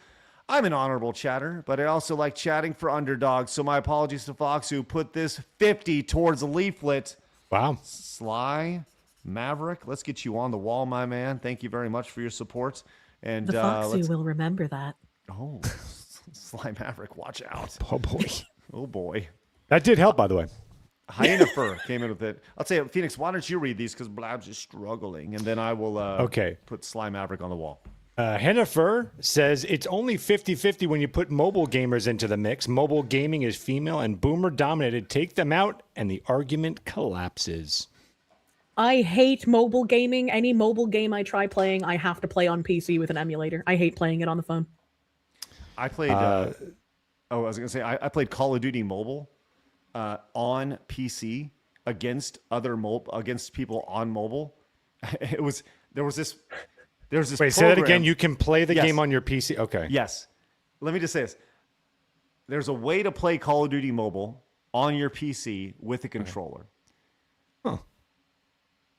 I'm an honorable chatter, but I also like chatting for underdogs. So my apologies to Fox who put this 50 towards a leaflet. Wow. Sly Maverick, let's get you on the wall, my man. Thank you very much for your support. And the Foxy will remember that. Oh, Sly Maverick, watch out. Oh, boy. Oh, boy. That did help, by the way. Hyena Fur came in with it. I'll tell you, Phoenix, why don't you read these because Blabs is struggling, and then I will put Sly Maverick on the wall. Hennifer says it's only 50-50 when you put mobile gamers into the mix. Mobile gaming is female and boomer dominated. Take them out and the argument collapses. I hate mobile gaming. Any mobile game I try playing, I have to play on PC with an emulator. I hate playing it on the phone. I played. I was gonna say I played Call of Duty Mobile on PC against against people on mobile. There was this. Wait, say that again. You can play the game on your PC. Okay. Yes. Let me just say this. There's a way to play Call of Duty Mobile on your PC with a controller. Huh.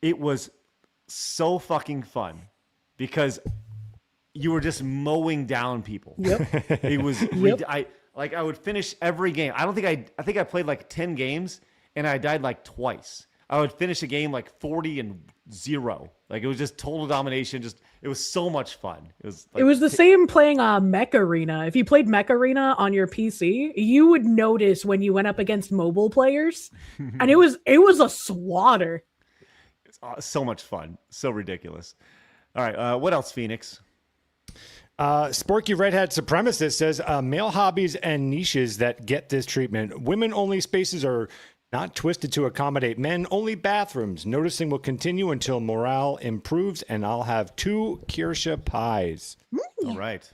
It was so fucking fun because you were just mowing down people. Yep. It was I would finish every game. I think I played like 10 games and I died like twice. I would finish a game like 40-0. Like it was just total domination. It was so much fun. It was the same playing Mech Arena. If you played Mech Arena on your PC, you would notice when you went up against mobile players, and it was a slaughter. So much fun. So ridiculous. All right. What else, Phoenix? Sporky Redhead Supremacist says male hobbies and niches that get this treatment. Women-only spaces are not twisted to accommodate men. Only bathrooms. Noticing will continue until morale improves, and I'll have 2 Kirsche pies. All right.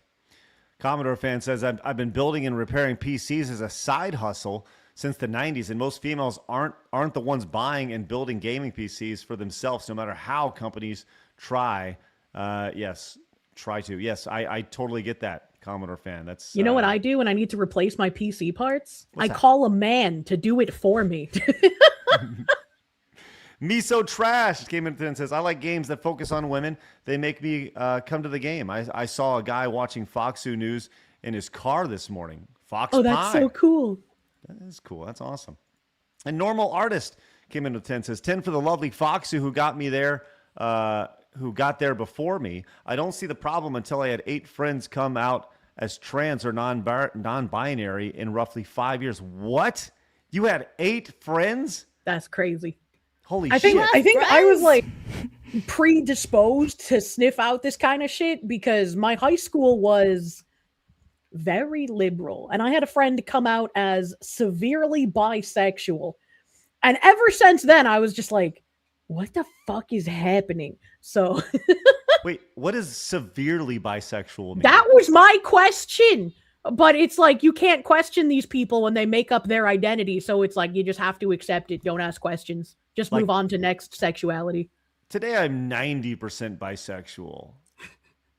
Commodore fan says, I've been building and repairing PCs as a side hustle since the 90s, and most females aren't the ones buying and building gaming PCs for themselves, no matter how companies try. Try to. Yes, I totally get that, Commodore fan. That's you know what I do when I need to replace my PC parts? I call a man to do it for me. Miso Trash came in and says, I like games that focus on women. They make me come to the game. I saw a guy watching Foxu News in his car this morning. Fox Pie. Oh, that's so cool. That is cool. That's awesome. And Normal Artist came in with 10, says 10 for the lovely Foxu who got me there, who got there before me. I don't see the problem until I had 8 friends come out as trans or non-binary in roughly 5 years. What? You had 8 friends? That's crazy. Holy shit. I think I was like predisposed to sniff out this kind of shit because my high school was very liberal. And I had a friend come out as severely bisexual. And ever since then, I was just like, what the fuck is happening? So wait, what does severely bisexual mean? That was my question. But it's like you can't question these people when they make up their identity. So it's like you just have to accept it. Don't ask questions. Just move on to next sexuality. Today I'm 90% bisexual.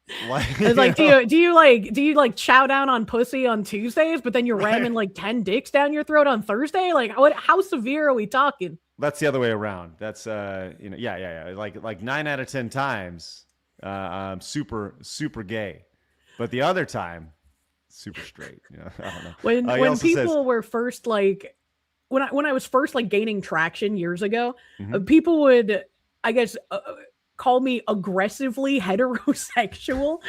It's like, do you like chow down on pussy on Tuesdays, but then you're ramming like 10 dicks down your throat on Thursday? Like how severe are we talking? That's the other way around. That's yeah. Like 9 out of 10 times, I'm super gay, but the other time, super straight. You know, I don't know. When people were first like, when I was first like gaining traction years ago, people would, I guess, call me aggressively heterosexual.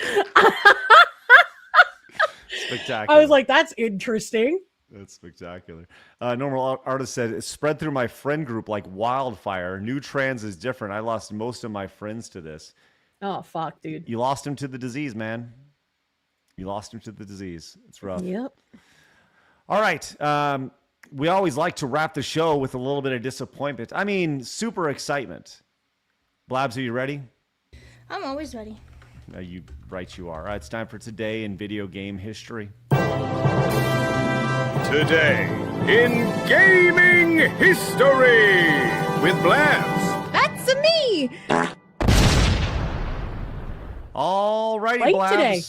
Spectacular. I was like, that's interesting. That's spectacular. Normal Artist said, it spread through my friend group like wildfire. New trans is different. I lost most of my friends to this. Oh, fuck, dude. You lost him to the disease, man. You lost him to the disease. It's rough. Yep. All right. we always like to wrap the show with a little bit of disappointment. I mean, super excitement. Blabs, are you ready? I'm always ready. You are. All right, it's time for Today in Video Game History. Today in gaming history with Blabs. That's me. All righty, Late Blabs. today.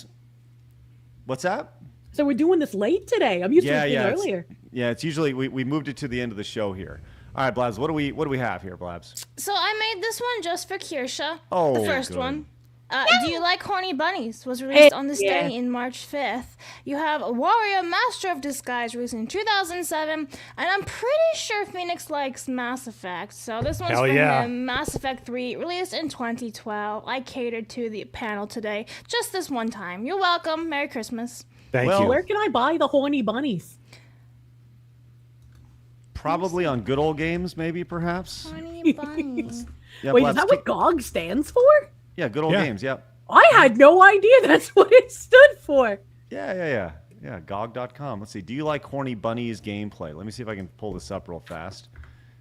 What's that? So we're doing this late today. I'm used to it being earlier. It's usually we moved it to the end of the show here. All right, Blabs, what do we have here, Blabs? So I made this one just for Kirsche. Oh, the first good. one. Do You Like Horny Bunnies was released on this day in March 5th. You have Warrior Master of Disguise released in 2007, and I'm pretty sure Phoenix likes Mass Effect, so this one's for him. Mass Effect 3 released in 2012. I catered to the panel today just this one time. You're welcome. Merry Christmas. Thank you. Where can I buy the horny bunnies? Probably on Good Old Games, maybe, perhaps. Horny Bunnies. Yeah, Wait, Blabs, is that what GOG stands for? Yeah, Good Old Games, yeah. I had no idea that's what it stood for. Yeah, GOG.com. Let's see. Do you like Horny Bunnies gameplay? Let me see if I can pull this up real fast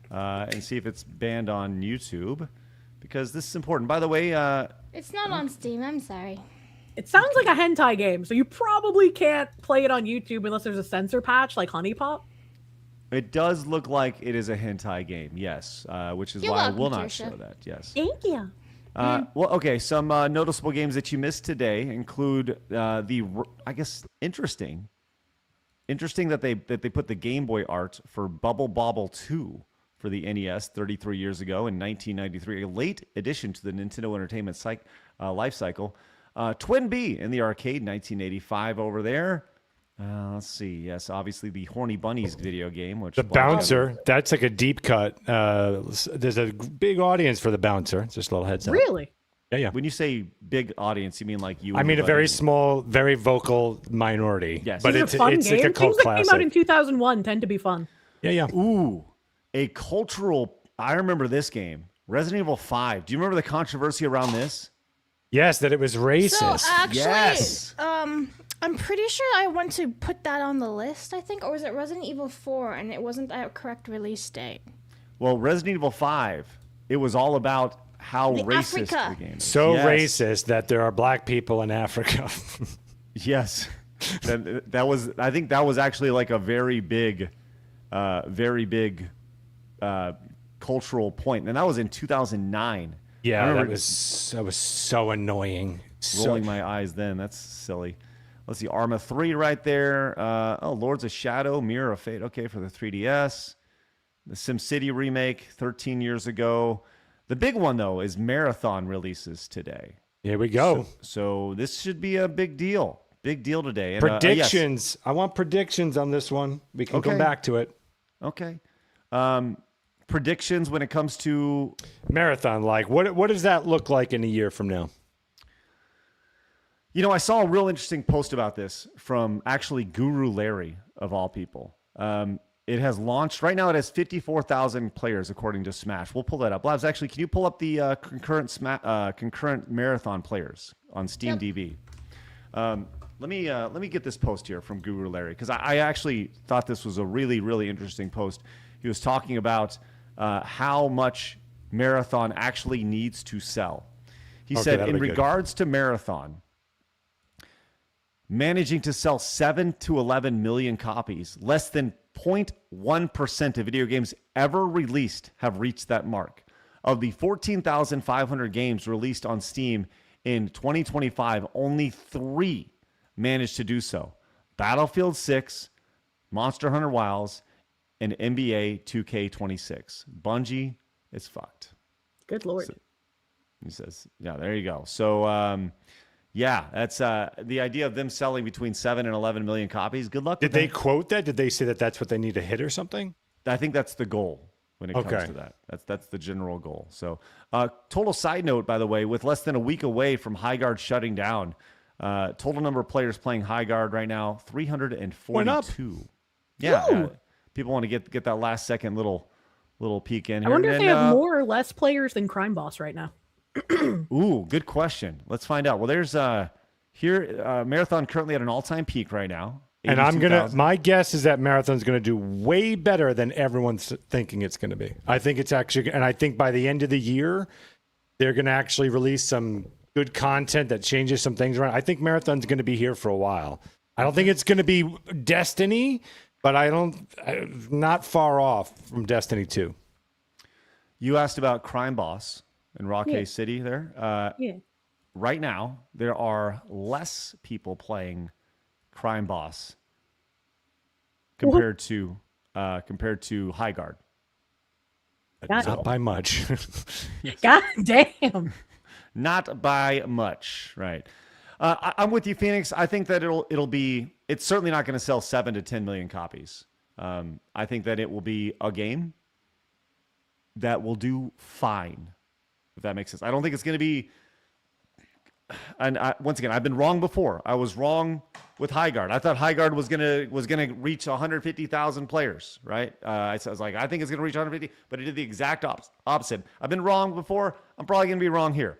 and see if it's banned on YouTube, because this is important. By the way, It's not on Steam. I'm sorry. It sounds like a hentai game, so you probably can't play it on YouTube unless there's a censor patch like Honey Pop. it does look like it is a hentai game, yes, which is why I will not show that, yes. Thank you. Well, okay, some noticeable games that you missed today include I guess, interesting that they put the Game Boy art for Bubble Bobble 2 for the NES 33 years ago in 1993, a late addition to the Nintendo Entertainment life cycle. Twin B in the arcade, 1985 over there. Let's see. Yes, obviously the Horny Bunnies video game. Which the Bouncer, that's like a deep cut. There's a big audience for the Bouncer. It's just a little heads up. Really? Yeah. When you say big audience, you mean like you? I mean a very small, very vocal minority. Yes. But it's like a cult classic. Things that came out in 2001 tend to be fun. Yeah. Ooh, a cultural. I remember this game, Resident Evil 5. Do you remember the controversy around this? Yes, that it was racist. So actually, yes. I'm pretty sure I want to put that on the list, I think, or was it Resident Evil 4 and it wasn't a correct release date? Well, Resident Evil 5, it was all about how The racist Africa. the game is. So Yes. racist that there are black people in Africa. Yes. that was, I think that was actually like a very big cultural point. And that was in 2009. Yeah, I that remember was so annoying. rolling my eyes then. That's silly. Let's see, Arma 3 right there. Lords of Shadow, Mirror of Fate. Okay, for the 3DS. The SimCity remake 13 years ago. The big one, though, is Marathon releases today. Here we go. So this should be a big deal. Big deal today. And, Predictions. I want predictions on this one. We can come back to it. Okay. Predictions when it comes to Marathon, like what does that look like in a year from now? You know, I saw a real interesting post about this from actually Guru Larry, of all people. It has launched. Right now it has 54,000 players, according to Smash. We'll pull that up. Labs, actually, can you pull up the concurrent Marathon players on Steam DB? Let me get this post here from Guru Larry, because I actually thought this was a really, really interesting post. He was talking about how much Marathon actually needs to sell. He said, in regards to Marathon, managing to sell 7 to 11 million copies, less than 0.1% of video games ever released have reached that mark. Of the 14,500 games released on Steam in 2025, only 3 managed to do so. Battlefield 6, Monster Hunter Wilds, and NBA 2K26. Bungie is fucked. Good Lord. So, he says, yeah, there you go. So, yeah, that's the idea of them selling between 7 and 11 million copies. Good luck. Did they quote that? Did they say that that's what they need to hit or something? I think that's the goal when it comes to that. That's the general goal. So, total side note, by the way, with less than a week away from High Guard shutting down, total number of players playing High Guard right now, 342. Went up. Yeah, people want to get that last second little peek in here. I wonder if they have more or less players than Crime Boss right now. Ooh, good question. Let's find out. Well, there's Marathon currently at an all-time peak right now, And I'm gonna. 82,000. My guess is that Marathon's gonna do way better than everyone's thinking it's gonna be. I think it's actually, and I think by the end of the year, they're gonna actually release some good content that changes some things around. I think Marathon's gonna be here for a while. I don't think it's gonna be Destiny, but not far off from Destiny 2. You asked about Crime Boss in Rockay City there. Yeah. Right now, there are less people playing Crime Boss compared to High Guard. Not by much. God damn. Not by much, right? I'm with you, Phoenix. I think that it's certainly not going to sell 7 to 10 million copies. I think that it will be a game that will do fine, if that makes sense. I don't think it's going to be. And once again, I've been wrong before. I was wrong with High Guard. I thought High Guard was gonna reach 150,000 players, right? I was like, I think it's gonna reach 150, but it did the exact opposite. I've been wrong before. I'm probably gonna be wrong here,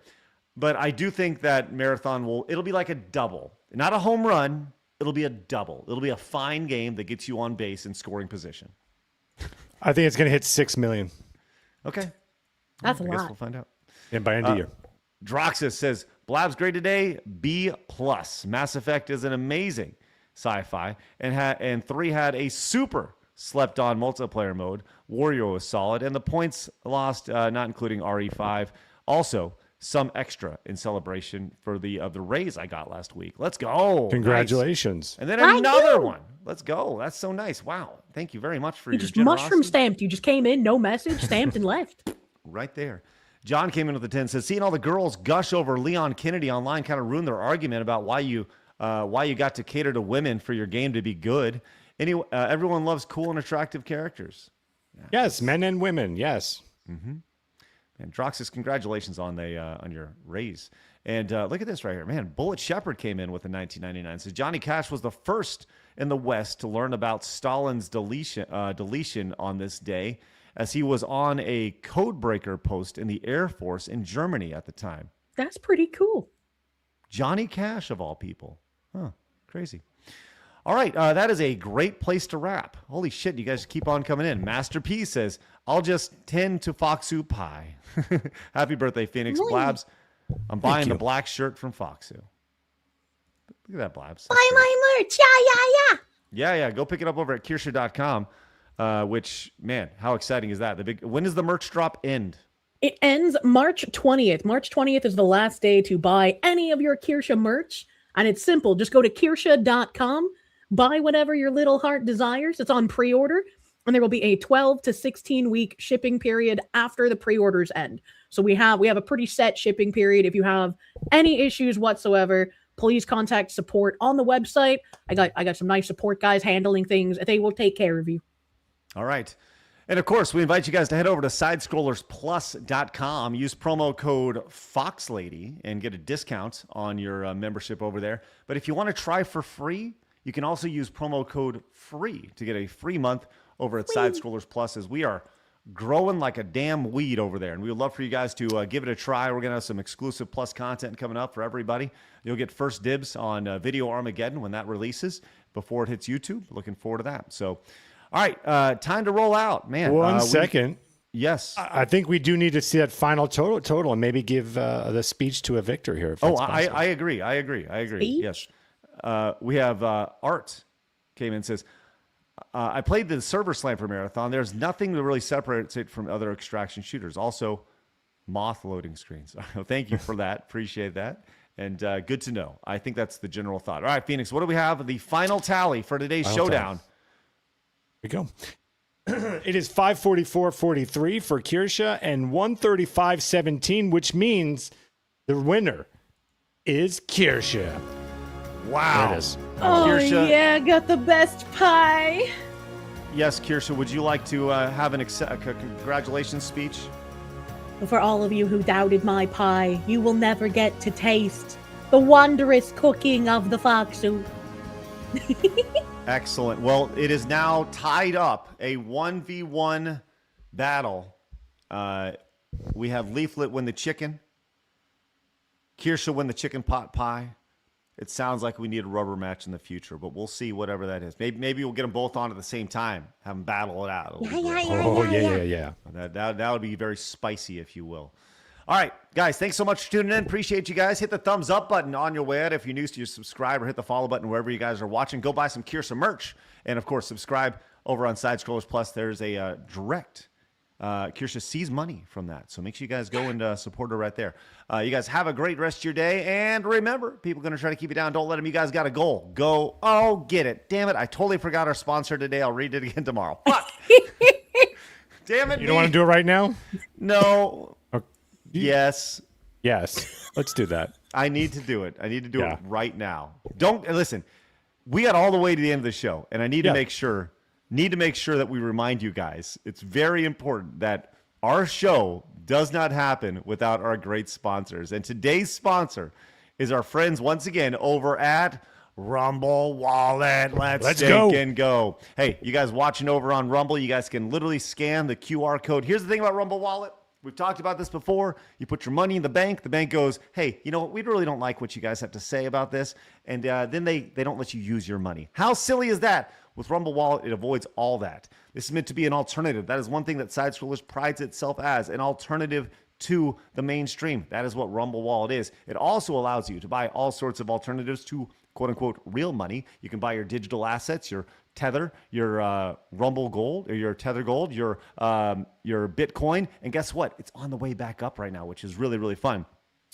but I do think that Marathon it'll be like a double, not a home run. It'll be a double. It'll be a fine game that gets you on base and scoring position. I think it's gonna hit 6 million. Okay, That's a I guess lot. We'll find out. And by end of year. Droxus says, Blab's great today, B+. Mass Effect is an amazing sci-fi, and 3 had a super slept-on multiplayer mode. Warrior was solid, and the points lost, not including RE5. Also, some extra in celebration for the raise I got last week. Let's go. Congratulations. Nice. And then another one. Let's go. That's so nice. Wow. Thank you very much for your just generosity. mushroom stamped. You just came in, no message, stamped and left. Right there. John came in with the 10, says, seeing all the girls gush over Leon Kennedy online kind of ruined their argument about why you got to cater to women for your game to be good. Anyway, everyone loves cool and attractive characters. Yes, men and women, yes. Mm-hmm. And Droxus, congratulations on your raise. And look at this right here. Man, Bullet Shepherd came in with a 1999. Says, Johnny Cash was the first in the West to learn about Stalin's deletion on this day, as he was on a codebreaker post in the Air Force in Germany at the time. That's pretty cool. Johnny Cash, of all people. Huh, crazy. All right, that is a great place to wrap. Holy shit, you guys keep on coming in. Master P says, I'll just tend to Foxu Pie. Happy birthday, Phoenix. Blabs, I'm buying the black shirt from Foxu. Look at that, Blabs. Buy my merch. Yeah. Yeah, go pick it up over at Kirsche.com. Which, man, how exciting is that? When does the merch drop end? It ends March 20th. March 20th is the last day to buy any of your Kirsche merch. And it's simple. Just go to Kirsche.com, buy whatever your little heart desires. It's on pre-order. And there will be a 12 to 16 week shipping period after the pre-orders end. So we have a pretty set shipping period. If you have any issues whatsoever, please contact support on the website. I got some nice support guys handling things. They will take care of you. All right. And of course, we invite you guys to head over to sidescrollersplus.com. Use promo code FOXLADY and get a discount on your membership over there. But if you want to try for free, you can also use promo code FREE to get a free month over at Side Scrollers Plus, as we are growing like a damn weed over there. And we would love for you guys to give it a try. We're going to have some exclusive Plus content coming up for everybody. You'll get first dibs on Video Armageddon when that releases before it hits YouTube. Looking forward to that. So, all right, time to roll out, man. One second. Yes. I think we do need to see that final total and maybe give the speech to a victor here. If that's possible. I agree. Speech? Yes. We have Art came in and says, I played the Server Slamper Marathon. There's nothing that really separates it from other extraction shooters. Also, moth loading screens. Thank you for that. Appreciate that. And good to know. I think that's the general thought. All right, Phoenix, what do we have? The final tally for today's showdown. Here we go. It is 544.43 for Kirsche and 135.17, which means the winner is Kirsche. Wow. There it is. Oh, Kirsche, yeah, got the best pie. Yes, Kirsche, would you like to have a congratulations speech? For all of you who doubted my pie, you will never get to taste the wondrous cooking of the Foxu. Excellent. Well, it is now tied up, a 1v1 battle. We have Leaflet win the chicken, Kirsche win the chicken pot pie, it sounds like we need a rubber match in the future, but we'll see whatever that is. Maybe we'll get them both on at the same time, have them battle it out. Yeah. That would be very spicy, if you will. All right, guys, thanks so much for tuning in. Appreciate you guys. Hit the thumbs up button on your way out. If you're new to your subscribe, or hit the follow button wherever you guys are watching. Go buy some Kirsche merch. And, of course, subscribe over on Side Scrollers Plus. There's a direct Kirsche sees money from that. So make sure you guys go and support her right there. You guys have a great rest of your day. And remember, people are going to try to keep you down. Don't let them. You guys got a goal. Go. Oh, get it. Damn it. I totally forgot our sponsor today. I'll read it again tomorrow. Fuck. Damn it. You don't want to do it right now? No. Yes. Let's do that. I need to do it. I need to do it right now. Don't listen. We got all the way to the end of the show, and I need to make sure that we remind you guys. It's very important that our show does not happen without our great sponsors. And today's sponsor is our friends once again over at Rumble Wallet. Let's go. And go. Hey, you guys watching over on Rumble, you guys can literally scan the QR code. Here's the thing about Rumble Wallet. We've talked about this before. You put your money in the bank goes, hey, you know what? We really don't like what you guys have to say about this. And then they don't let you use your money. How silly is that? With Rumble Wallet, it avoids all that. This is meant to be an alternative. That is one thing that Side Scrollers prides itself as, an alternative to the mainstream. That is what Rumble Wallet is. It also allows you to buy all sorts of alternatives to quote-unquote real money. You can buy your digital assets, your Tether, your Rumble Gold, or your Tether Gold, your Bitcoin. And guess what? It's on the way back up right now, which is really, really fun.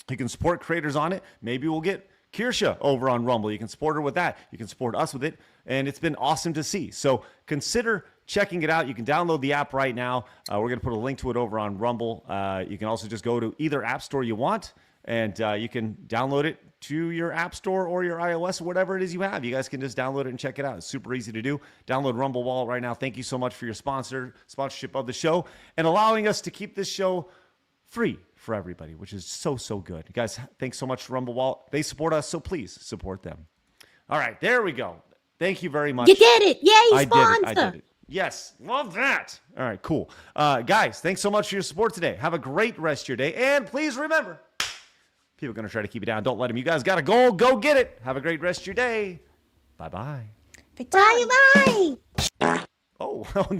You can support creators on it. Maybe we'll get Kirsche over on Rumble. You can support her with that. You can support us with it. And it's been awesome to see. So consider checking it out. You can download the app right now. We're going to put a link to it over on Rumble. You can also just go to either app store you want, and you can download it to your app store or your iOS or whatever it is you have. You guys can just download it and check it out. It's super easy to do. Download Rumble Wallet right now. Thank you so much for your sponsorship of the show and allowing us to keep this show free for everybody, which is so, so good. You guys, thanks so much to Rumble Wallet. They support us, so please support them. All right, there we go. Thank you very much. You did it. Yay, sponsor. I did it. Yes, love that. All right, cool. Guys, thanks so much for your support today. Have a great rest of your day. And please remember, people are going to try to keep you down. Don't let them. You guys got a goal. Go get it. Have a great rest of your day. Bye-bye. Bye-bye. Oh,